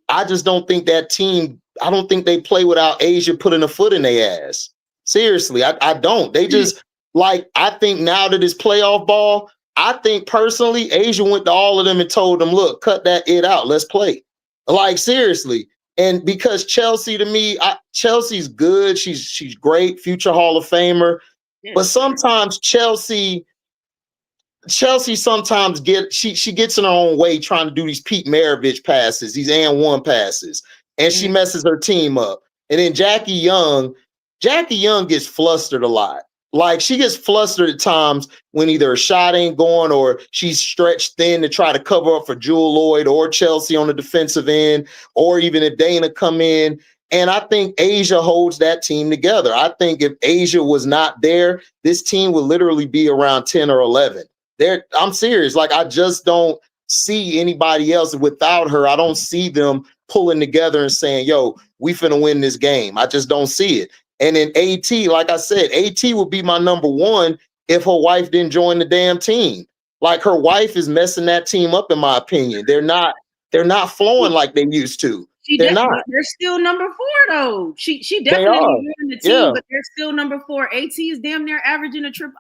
S4: I just don't think that team, I don't think they play without A'ja putting a foot in their ass. Seriously, I don't. They just like, I think now that it's playoff ball, I think personally, Asia went to all of them and told them, look, cut that it out. Let's play. Like, seriously. And because Chelsea, to me, Chelsea's good. She's great, future Hall of Famer.
S2: Yeah.
S4: But sometimes Chelsea sometimes she gets in her own way trying to do these Pete Maravich passes, these and one passes, and she messes her team up. And then Jackie Young gets flustered a lot. Like, she gets flustered at times when either a shot ain't going or she's stretched thin to try to cover up for Jewel Lloyd or Chelsea on the defensive end, or even if Dana come in. And I think Asia holds that team together. I think if Asia was not there, this team would literally be around 10 or 11. I'm serious. Like, I just don't see anybody else without her. I don't see them pulling together and saying, yo, we finna win this game. I just don't see it. And then AT, like I said, AT would be my number one if her wife didn't join the damn team. Like, her wife is messing that team up, in my opinion. They're not flowing like they used to. They're not.
S6: They're still number 4 though. She definitely won the team, but they're still number 4. AT is damn near averaging a triple.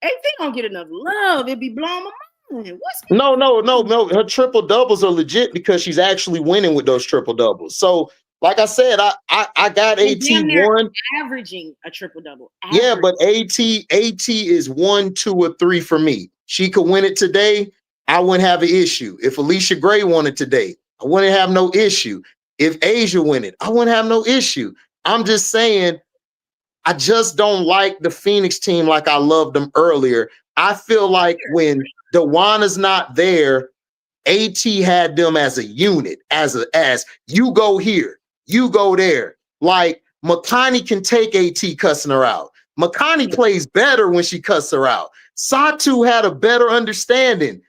S6: AT don't get enough love. It'd be blowing my mind.
S4: No. Her triple doubles are legit because she's actually winning with those triple doubles. So, like I said, I got AT one
S6: averaging a triple double.
S4: Yeah, but AT is 1, 2, or 3 for me. She could win it today. I wouldn't have an issue. If Alicia Gray won it today, I wouldn't have no issue. If Asia win it, I wouldn't have no issue. I'm just saying, I just don't like the Phoenix team like I loved them earlier. I feel like when DeWanna's not there, AT had them as a unit, as you go here, you go there. Like, Makani can take AT cussing her out. Makani plays better when she cusses her out. Satu had a better understanding.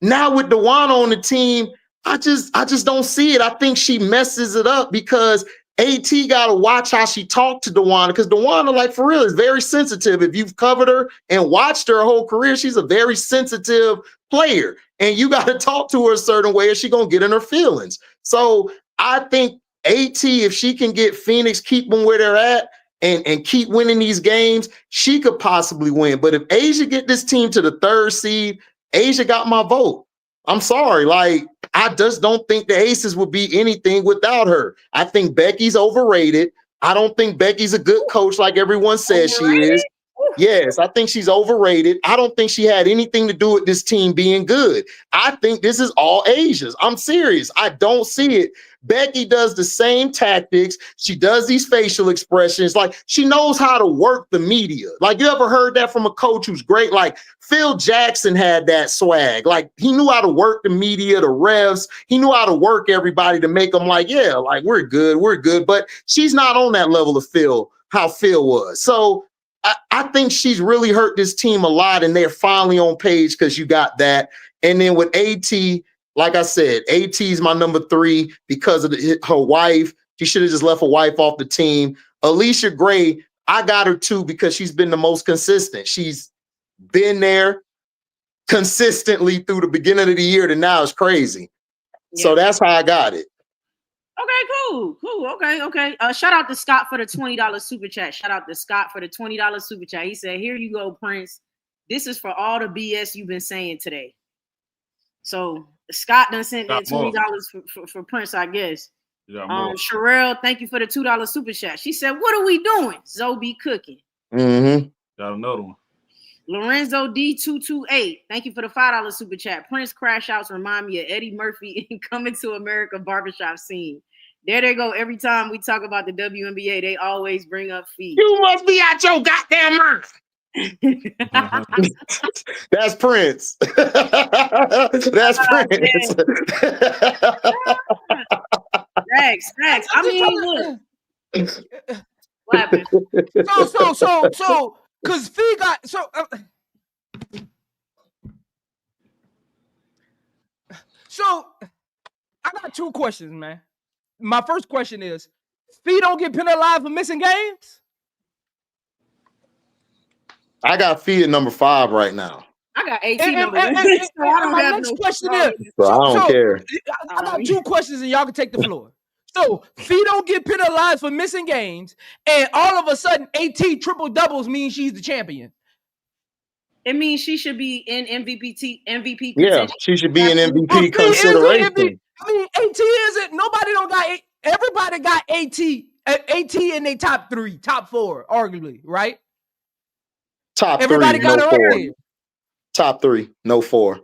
S4: Now with DeWanna on the team, I just don't see it. I think she messes it up because AT got to watch how she talked to DeWanna, because DeWanna, like, for real, is very sensitive. If you've covered her and watched her whole career, she's a very sensitive player. And you got to talk to her a certain way or she's going to get in her feelings. So I think AT, if she can get Phoenix, keep them where they're at and keep winning these games, she could possibly win. But if Asia get this team to the 3rd seed, Asia got my vote. I'm sorry. Like, I just don't think the Aces would be anything without her. I think Becky's overrated. I don't think Becky's a good coach like everyone says she is. Yes, I think she's overrated. I don't think she had anything to do with this team being good. I think this is all Asia's. I'm serious. I don't see it. Becky does the same tactics. She does these facial expressions. Like, she knows how to work the media. Like, you ever heard that from a coach who's great? Like, Phil Jackson had that swag. Like, he knew how to work the media, the refs. He knew how to work everybody to make them like, yeah, like, we're good. But she's not on that level of Phil, how Phil was. So I think she's really hurt this team a lot, and they're finally on page because you got that. And then with AT, like I said, AT is my number 3 because of her wife. She should have just left her wife off the team. Alicia Gray, I got her 2 because she's been the most consistent. She's been there consistently through the beginning of the year to now. It's crazy. Yeah. So that's how I got it.
S6: Okay, cool. Okay. Shout out to Scott for the $20 super chat. He said, here you go, Prince. This is for all the BS you've been saying today. So Scott done sent that $20 for Prince, I guess. Sherelle, thank you for the $2 super chat. She said, what are we doing? Zoe be cooking.
S3: Mm-hmm. Got another one.
S6: Lorenzo D228, thank you for the $5 super chat. Prince crash outs remind me of Eddie Murphy in Coming to America barbershop scene. There they go. Every time we talk about the WNBA, they always bring up feet.
S4: You must be out your goddamn mind. That's Prince. That's Prince.
S6: Thanks. I mean, look. What happened?
S5: So, because Fee got so I got 2 questions, man. My first question is, Fee don't get penalized for missing games?
S4: I got Fee at number 5 right now.
S6: I got 18 number 1.
S5: My next question is,
S4: I don't care.
S5: I got 2 questions and y'all can take the floor. So Fee don't get penalized for missing games, and all of a sudden, AT triple doubles means she's the champion.
S6: It means she should be in MVP contention.
S4: Yeah, she should be in MVP
S5: Fee
S4: consideration.
S5: I mean, AT isn't. Nobody don't got. Everybody got AT in their top 3, top 4, arguably, right?
S4: Top
S5: Everybody
S4: 3,
S5: got
S4: no
S5: her
S4: 4.
S5: already.
S4: Top 3, no 4.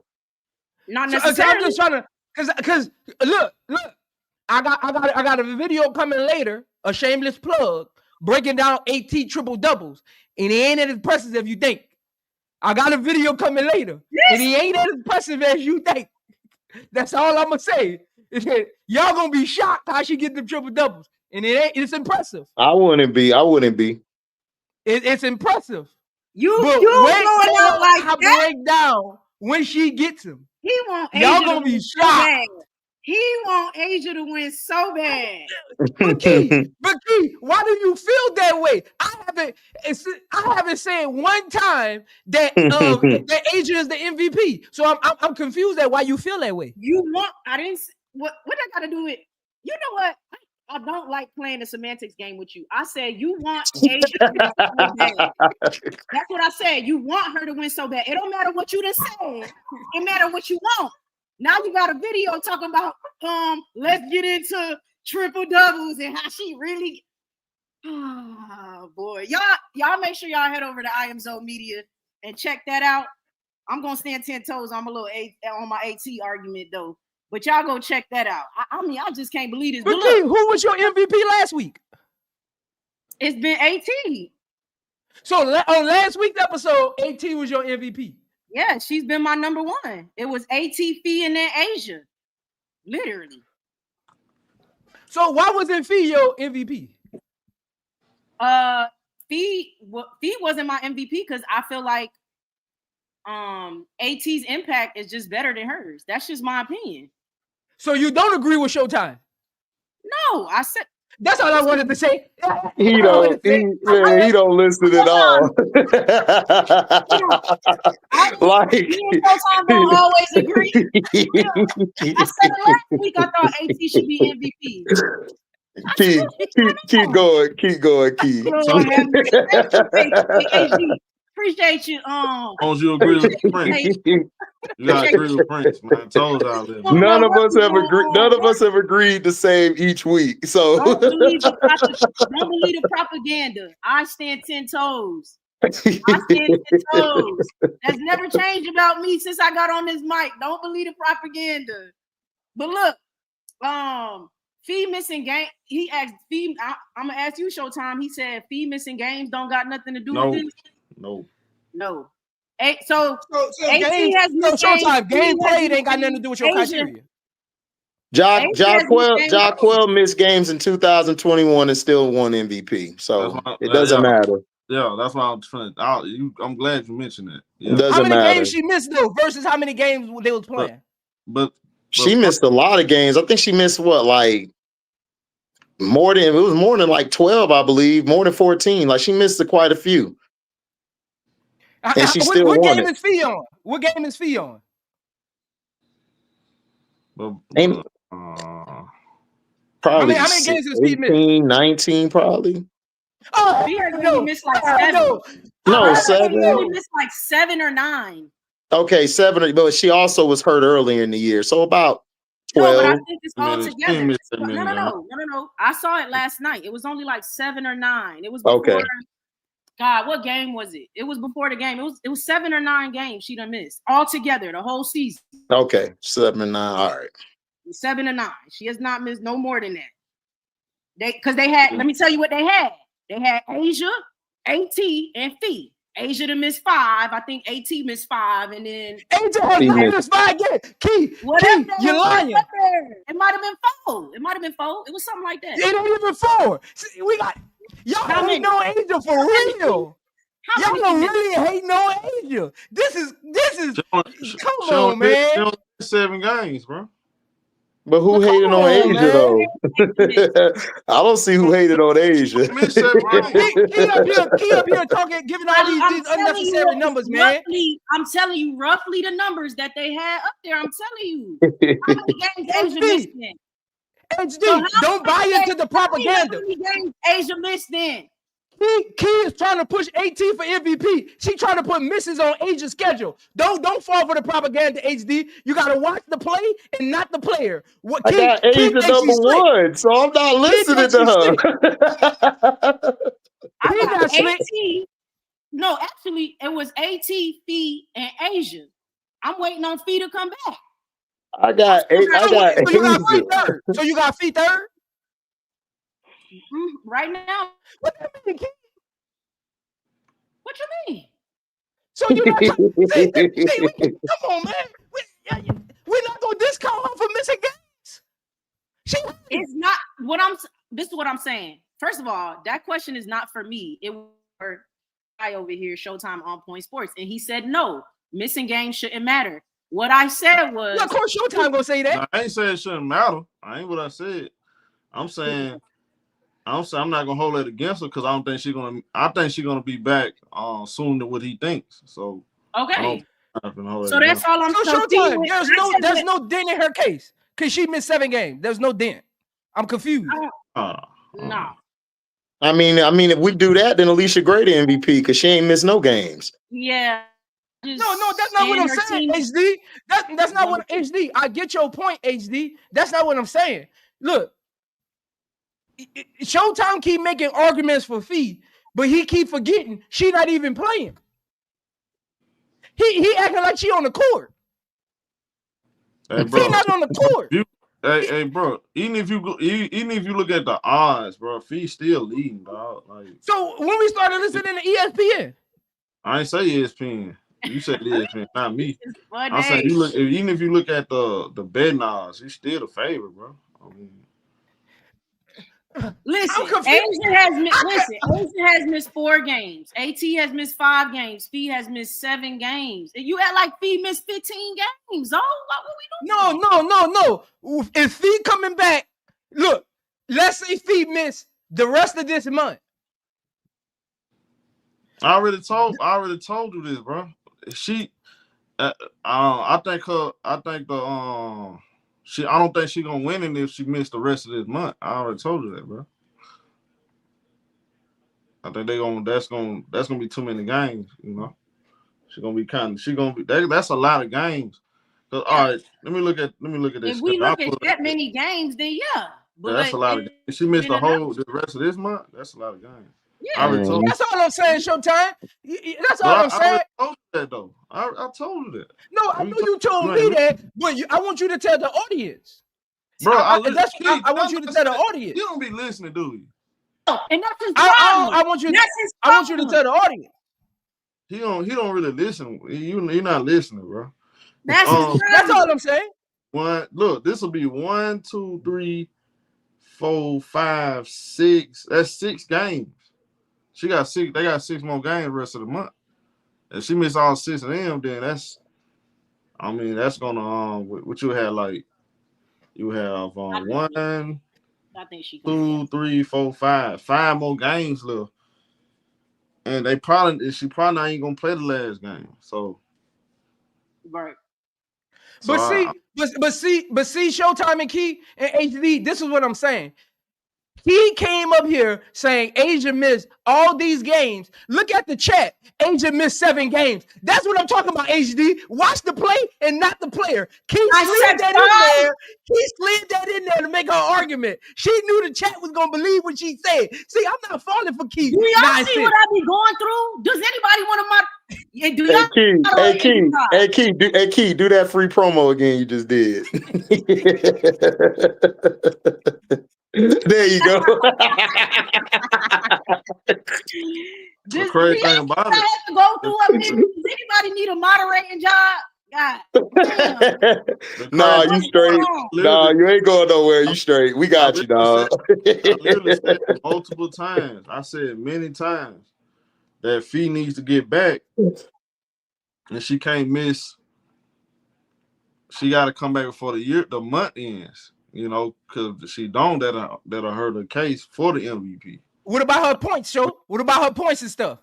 S6: Not
S5: So
S6: necessarily.
S5: I'm just trying to, because look, I got a video coming later, a shameless plug, breaking down AT triple doubles, and it ain't as impressive as you think. I got a video coming later, and it ain't as impressive as you think. That's all I'm gonna say. Y'all gonna be shocked how she get them triple doubles, and it's impressive.
S4: I wouldn't be.
S5: It's impressive.
S6: You
S5: But
S6: going out like
S5: how
S6: that?
S5: break down when she gets them.
S6: He want
S5: Y'all
S6: Asia
S5: gonna
S6: to
S5: be
S6: win so
S5: shocked.
S6: bad. He want Asia to win so bad.
S5: But Key, why do you feel that way? I haven't said one time that that Asia is the MVP. So I'm confused at why you feel that way.
S6: You want? I didn't. What that got to do with? You know what? I don't like playing the semantics game with you. I said you want Asia to win so bad. That's what I said. You want her to win so bad. It don't matter what you done said. It matter what you want. Now you got a video talking about let's get into triple doubles and how she really. Oh boy, y'all make sure y'all head over to I Am Zone Media and check that out. I'm gonna stand 10 toes. I'm a little on my AT argument though. But y'all go check that out. I mean, I just can't believe this.
S5: But Key, who was your MVP last week?
S6: It's been AT.
S5: So on last week's episode, AT was your MVP.
S6: Yeah, she's been my number 1. It was AT, Fee, and then Asia. Literally.
S5: So why wasn't Fee your MVP?
S6: Fee wasn't my MVP because I feel like AT's impact is just better than hers. That's just my opinion.
S5: So you don't agree with Showtime?
S6: No, I said
S5: that's all I wanted to say.
S4: He don't listen at all.
S6: Me and Showtime don't always agree. I said it last week. I thought AT should be MVP.
S4: Keep going, Key.
S6: Appreciate you.
S3: Don't you agree with Prince? You gotta agree with Prince, man. Toes out there.
S4: None of us have agreed the same each week. So
S6: don't believe the propaganda. I stand 10 toes. I stand 10 toes. That's never changed about me since I got on this mic. Don't believe the propaganda. But look, Fee missing game. He asked Fee. I'm gonna ask you, Showtime. He said Fee missing games don't got nothing to do with this.
S3: No.
S6: So
S5: Showtime game played ain't got nothing to do with your criteria.
S4: Jaquel missed games in 2021 and still won MVP. So it doesn't matter.
S3: Yeah, that's why I'm trying. I'm glad you mentioned that. Yeah.
S4: It doesn't
S5: how many
S4: matter.
S5: games she missed though versus how many games they was playing?
S3: But
S4: she missed a lot of games. I think she missed more than like 12, I believe, more than 14. Like she missed quite a few. And she still won.
S5: What game is Fee on? What game is Fee on?
S4: Probably
S5: how many games is Fee
S4: 18, 19, probably.
S6: Oh, Fee only missed like 7.
S4: No, 7.
S6: She only missed like 7 or 9.
S4: Okay, 7, but she also was hurt earlier in the year, so about 12.
S6: No, but I think it's all together. No. I saw it last night. It was only like 7 or 9. It was before.
S4: Okay.
S6: God, what game was it? It was before the game. It was 7 or 9 games she done missed all together the whole season.
S4: Okay, 7 and 9. All right.
S6: 7 and 9. She has not missed no more than that. They had. Let me tell you what they had. They had Asia, AT, and Fee. Asia to miss 5. I think AT missed 5, and then
S5: Asia has not missed 5 games. Key, you're lying.
S6: It might have been 4. It was something like that.
S5: It ain't even 4. See, we got y'all ain't no Asia for real. Y'all don't really hate no Asia. This is come on, man.
S3: She only 7 games, bro.
S4: But who hated on Asia though? I don't see who hated on Asia.
S5: Key up here talking, giving all these unnecessary numbers, man.
S6: I'm telling you roughly the numbers that they had up there. I'm telling you. How many games Asia missed in?
S5: HD, don't buy into the propaganda.
S6: How many games Asia missed then?
S5: Key is trying to push AT for MVP. She trying to put misses on Asia's schedule. Don't fall for the propaganda, HD. You gotta watch the play and not the player.
S4: I got Asia #1, so I'm not listening to her.
S6: I got AT. No, actually, it was AT, Fee, and Asia. I'm waiting on Fee to come back.
S4: I got Asia.
S5: So you got Fee third. So you got Fee third?
S6: Right now.
S5: What do you mean, Key?
S6: What you mean?
S5: So you're not trying to come on, man. We're not gonna discount her for missing games.
S6: It's not what this is what I'm saying. First of all, that question is not for me. It was for guy over here, Showtime On Point Sports, and he said no, missing games shouldn't matter. What I said was,
S5: of course, Showtime gonna say that.
S3: No, I ain't saying it shouldn't matter. I ain't what I said. I'm saying I'm not gonna hold it against her because I don't think she's gonna. I think she's gonna be back soon to what he thinks. So
S6: okay. So that's all I'm
S5: saying. Showtime. There's no dent in her case because she missed 7 games. There's no dent. I'm confused.
S6: No.
S4: I mean, if we do that, then Alicia Gray the MVP because she ain't missed no games.
S6: Yeah.
S5: No, that's not what I'm saying, HD. That's not what HD. I get your point, HD. That's not what I'm saying. Look, Showtime keep making arguments for Fee, but he keep forgetting she not even playing. He acting like she on the court.
S3: Hey, bro.
S5: Fee not on the court.
S3: Hey, bro. Even if you look at the odds, bro, Fee still leading, dog. Like,
S5: so when we started listening to ESPN,
S3: I ain't say ESPN. You said ESPN, not me. I'm saying even if you look at the betting odds, he's still the favorite, bro. I mean,
S6: Listen, Asia has missed 4 games. AT has missed 5 games. Fee has missed 7 games. You act like Fee missed 15 games. Oh, what we doing?
S5: No. If Fee coming back, look, let's say Fee missed the rest of this month.
S3: I already told you this, bro. She, I don't think she's gonna win it if she missed the rest of this month. I already told you that, bro. I think that's gonna be too many games, you know. That's a lot of games. All right, let me look at this.
S6: If we look at that many games, then yeah. But
S3: that's a lot of games. If she missed the rest of this month, that's a lot of games.
S6: Yeah,
S5: that's all I'm saying, Showtime. That's all I'm saying.
S3: I told you that though. I told you that.
S5: No, I know you told me that, but I want you to tell the audience.
S3: Bro, I
S5: want you to tell the audience.
S3: You don't be listening, do you?
S6: And that's his problem.
S5: I want you to tell the audience.
S3: He don't really listen. You're not listening, bro.
S6: That's
S5: all I'm saying.
S3: Look, this will be 1, 2, 3, 4, 5, 6. That's 6 games. She got 6. They got 6 more games the rest of the month. If she missed all 6 of them, then that's gonna what you had like. You have 1, 2, 3, 4, 5. 5 more games left, and she probably not even gonna play the last game. So,
S6: right.
S5: But see, Showtime and Key and HD. This is what I'm saying. He came up here saying Asia missed all these games. Look at the chat. Asia missed 7 games. That's what I'm talking about, HD. Watch the play and not the player. He slid that in there to make her argument. She knew the chat was going to believe what she said. See, I'm not falling for Key.
S6: Do y'all see what I be going through? Does anybody want to
S4: Hey, Key, do that free promo again you just did. There you go.
S3: The crazy thing about it.
S6: I have to go through does anybody need a moderating job? God.
S4: Nah, you straight. Nah, you ain't going nowhere. You straight. We got you, dog.
S3: I literally said multiple times. I said many times that Fee needs to get back, and she can't miss. She got to come back before the month ends. You know, because she don't that'll hurt her case for the MVP.
S5: What about her points, Show? What about her points and stuff?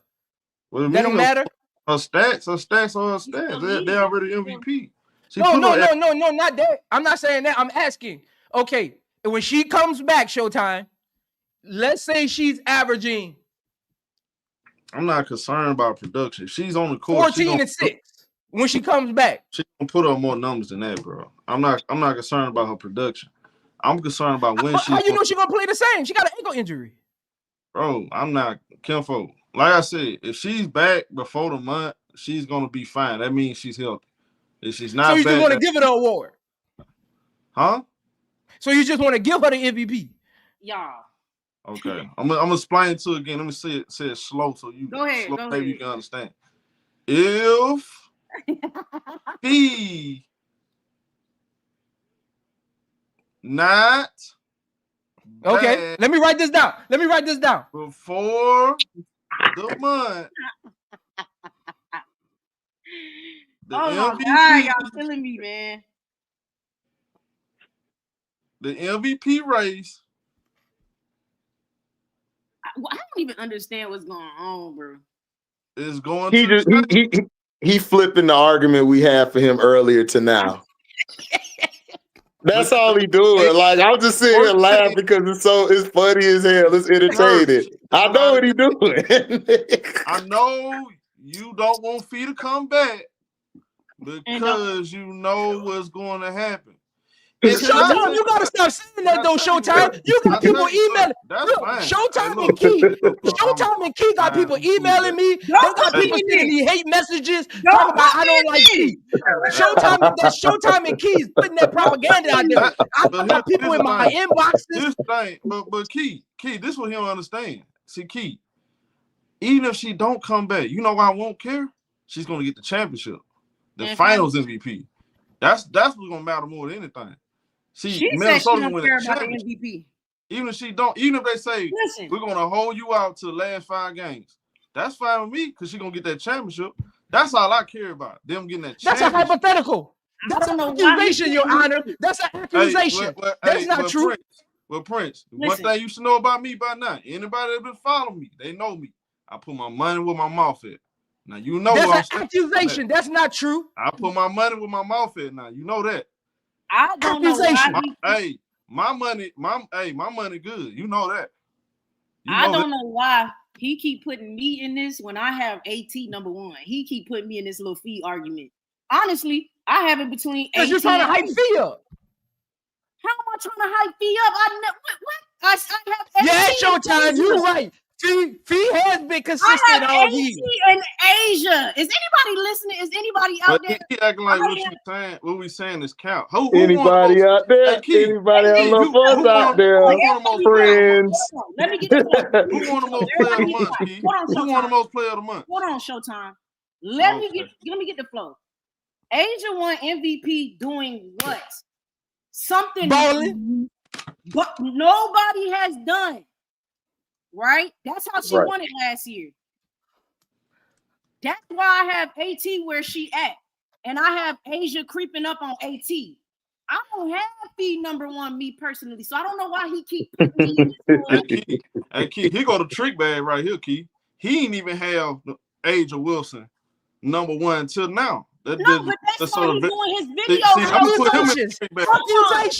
S5: That don't matter.
S3: Her stats are her stats. They already MVP.
S5: No, not that. I'm not saying that. I'm asking. Okay, And when she comes back, Showtime, let's say she's averaging.
S3: I'm not concerned about production. She's on the court.
S5: 14-6 when she comes back.
S3: She gonna put up more numbers than that, bro. I'm not concerned about her production. I'm concerned about when she.
S5: How you know she's gonna play the same? She got an ankle injury.
S3: Bro, I'm not Kinfo. Like I said, if she's back before the month, she's gonna be fine. That means she's healthy. If she's not,
S5: so you
S3: back,
S5: just want to give her the award,
S3: huh?
S5: So you just want to give her the MVP,
S6: y'all.
S3: Okay, I'm gonna explain it to it again. Let me say it slow so you
S6: go ahead.
S3: Maybe you can understand. If he not
S5: okay, let me write this down.
S3: Before the month.
S6: Oh my God, y'all killing me, man.
S3: The MVP race.
S6: I don't even understand what's going on, bro.
S3: Is going
S4: he flipping the argument we had for him earlier to now. That's all he doing. Like, I'm just sitting here laughing because it's funny as hell. It's entertaining. I know what he doing.
S3: I know you don't want Fee to come back because you know what's going to happen.
S5: Showtime, you gotta stop saying that though. Showtime, you got people emailing. Showtime and Key. Showtime and Key got people emailing me. They got people sending me hate messages talking about I don't like Key. Showtime and Key is putting that propaganda out there. I got people in my inboxes.
S3: This thing, but Key, this is what he don't understand. See, Key, even if she don't come back, you know why I won't care? She's gonna get the championship, the finals MVP. That's what's gonna matter more than anything. See, Minnesota win the championship. Even if she don't, even if they say we're gonna hold you out to the last 5 games, that's fine with me because she's gonna get that championship. That's all I care about. Them getting that championship.
S5: That's a hypothetical. That's an accusation, Your Honor. That's an accusation. That's not true.
S3: Prince, one thing you should know about me by now, anybody that been following me, they know me. I put my money where my mouth at. Now you know
S5: that's an accusation. That's not true.
S3: I put my money where my mouth at. Now you know that.
S6: I don't know why.
S3: My money good. You know that.
S6: I don't know why he keep putting me in this when I have AT number 1. He keep putting me in this little fee argument. Honestly, I have it between 8.
S5: You're trying to hype Fee up.
S6: How am I trying to hype Fee up? I have
S5: yeah, Showtime. You're right. Fee has been consistent all year.
S6: And Asia. Is anybody listening? Is anybody out there?
S3: He acting like what we saying is count.
S4: Anybody out there? Anybody else out there? Friends.
S6: Let me get the
S3: Who won the most player of the month, Key? Who won the most player of the month?
S6: Hold on, Showtime. Let me get the flow. Asia won MVP doing what? Something
S5: balling,
S6: but nobody has done. Right? That's how she won it last year. That's why I have AT where she at. And I have Asia creeping up on AT. I don't have Fee number 1, me personally. So I don't know why he keep putting me in
S3: Hey, Key, he got a trick bag right here, Key. He ain't even have Asia Wilson number 1 until now.
S6: But that's why he's doing his video.
S5: Accusations.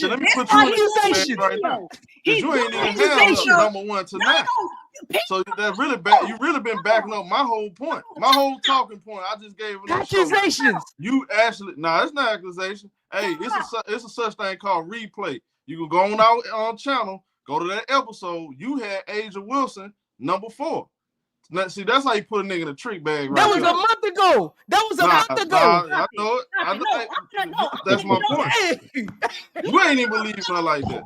S3: Let me put you in the right now. You ain't even have number 1 tonight. So that really you really been backing up my whole point. My whole talking point. I just gave it
S5: accusations.
S3: You actually it's not accusation. Hey, it's a such thing called replay. You can go on our channel, go to that episode. You had Asia Wilson number 4. Now, see, that's how you put a nigga in a trick bag. Right
S5: that was a month ago.
S3: I know it. That's my point. You ain't even believe her like that.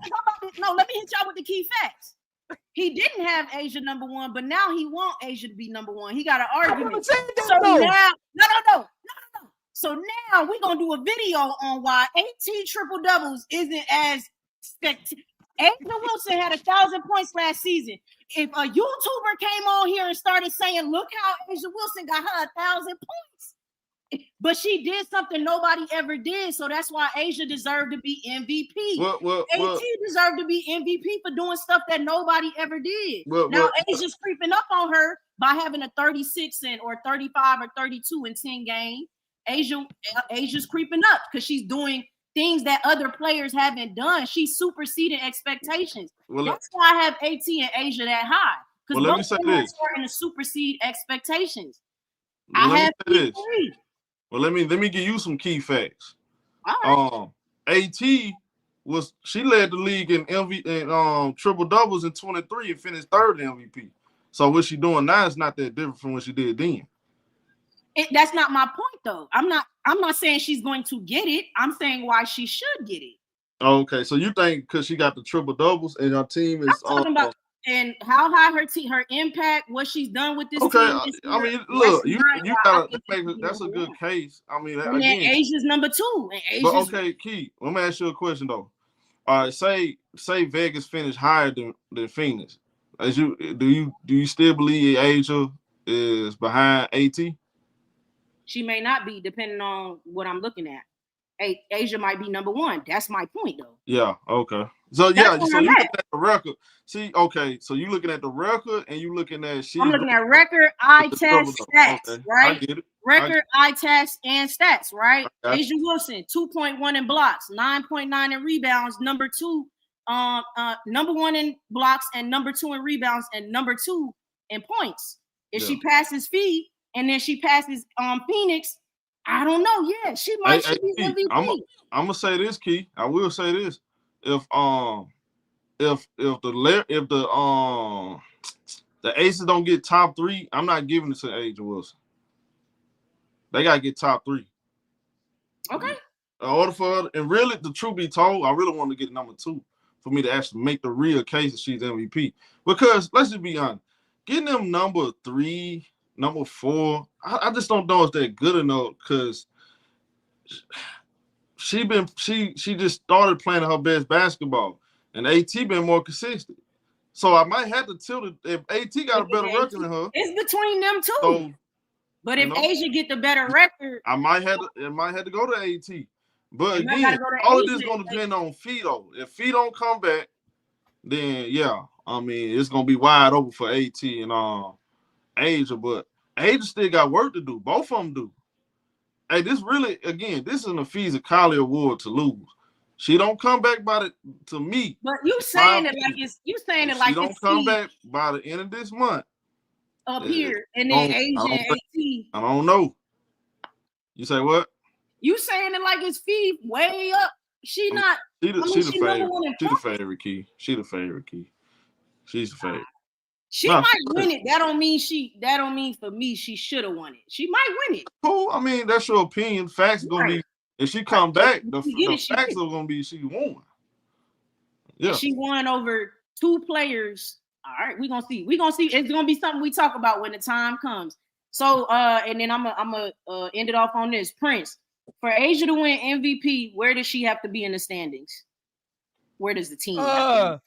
S6: No, let me hit y'all with the key facts. He didn't have Asia number 1, but now he want Asia to be number 1. He got an argument. So now, no. So now we're gonna do a video on why 18 triple doubles isn't as spectacular. Asia Wilson had 1,000 points last season. If a YouTuber came on here and started saying, look how Asia Wilson got her 1,000 points. But she did something nobody ever did. So that's why Asia deserved to be MVP. AT deserved to be MVP for doing stuff that nobody ever did. Now Asia's creeping up on her by having a 36 or 35 or 32 in 10 games. Asia's creeping up because she's doing things that other players haven't done. She's superseding expectations.
S3: Well,
S6: that's why I have AT and Asia that high. Because
S3: let me
S6: both
S3: say
S6: of them are
S3: this.
S6: starting to supersede expectations.
S3: Well,
S6: I have
S3: this.
S6: three.
S3: Well, let me give you some key facts.
S6: All right.
S3: AT she led the league in triple doubles in 23 and finished third in MVP. So what she doing now is not that different from what she did then.
S6: That's not my point though. I'm not saying she's going to get it. I'm saying why she should get it.
S3: Okay, so you think because she got the triple doubles and her team is
S6: I'm talking about and how high her impact, what she's done with this team.
S3: I mean, look, you gotta that's a good case. I mean,
S6: and then Asia's number 2. And Asia's,
S3: but okay, Key, let me ask you a question though. All right, say Vegas finished higher than Phoenix. Do you still believe Asia is behind AT?
S6: She may not be, depending on what I'm looking at. Asia might be number 1. That's my point, though.
S3: Yeah. Okay. So you looking at the record. See, okay. So you looking at the record, and you looking at
S6: I'm looking at record, eye test, stats, okay. Right?
S3: I get it.
S6: Record, eye test, and stats, right? Asia Wilson, 2.1 in blocks, 9.9 in rebounds, number 2, number 1 in blocks, and number 2 in rebounds, and number 2 in points. If she passes Fee, and then she passes Phoenix, I don't know. Yeah, she might be MVP.
S3: I'm gonna say this, Key. I will say this: if the Aces don't get top 3, I'm not giving it to Asia Wilson. They gotta get top 3.
S6: Okay.
S3: In order for her, and really, the truth be told, I really want to get number 2 for me to actually make the real case that she's MVP. Because let's just be honest, getting them number 3. Number 4, I just don't know if they're good enough because she just started playing her best basketball, and AT been more consistent. So I might have to tilt it if AT got a better record than her.
S6: It's between them 2.
S3: So,
S6: but if Asia get the better record,
S3: it might have to go to AT. But again, all of this is gonna depend on Fee though. If Fee don't come back, then yeah, I mean it's gonna be wide open for AT and Asia, but Asia still got work to do. Both of them do. Hey, this really, again, this is an Naphessa Collier award to lose. She don't come back to me.
S6: But you saying it like it's
S3: she don't come back by the end of this month.
S6: Up here, and then Asia and AT.
S3: I don't know. You say what?
S6: You saying it like it's Fee way up. She not.
S3: She the favorite. She the favorite, Key. She the favorite, Key. She's the favorite.
S6: She might win it. That don't mean for me she should have won it. She might win it.
S3: Cool. I mean, that's your opinion. Facts gonna be if she come back, the facts are gonna be she won. Yeah.
S6: She won over 2 players. All right, we're gonna see. It's gonna be something we talk about when the time comes. So and then I'm gonna end it off on this. Prince, for Asia to win MVP, where does she have to be in the standings? Where does the team have to be?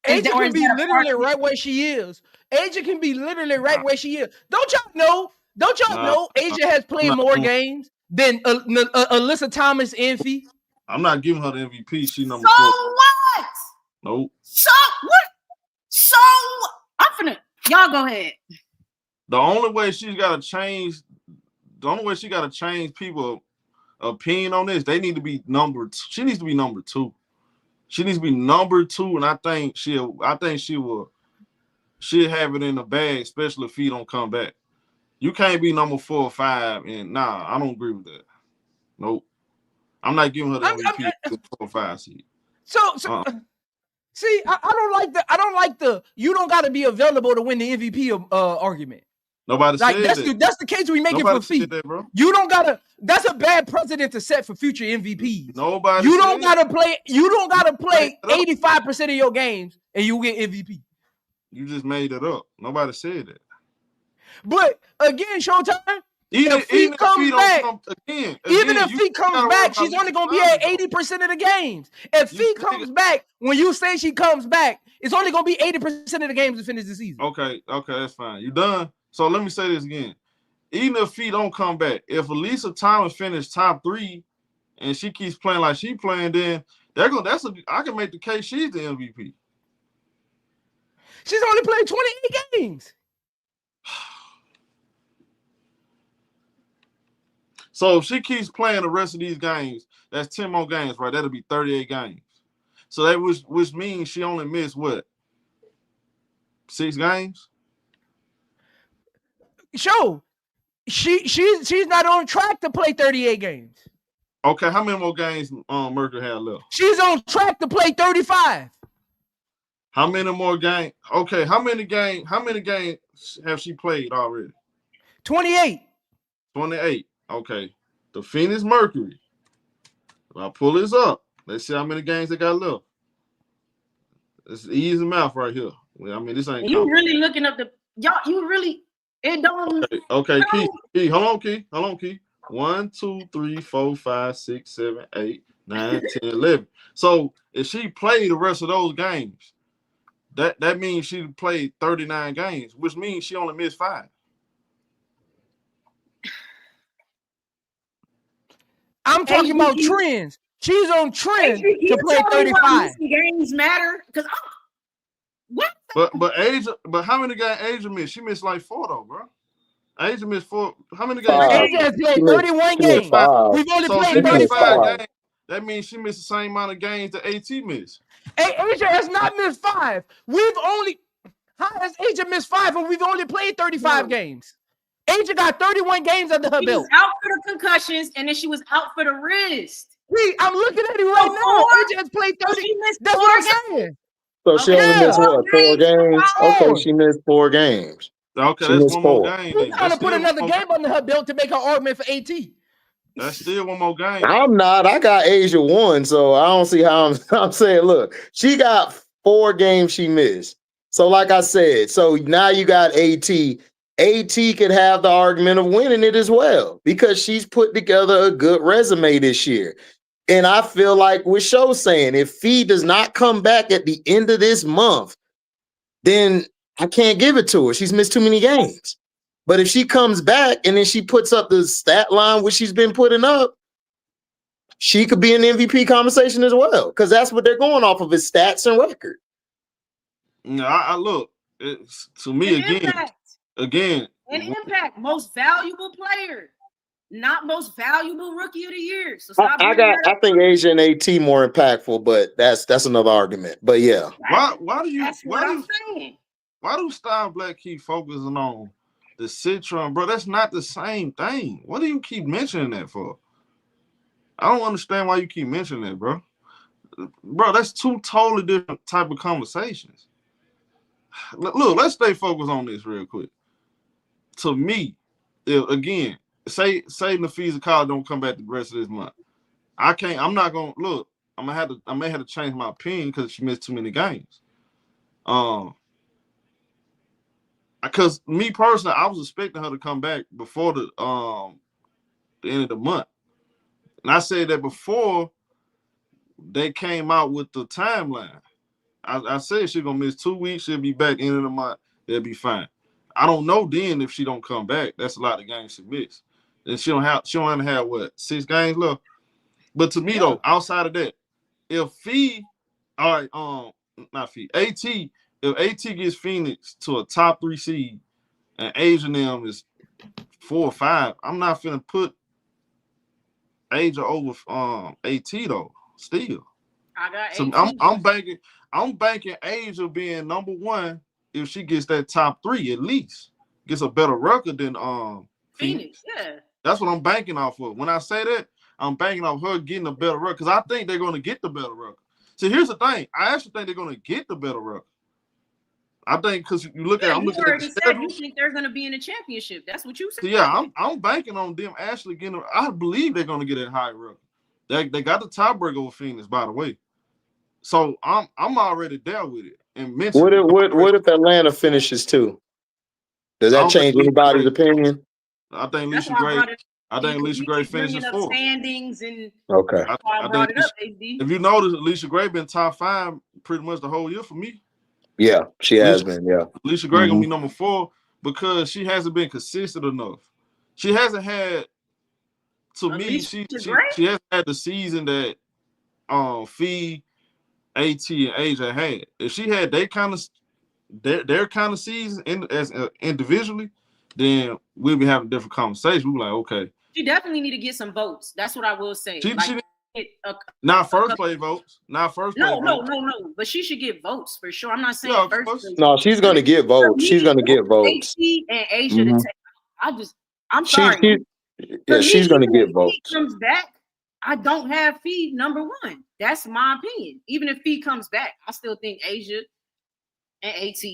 S5: Asia can be literally right where she is. Asia can be literally right where she is. Don't y'all know Asia has played more games than Alyssa Thomas and Fee?
S3: I'm not giving her the MVP. She number
S6: 4.
S3: So
S6: what?
S3: Nope.
S6: So what? So I'm finna. Y'all go ahead.
S3: The only way she got to change people's opinion on this, they need to be number 2. She needs to be number 2. She needs to be number 2, and I think she'll have it in the bag, especially if he don't come back. You can't be number 4 or 5, and nah, I don't agree with that. Nope. I'm not giving her the MVP 4 or 5 seed.
S5: So see, I don't like the you don't gotta be available to win the MVP argument.
S3: Nobody said that.
S5: That's the case we make it for Fee. You don't gotta. That's a bad precedent to set for future MVPs.
S3: Nobody.
S5: You don't gotta play 85% of your games and you get MVP.
S3: You just made it up. Nobody said that.
S5: But again, Showtime.
S3: Even if Fee comes
S5: back, she's only gonna be at 80% of the games. If Fee comes back, when you say she comes back, it's only gonna be 80% of the games to finish the season.
S3: Okay, that's fine. You done? So let me say this again. Even if Fee don't come back, if Alyssa Thomas finished top 3 and she keeps playing like she playing, then I can make the case she's the MVP.
S5: She's only played 28 games.
S3: So if she keeps playing the rest of these games, that's 10 more games, right? That'll be 38 games. So that which means she only missed what? 6 games?
S7: Show. She's not on track to play 38 games.
S3: Okay, how many more games Mercury had left?
S7: She's on track to play 35.
S3: How many more games? Okay, how many games have she played already?
S7: 28.
S3: 28. Okay. The Phoenix Mercury. If I pull this up, let's see how many games they got left. It's easy math right here. I mean, this ain't.
S6: You really looking up the y'all? You really it don't.
S3: Okay. Key. Hold on, Key. 1, 2, 3, 4, 5, 6, 7, 8, 9, 10, 11. So if she played the rest of those games, that means she played 39 games, which means she only missed 5.
S7: I'm talking about trends. She's on trend to play 35.
S6: Games matter because what?
S3: But Asia, how many games Asia missed? She missed like 4 though, bro. Asia missed 4. How many games?
S7: Asia has played 31 games. We've only played 35
S3: games. That means she missed the same amount of games that AT missed.
S7: Asia has not missed 5. How has Asia missed 5 and we've only played 35 games? Asia got 31 games under her belt.
S6: She was out for the concussions and then she was out for the wrist.
S7: I'm looking at it right now. Asia has played 30. That's what I'm saying.
S4: So she only missed what? 4 games? Okay, she missed 4 games.
S3: Okay, that's one more game.
S7: She's trying to put another game under her belt to make her argument for AT.
S3: That's still one more game.
S4: I'm not. I got Asia 1, so I don't see how I'm saying, look, she got 4 games she missed. So like I said, so now you got AT. AT could have the argument of winning it as well because she's put together a good resume this year. And I feel like with Show saying, if Fee does not come back at the end of this month, then I can't give it to her. She's missed too many games. But if she comes back and then she puts up the stat line which she's been putting up, she could be in the MVP conversation as well because that's what they're going off of is stats and record.
S3: No, I look. It's, to me, again.
S6: An impact, most valuable player, not most valuable rookie of the year. So
S4: I think Asia and AT more impactful, but that's another argument. But yeah,
S3: why do Star Black keep focusing on the Citron, bro? That's not the same thing. What do you keep mentioning that for? I don't understand why you keep mentioning that, bro. Bro, that's 2 totally different type of conversations. Look, let's stay focused on this real quick. To me, again, say Naphessa Collier don't come back the rest of this month. I'm not gonna look. I may have to change my opinion because she missed too many games. Because me personally, I was expecting her to come back before the end of the month, and I said that before they came out with the timeline. I said she's gonna miss 2 weeks. She'll be back end of the month. They'll be fine. I don't know then if she don't come back. That's a lot of games she missed. And she don't only have what 6 games left. But to me though, outside of that, if if AT gets Phoenix to a top 3 seed and Asia them is 4 or 5, I'm not finna put Asia over AT though. Still,
S6: I got
S3: so I'm banking Asia being number 1 if she gets that top 3 at least. Gets a better record than
S6: Phoenix. Yeah.
S3: That's what I'm banking off of. When I say that, I'm banking off her getting a better record because I think they're going to get the better record. So here's the thing. I actually think they're going to get the better record. I think because you look at I'm looking at the schedule.
S6: You think they're going to be in the championship. That's what you said.
S3: So yeah, I'm banking on them actually getting. I believe they're going to get a high record. They got the tiebreaker over Phoenix, by the way. So I'm already there with it. And
S4: what if Atlanta finishes 2? Does that change anybody's opinion?
S3: I think Alicia Gray finishes 4.
S6: Standings and
S4: okay.
S3: I think if you notice, Alicia Gray been top 5 pretty much the whole year for me.
S4: Yeah, she has been. Yeah,
S3: Alicia Gray gonna be number 4 because she hasn't been consistent enough. She hasn't had. To me, she hasn't had the season that Fee, AT, and Asia had. If she had their kind of season as individually, then we'll be having a different conversation. We'll be like, okay,
S6: She definitely need to get some votes. That's what I will say.
S3: Not first place votes. Not first place votes.
S6: No. But she should get votes for sure. I'm not saying first place.
S4: No, she's gonna get votes. She's gonna get votes.
S6: And Asia to take. I'm sorry.
S4: She's gonna get votes.
S6: Comes back, I don't have Fee number one. That's my opinion. Even if Fee comes back, I still think Asia and AT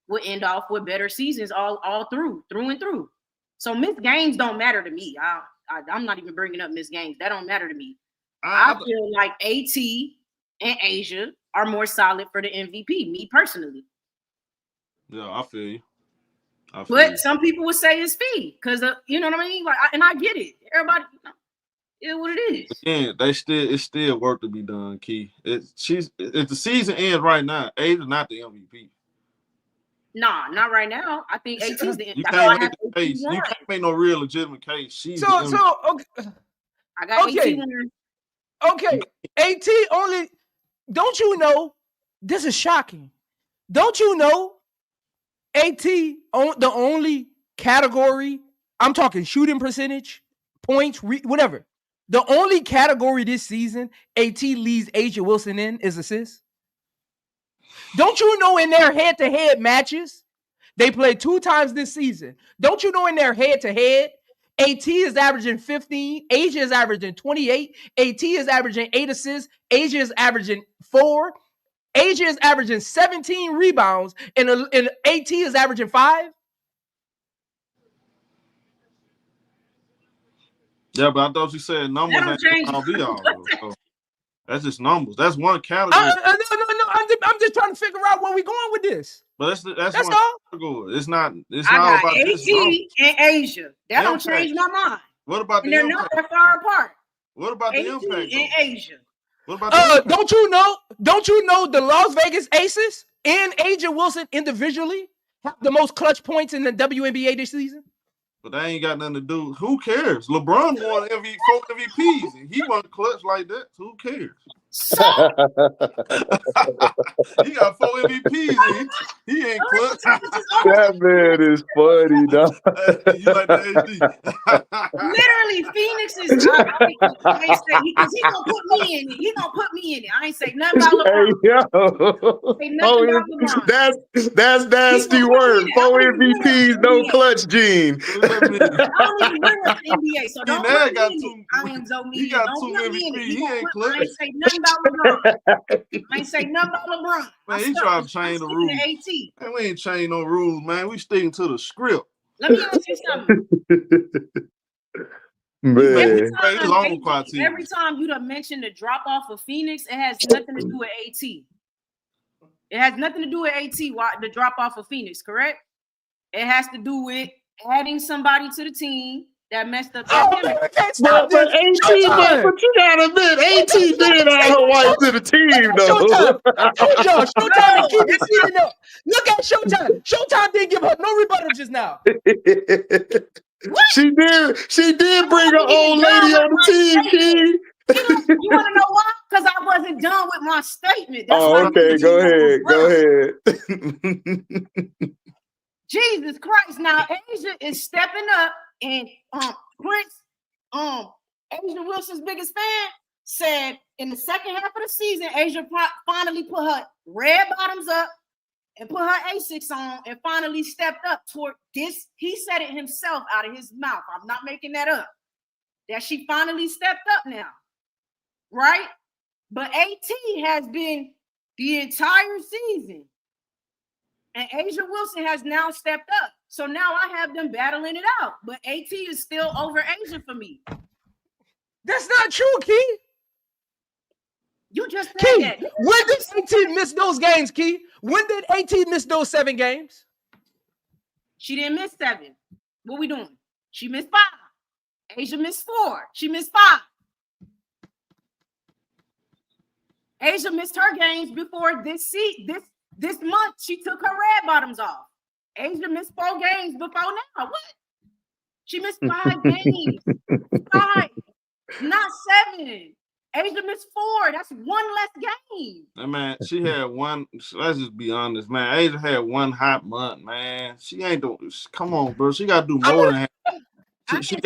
S6: would end off with better seasons all through and through. So Miss Games don't matter to me. I'm not even bringing up Miss Games. That don't matter to me. I feel like AT and Asia are more solid for the MVP, me personally.
S3: Yeah, I feel you.
S6: But some people would say it's Fee because you know what I mean. Like, and I get it. Everybody, is what it is.
S3: Again, it's still work to be done. Key, if the season ends right now, Asia not the MVP.
S6: Nah, not right now. I think AT is the MVP.
S3: You can't make the case. You can't make no real legitimate case. She's
S7: okay.
S6: I got AT winner.
S7: Okay, AT only. Don't you know? This is shocking. Don't you know? AT on the only category. I'm talking shooting percentage, points, whatever. The only category this season AT leads Asia Wilson in is assists. Don't you know in their head-to-head matches, they played 2 times this season. Don't you know in their head-to-head, AT is averaging 15, Asia is averaging 28, AT is averaging 8 assists, Asia is averaging 4, Asia is averaging 17 rebounds, and AT is averaging 5?
S3: Yeah, but I thought you said numbers ain't all be all. So that's just numbers. That's one category.
S7: No. I'm just trying to figure out where we're going with this.
S3: But that's one
S7: all.
S3: category. It's not. It's
S6: I
S3: not
S6: got
S3: about
S6: AT and Asia. That don't change my mind.
S3: What about
S6: and
S3: the
S6: they're
S3: impact?
S6: not that far apart.
S3: What about the impact?
S6: And Asia.
S3: What about the impact?
S7: Don't you know the Las Vegas Aces and Asia Wilson individually have the most clutch points in the WNBA this season?
S3: But that ain't got nothing to do. Who cares? LeBron won 4 MVPs, and he wasn't clutch like that. So who cares? He got 4 MVPs, and he ain't clutch.
S4: That man is funny, dog.
S3: You like the HD?
S6: Literally, Phoenix is. I ain't say because he gonna put me in it. He gonna put me in it. I ain't say nothing about LeBron.
S4: Hey, yo. That's nasty word. 4 MVPs, no clutch gene.
S6: I don't even remember the NBA, so don't put me
S3: got
S6: in
S3: two.
S6: it. I am so mean.
S3: He got
S6: Don't
S3: 2
S6: put me in it.
S3: MVPs. He ain't
S6: I
S3: clutch.
S6: ain't say nothing about LeBron. I ain't say nothing about LeBron.
S3: Man, he trying to change the rules. Man, we ain't changing no rules, man. We sticking to the script.
S6: Let me ask you something.
S4: Man.
S6: Every time you done mentioned the drop off of Phoenix, it has nothing to do with AT. It has nothing to do with AT. The drop off of Phoenix, correct? It has to do with adding somebody to the team that messed up.
S4: But AT, but you gotta admit, AT did add her wife to the team, though.
S7: Showtime keep it season up. Look at Showtime. Showtime didn't give her no rebuttal just now.
S4: She did bring her old lady on the team, Key.
S6: You want to know why? Because I wasn't done with my statement. That's
S4: okay. Go ahead.
S6: Jesus Christ. Now, Asia is stepping up, and Prince, Asia Wilson's biggest fan, said in the second half of the season, Asia finally put her red bottoms up and put her Asics on and finally stepped up toward this. He said it himself out of his mouth. I'm not making that up. That she finally stepped up now. Right? But AT has been the entire season. And Asia Wilson has now stepped up. So now I have them battling it out. But AT is still over Asia for me.
S7: That's not true, Key.
S6: You just said
S7: Key,
S6: that.
S7: when did AT miss those games, Key? When did AT miss those 7 games?
S6: She didn't miss 7. What we doing? She missed 5. Asia missed 4. She missed 5. Asia missed her games before this month. She took her red bottoms off. Asia missed 4 games before now. What? She missed 5 games. 5, not 7. Asia missed 4. That's 1 less game.
S3: Man, she had one. Let's just be honest, man. Asia had 1 hot month, man. She ain't doing. Come on, bro. She got to do more than that. She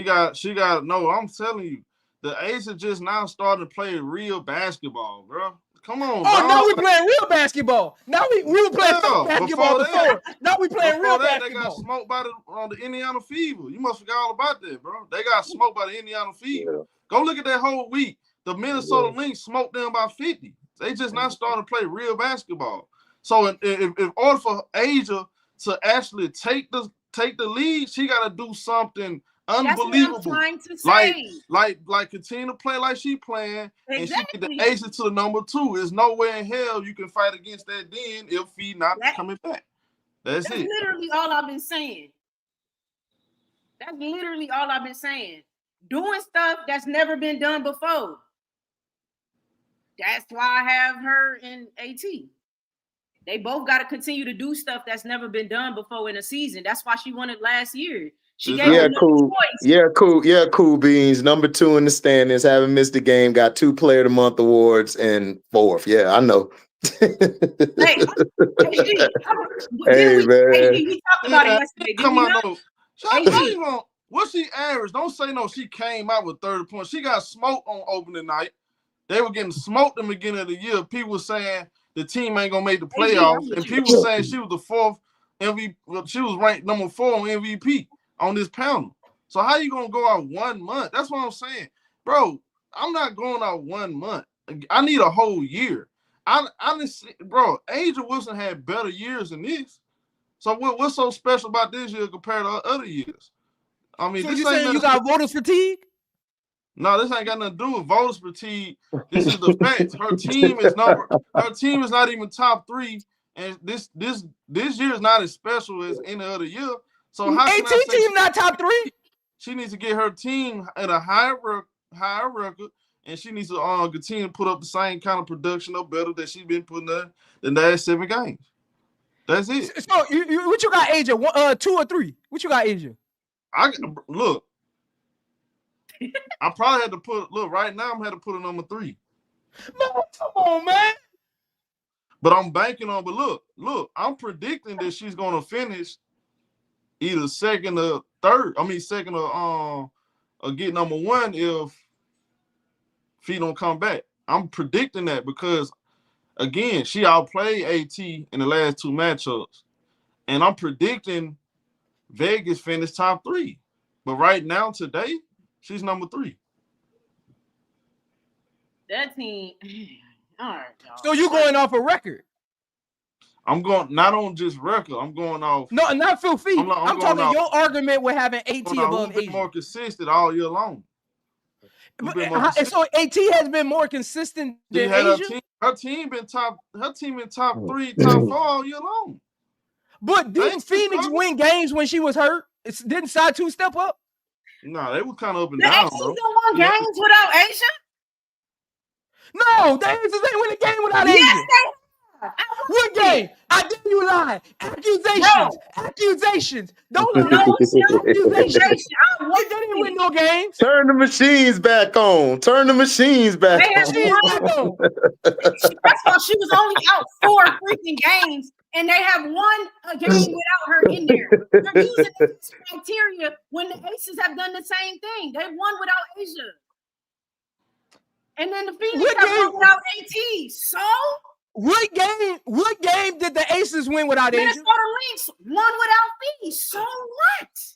S3: got no, I'm telling you, the Aces just now starting to play real basketball, bro. Come on,
S7: oh,
S3: dog.
S7: now we playing real basketball. Now we were playing fake basketball before. Now we playing real basketball.
S3: They got smoked by the Indiana Fever. You must forget all about that, bro. They got smoked by the Indiana Fever. Yeah. Go look at that whole week. The Minnesota Lynx smoked them by 50. They just not starting to play real basketball. So in order for Asia to actually take the lead, she got to do something unbelievable.
S6: That's what I'm trying to say.
S3: Like continue to play like she playing, and she get the Asia to the number 2. There's nowhere in hell you can fight against that then if he not coming back. That's it.
S6: Literally all I've been saying. That's literally all I've been saying. Doing stuff that's never been done before. That's why I have her in AT. They both got to continue to do stuff that's never been done before in a season. That's why she won it last year. She gave her
S4: cool.
S6: choice.
S4: Yeah, cool beans. Number 2 in the standings, haven't missed a game, got 2 Player of the Month awards, and 4th. Yeah, I know.
S6: Hey,
S4: man.
S6: We talked about it yesterday.
S3: Come on, what she averaged? Don't say no. She came out with 30 points. She got smoked on opening night. They were getting smoked in the beginning of the year. People were saying the team ain't gonna make the playoffs, and people were saying she was the 4th MVP. Well, she was ranked number 4 on MVP on this panel. So how you gonna go out 1 month? That's what I'm saying, bro. I'm not going out 1 month. I need a whole year. Honestly, bro, Angel Wilson had better years than this. So what's so special about this year compared to other years? I mean,
S7: so you saying you got voters fatigue?
S3: No, this ain't got nothing to do with voters fatigue. This is the facts. Her team is not even top 3, and this year is not as special as any other year. So how can I say
S7: team not top 3?
S3: She needs to get her team at a higher record, and she needs to continue to put up the same kind of production or better that she's been putting up the last 7 games. That's it.
S7: So what you got, Asia? 2 or 3? What you got, Asia?
S3: Look. I probably had to right now I'm had to put a number 3.
S7: Man, come on, man.
S3: But I'm banking on, look, I'm predicting that she's gonna finish either 2nd or 3rd. I mean 2nd or get number 1 if Fee don't come back. I'm predicting that because again, she outplayed AT in the last 2 matchups. And I'm predicting Vegas finish top 3. But right now, today, she's number 3.
S6: That team, all right.
S7: So you going off a record?
S3: I'm going not on just record. I'm going off.
S7: No, not Phil Fee. I'm talking
S3: off,
S7: your argument with having AT above
S3: Asia. More consistent all year long.
S7: So AT has been more consistent than Asia.
S3: Her team been top 3, top 4 all year long.
S7: But didn't Phoenix win games when she was hurt? Didn't Side 2 step up?
S3: No, they were kind of up and down.
S6: Bro. Won games without Asia?
S7: No, the Aces ain't win a game without Asia.
S6: Yes,
S7: what game? I dare you lie. Accusations. Don't lie.
S6: No,
S7: accusations. They didn't win no games.
S4: Turn the machines back on.
S6: That's why she was only out 4 freaking games, and they have won a game without her in there. They're using this criteria when the Aces have done the same thing. They won without Asia. And then the Phoenix have won without AT. So
S7: what game did the Aces win without Asia?
S6: Minnesota Lynx won without Fee. So what?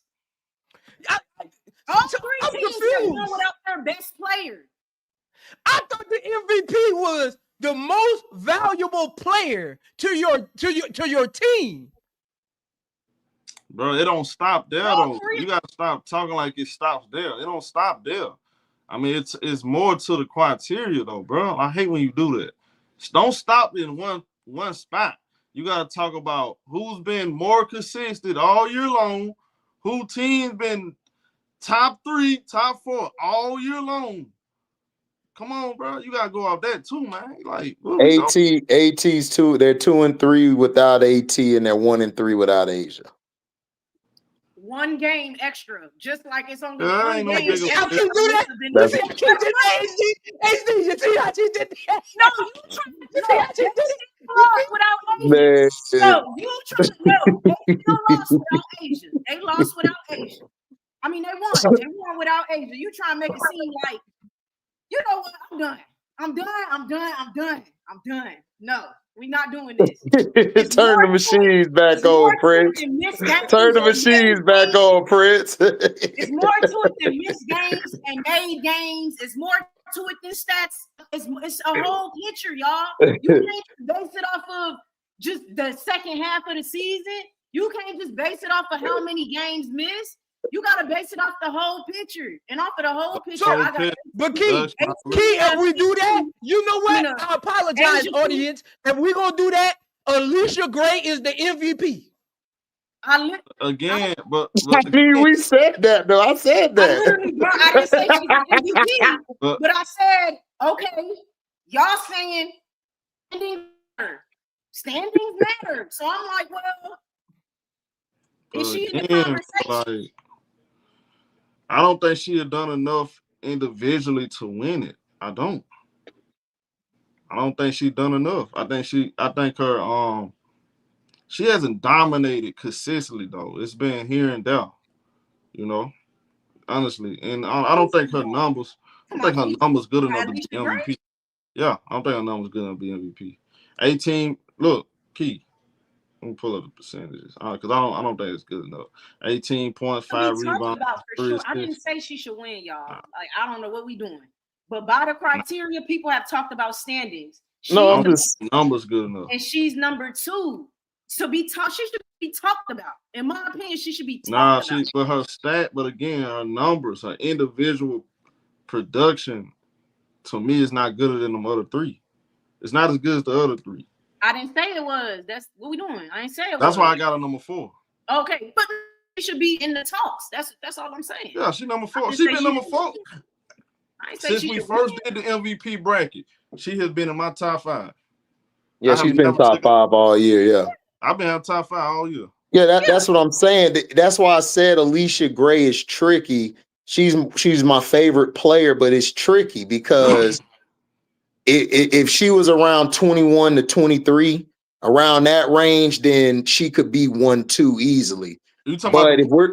S6: All 3 teams have won without their best player.
S7: I thought the MVP was the most valuable player to your team.
S3: Bro, it don't stop there though. You gotta stop talking like it stops there. It don't stop there. I mean, it's more to the criteria though, bro. I hate when you do that. Don't stop in one spot. You gotta talk about who's been more consistent all year long, who team's been top 3, top 4 all year long. Come on, bro. You gotta go off that too, man. Like
S4: AT's 2. They're 2 and 3 without AT, and they're 1 and 3 without Asia.
S6: 1 game extra, just like it's only
S3: one
S6: game.
S3: No
S7: I can do that. You see how she did that?
S6: Without
S4: Man.
S6: No, you trying to they still lost without Asia. They lost without Asia. I mean, they won. They won without Asia. You trying to make it seem like, you know what? I'm done. I'm done. I'm done. I'm done. I'm done. No, we're not doing this.
S4: Turn the machines back on, Prince. Turn the machines back on, Prince.
S6: It's more to it than missed games and made games. It's more to it than stats. It's a whole picture, y'all. You can't base it off of just the second half of the season. You can't just base it off of how many games missed. You gotta base it off the whole picture, and off of the whole picture.
S7: But Key, if we do that, you know what? I apologize, audience. If we're gonna do that, Alicia Gray is the MVP.
S3: But
S4: I mean, we said that though. I said that.
S6: I didn't say she's the MVP, but I said, okay, y'all saying standings matter. So I'm like, well, is she in the conversation?
S3: Like, I don't think she had done enough individually to win it. I don't think she done enough. I think her she hasn't dominated consistently though. It's been here and there, you know, honestly. And I don't think her numbers. I don't think her numbers good enough to be MVP. Yeah, I don't think her numbers good enough to be MVP. 18. Look, Key. Let me pull up the percentages because I don't think it's good enough. 18 points, 5 rebounds.
S6: Sure. I didn't say she should win, y'all. Like I don't know what we doing, but by the criteria, people have talked about standings.
S3: Numbers good enough,
S6: and she's number 2 to be talked. She should be talked about. In my opinion, she should be talked about.
S3: But her stat, but again, her numbers, her individual production, to me, is not gooder than the other 3. It's not as good as the other 3.
S6: I didn't say it was. That's what we doing. I ain't say it was.
S3: That's why I got her number 4.
S6: Okay, but she should be in the talks. That's all I'm saying.
S3: Yeah, she number 4. She been number 4 since we first did the MVP bracket. She has been in my top 5.
S4: Yeah, she's been top 5 all year. Yeah,
S3: I've been in top 5 all year.
S4: Yeah, that's what I'm saying. That's why I said Alicia Gray is tricky. She's my favorite player, but it's tricky because if she was around 21 to 23, around that range, then she could be 1-2 easily.
S3: You talking about
S4: if we're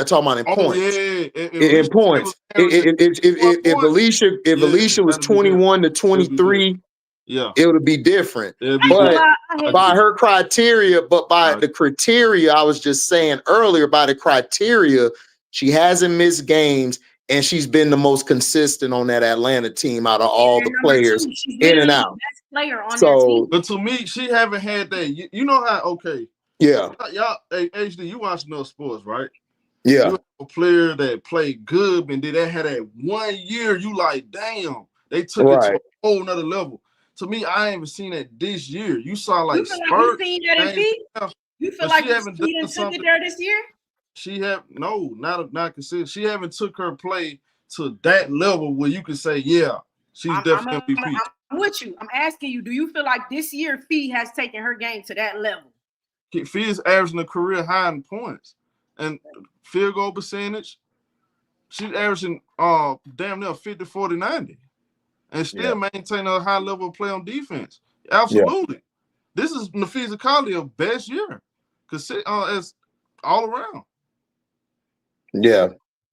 S4: talking about in points. In points. If Alicia was 21 to 23, it would be different. But by her criteria, the criteria I was just saying earlier, by the criteria, she hasn't missed games. And she's been the most consistent on that Atlanta team out of all the players in and out.
S6: Best player on that team.
S3: But to me, she haven't had that. You know how? Okay.
S4: Yeah.
S3: Y'all, hey, HD, you watch enough sports, right?
S4: Yeah.
S3: You have a player that played good, and then they had that 1 year. You like, damn, they took it to a whole nother level. To me, I ain't even seen that this year. You saw like spurts.
S6: You feel like you took it there this year?
S3: Not considered. She haven't took her play to that level where you can say, yeah, she's definitely MVP.
S6: I'm with you. I'm asking you, do you feel like this year Fee has taken her game to that level?
S3: Fee is averaging a career high in points and field goal percentage. She's averaging damn near 50, 40, 90 and still maintain a high level of play on defense. Absolutely. Yeah. This is Naphessa Collier's best year because it's all around.
S4: Yeah,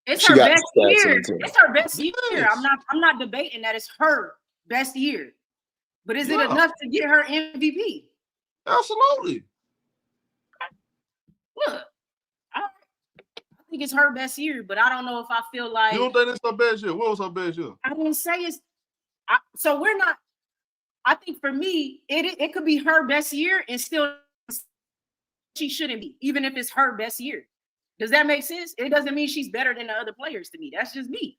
S6: it's her best year. It's her best year. I'm not debating that it's her best year, but is it enough to get her MVP?
S3: Absolutely.
S6: Look, I think it's her best year, but I don't know if I feel like
S3: you don't think it's her best year. What was her best year?
S6: I didn't say it's. So we're not. I think for me, it could be her best year and still she shouldn't be, even if it's her best year. Does that make sense? It doesn't mean she's better than the other players to me. That's just me.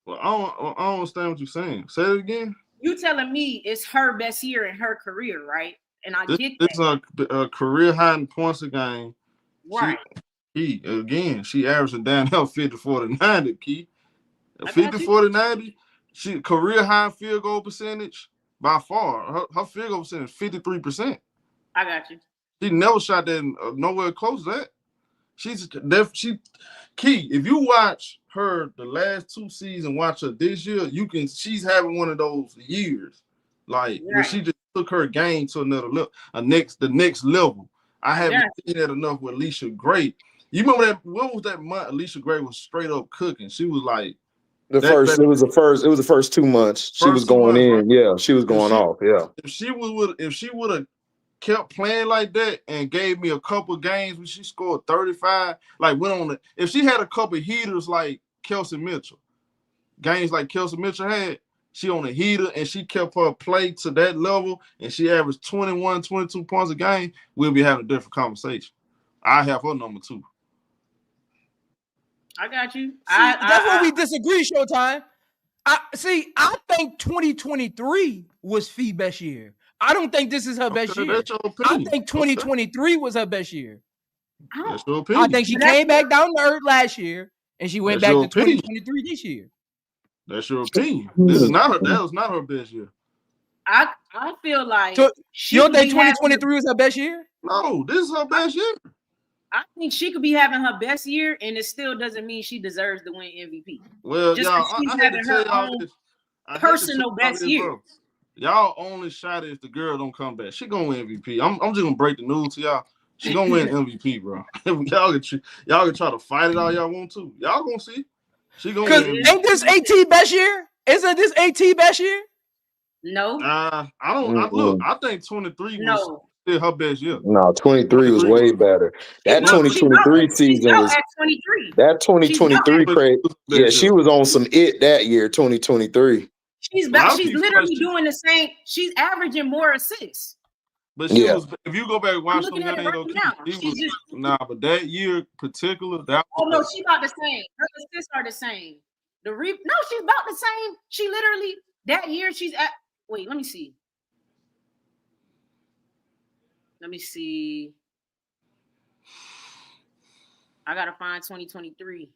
S3: Well, I don't understand what you're saying. Say it again.
S6: You telling me it's her best year in her career, right? And I get
S3: that. It's a career high in points a game.
S6: Right.
S3: She averaging down now 50, 40, 90, Key. 50, 40, 90. She career high field goal percentage by far. Her field goal percentage is 53%.
S6: I got you.
S3: She never shot that nowhere close to that. Key, if you watch her the last 2 seasons, watch her this year, she's having one of those years. Like where she just took her game to another level, the next level. I haven't seen that enough with Alicia Gray. You remember that? What was that month? Alicia Gray was straight up cooking. She was like
S4: it was the first 2 months. She was going in. Right? Yeah, she was going off. Yeah.
S3: If she would have kept playing like that and gave me a couple games when she scored 35, like went on if she had a couple heaters like Kelsey Mitchell, games like Kelsey Mitchell had, she on a heater and she kept her play to that level and she averaged 21, 22 points a game, we'll be having a different conversation. I have her number 2.
S6: I got you.
S7: That's where we disagree, Showtime. I think 2023 was Fee's best year. I don't think this is her best year.
S3: That's your opinion.
S7: I think 2023 was her best year.
S3: That's your opinion.
S7: I think she came back down to earth last year and she went back to 2023 this year.
S3: That's your opinion. This is not her. That was not her best year.
S6: I feel like
S7: you don't think 2023 was her best year?
S3: No, this is her best year.
S6: I think she could be having her best year, and it still doesn't mean she deserves to win MVP.
S3: Well,
S6: just
S3: y'all,
S6: she's
S3: I
S6: having her own personal best year.
S3: Bro. Y'all only shot it if the girl don't come back. She gonna win MVP. I'm just gonna break the news to y'all. She gonna win MVP, bro. y'all can try to fight it all y'all want to. Y'all gonna see. She gonna win MVP.
S7: Ain't this AT best year? Isn't this AT best year?
S6: No.
S3: I don't. Look, I think 23 was still her best year.
S4: No, 23 was way better. That 2023 season was
S6: at 23.
S4: That 2023 crazy. Yeah, she was on some that year. 2023.
S6: She's back. She's literally doing the same. She's averaging more assists.
S3: But she was. If you go back and watch them games, but that year particular, that.
S6: Oh no, she's about the same. Her assists are the same. No, she's about the same. She literally that year she's at. Wait, let me see. I gotta find 2023.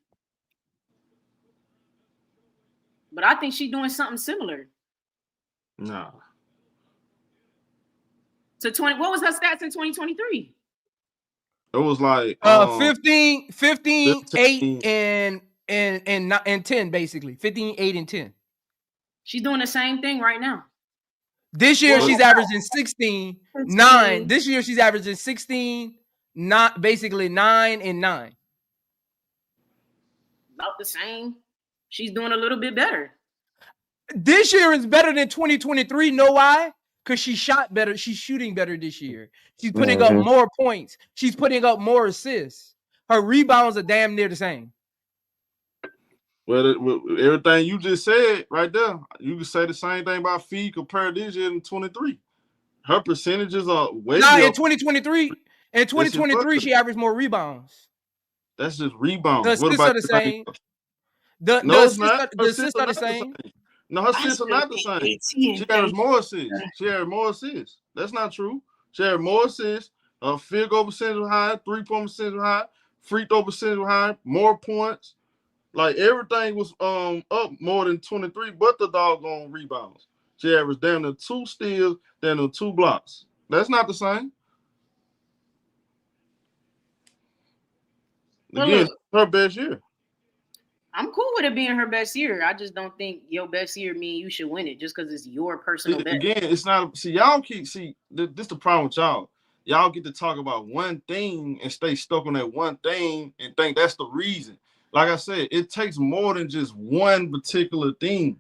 S6: But I think she's doing something similar.
S3: Nah.
S6: To 20. What was her stats in 2023?
S3: It was like
S7: 15, 8, and 10, basically. 15, 8, and 10.
S6: She's doing the same thing right now.
S7: This year she's averaging 16, 9. This year she's averaging 16, basically 9 and 9.
S6: About the same. She's doing a little bit better.
S7: This year is better than 2023. Know why? Because she shot better. She's shooting better this year. She's putting up more points. She's putting up more assists. Her rebounds are damn near the same.
S3: Well, everything you just said right there, you can say the same thing about Fee compared to this year in 23. Her percentages are way up.
S7: In 2023, she averaged more rebounds.
S3: That's just rebounds.
S7: The assists are the same. The assists are the same.
S3: No, her assists are not the same. She averaged more assists. That's not true. She averaged more assists. Her field goal percentage was high. 3-point percentage was high. Free throw percentage was high. More points. Like everything was up more than 23, but the doggone rebounds. She averaged down to 2 steals, down to 2 blocks. That's not the same. Again, her best year.
S6: I'm cool with it being her best year. I just don't think your best year mean you should win it just because it's your personal best.
S3: Again, it's not. See, y'all this the problem with y'all. Y'all get to talk about one thing and stay stuck on that one thing and think that's the reason. Like I said, it takes more than just one particular thing.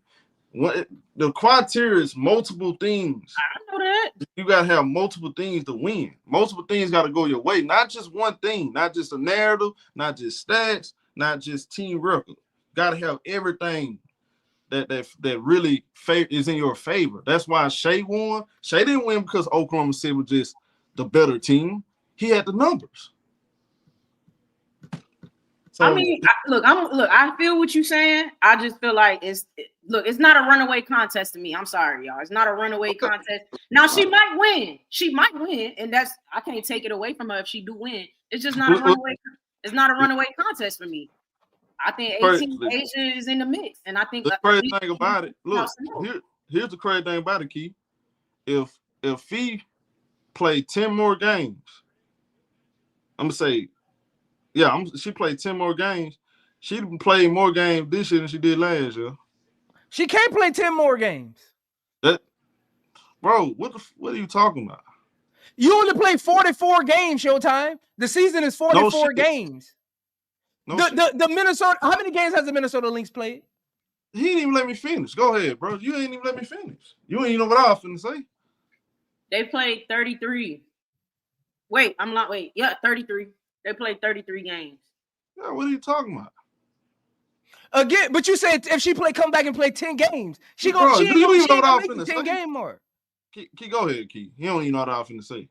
S3: The criteria is multiple things.
S6: I know that.
S3: You got to have multiple things to win. Multiple things got to go your way. Not just one thing. Not just a narrative. Not just stats. Not just team record. Got to have everything that really is in your favor. That's why Shea won. Shea didn't win because Oklahoma City was just the better team. He had the numbers. So,
S6: I mean, I feel what you're saying. I just feel like it's not a runaway contest to me. I'm sorry, y'all. It's not a runaway contest. Now she might win. And I can't take it away from her if she do win. It's just not a runaway. It's not a runaway contest for me. I think 18 Asia is in the mix, and I think
S3: the crazy thing about it. Look, here's the crazy thing about it, Key. If Fee played 10 more games, I'm gonna say. Yeah, she played 10 more games. She played more games this year than she did last year.
S7: She can't play 10 more games.
S3: Bro, Bro, what are you talking about?
S7: You only play 44 games, Showtime. The season is 44 games. The Minnesota, how many games has the Minnesota Lynx played?
S3: He didn't even let me finish. Go ahead, bro. You ain't even let me finish. You ain't even know what I was finna say.
S6: They played 33. Wait, 33. They played 33 games.
S3: Yeah, what are you talking about?
S7: Again, but you said if she come back and play 10 games, she ain't gonna make the 10 game mark.
S3: Key, go ahead, Key. He don't even know what I was finna say.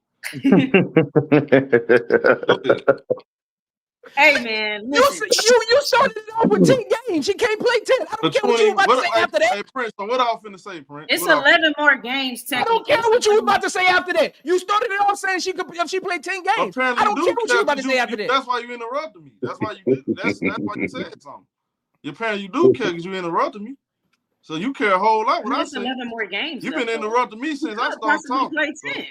S6: Hey man,
S7: listen. You started it off with 10 games. She can't play 10. I don't care what you about to say after that.
S3: Hey, Prince, so what I was finna say, Prince?
S6: It's 11 more games.
S7: I don't care what you were about to say after that. You started it off saying if she played 10 games.
S3: Apparently
S7: I don't care what you were about to say after that.
S3: That's why you interrupted me. That's why you did. That's why you said something. Apparently you do care because you interrupted me. So you care a whole lot what I said.
S6: 11 more games.
S3: You've been interrupting me since I started talking.
S6: Play 10.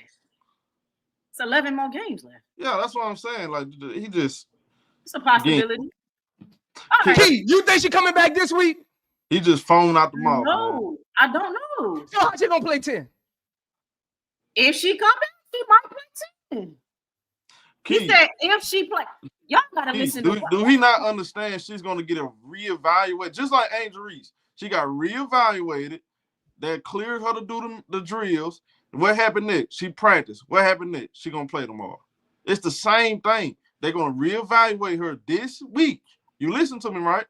S6: It's 11 more games left.
S3: Yeah, that's what I'm saying. Like he just.
S6: It's a possibility.
S7: Right. Key, you think she coming back this week?
S3: He just phoned out the mouth.
S6: No, I don't know.
S7: So how she gonna play 10?
S6: If she come back, she might play 10. Key, he said if she play. Y'all gotta listen.
S3: Do he not understand she's gonna get a reevaluate? Just like Angel Reese. She got reevaluated. That cleared her to do the drills. What happened next? She practiced. What happened next? She gonna play tomorrow. It's the same thing. They're going to reevaluate her this week. You listen to me, right?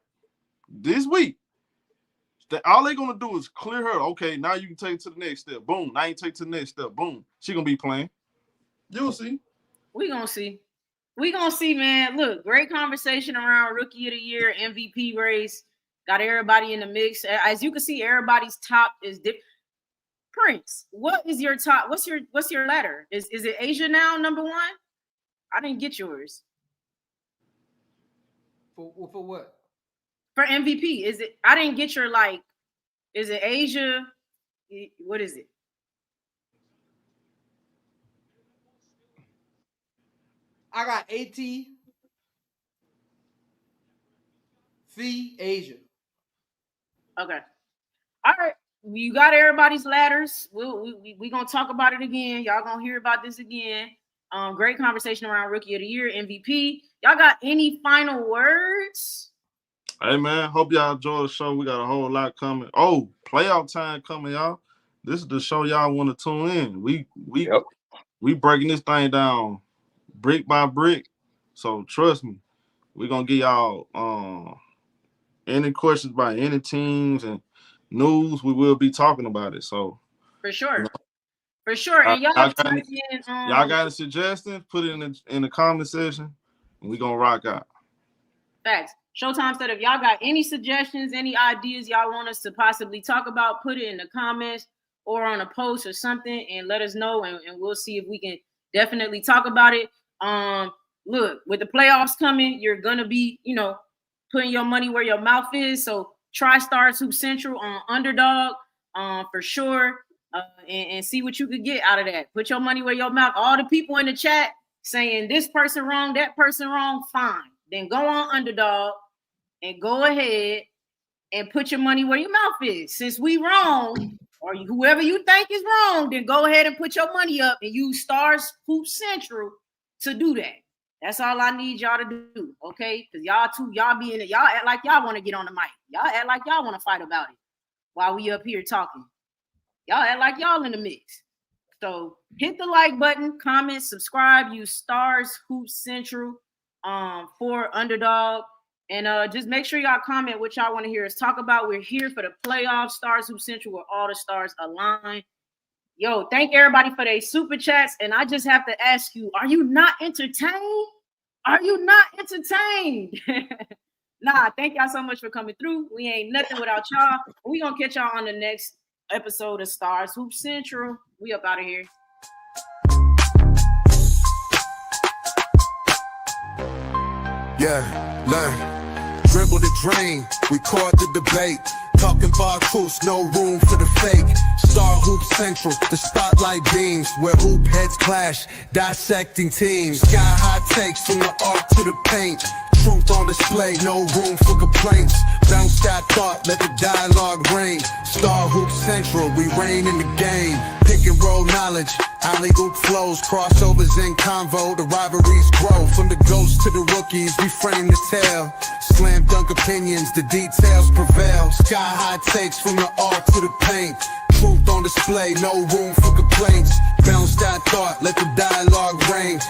S3: This week. All they're going to do is clear her. Okay, now you can take it to the next step. Boom. Now you take it to the next step. Boom. She going to be playing. You'll see.
S6: We're going to see. We're going to see, man. Look, great conversation around Rookie of the Year, MVP race. Got everybody in the mix. As you can see, everybody's top is different. Prince, what is your top? What's your letter? Is it Asia now, number 1? I didn't get yours.
S7: For what?
S6: For MVP. Is it? I didn't get your is it Asia? What is it?
S7: I got AT, Asia.
S6: Okay. All right. You got everybody's ladders. We gonna talk about it again. Y'all gonna hear about this again. Great conversation around Rookie of the Year, MVP. Y'all got any final words?
S3: Hey, man. Hope y'all enjoy the show. We got a whole lot coming. Oh, playoff time coming, y'all. This is the show y'all want to tune in. We breaking this thing down brick by brick. So trust me, we're going to give y'all any questions about any teams and news. We will be talking about it. So
S6: for sure. For sure. And y'all got
S3: any suggestions? Put it in the comment section, and we're going to rock out.
S6: Facts. Showtime said if y'all got any suggestions, any ideas y'all want us to possibly talk about, put it in the comments or on a post or something and let us know, and we'll see if we can definitely talk about it. Look, with the playoffs coming, you're going to be, putting your money where your mouth is. So try Stars Hoop Central on Underdog for sure. And see what you could get out of that. Put your money where your mouth. All the people in the chat saying this person wrong, that person wrong, fine. Then go on Underdog and go ahead and put your money where your mouth is. Since we wrong, or whoever you think is wrong, then go ahead and put your money up and use Stars Hoop Central to do that. That's all I need y'all to do, okay? Because y'all act like y'all want to get on the mic. Y'all act like y'all want to fight about it while we up here talking. Y'all act like y'all in the mix. So hit the like button, comment, subscribe, use Stars Hoop Central for Underdog. And just make sure y'all comment what y'all want to hear us talk about. We're here for the playoffs, Stars Hoop Central, where all the stars align. Yo, thank everybody for their super chats. And I just have to ask you, are you not entertained? Are you not entertained? Nah, thank y'all so much for coming through. We ain't nothing without y'all. We're going to catch y'all on the next episode of Stars Hoop Central. We up out of here.
S8: Yeah, learn. Dribble the drain. We caught the debate. Talking bar cruise, no room for the fake. Star Hoop Central, the spotlight beams, where hoop heads clash, dissecting teams. Sky high takes from the arc to the paint. Truth on display, no room for complaints. Bounce that thought, let the dialogue reign. Star Hoop Central, we reign in the game. Pick and roll knowledge, alley-oop flows, crossovers in convo, the rivalries grow. From the ghosts to the rookies, we frame the tale. Slam dunk opinions, the details prevail. Sky high takes from the art to the paint. Truth on display, no room for complaints. Bounce that thought, let the dialogue reign.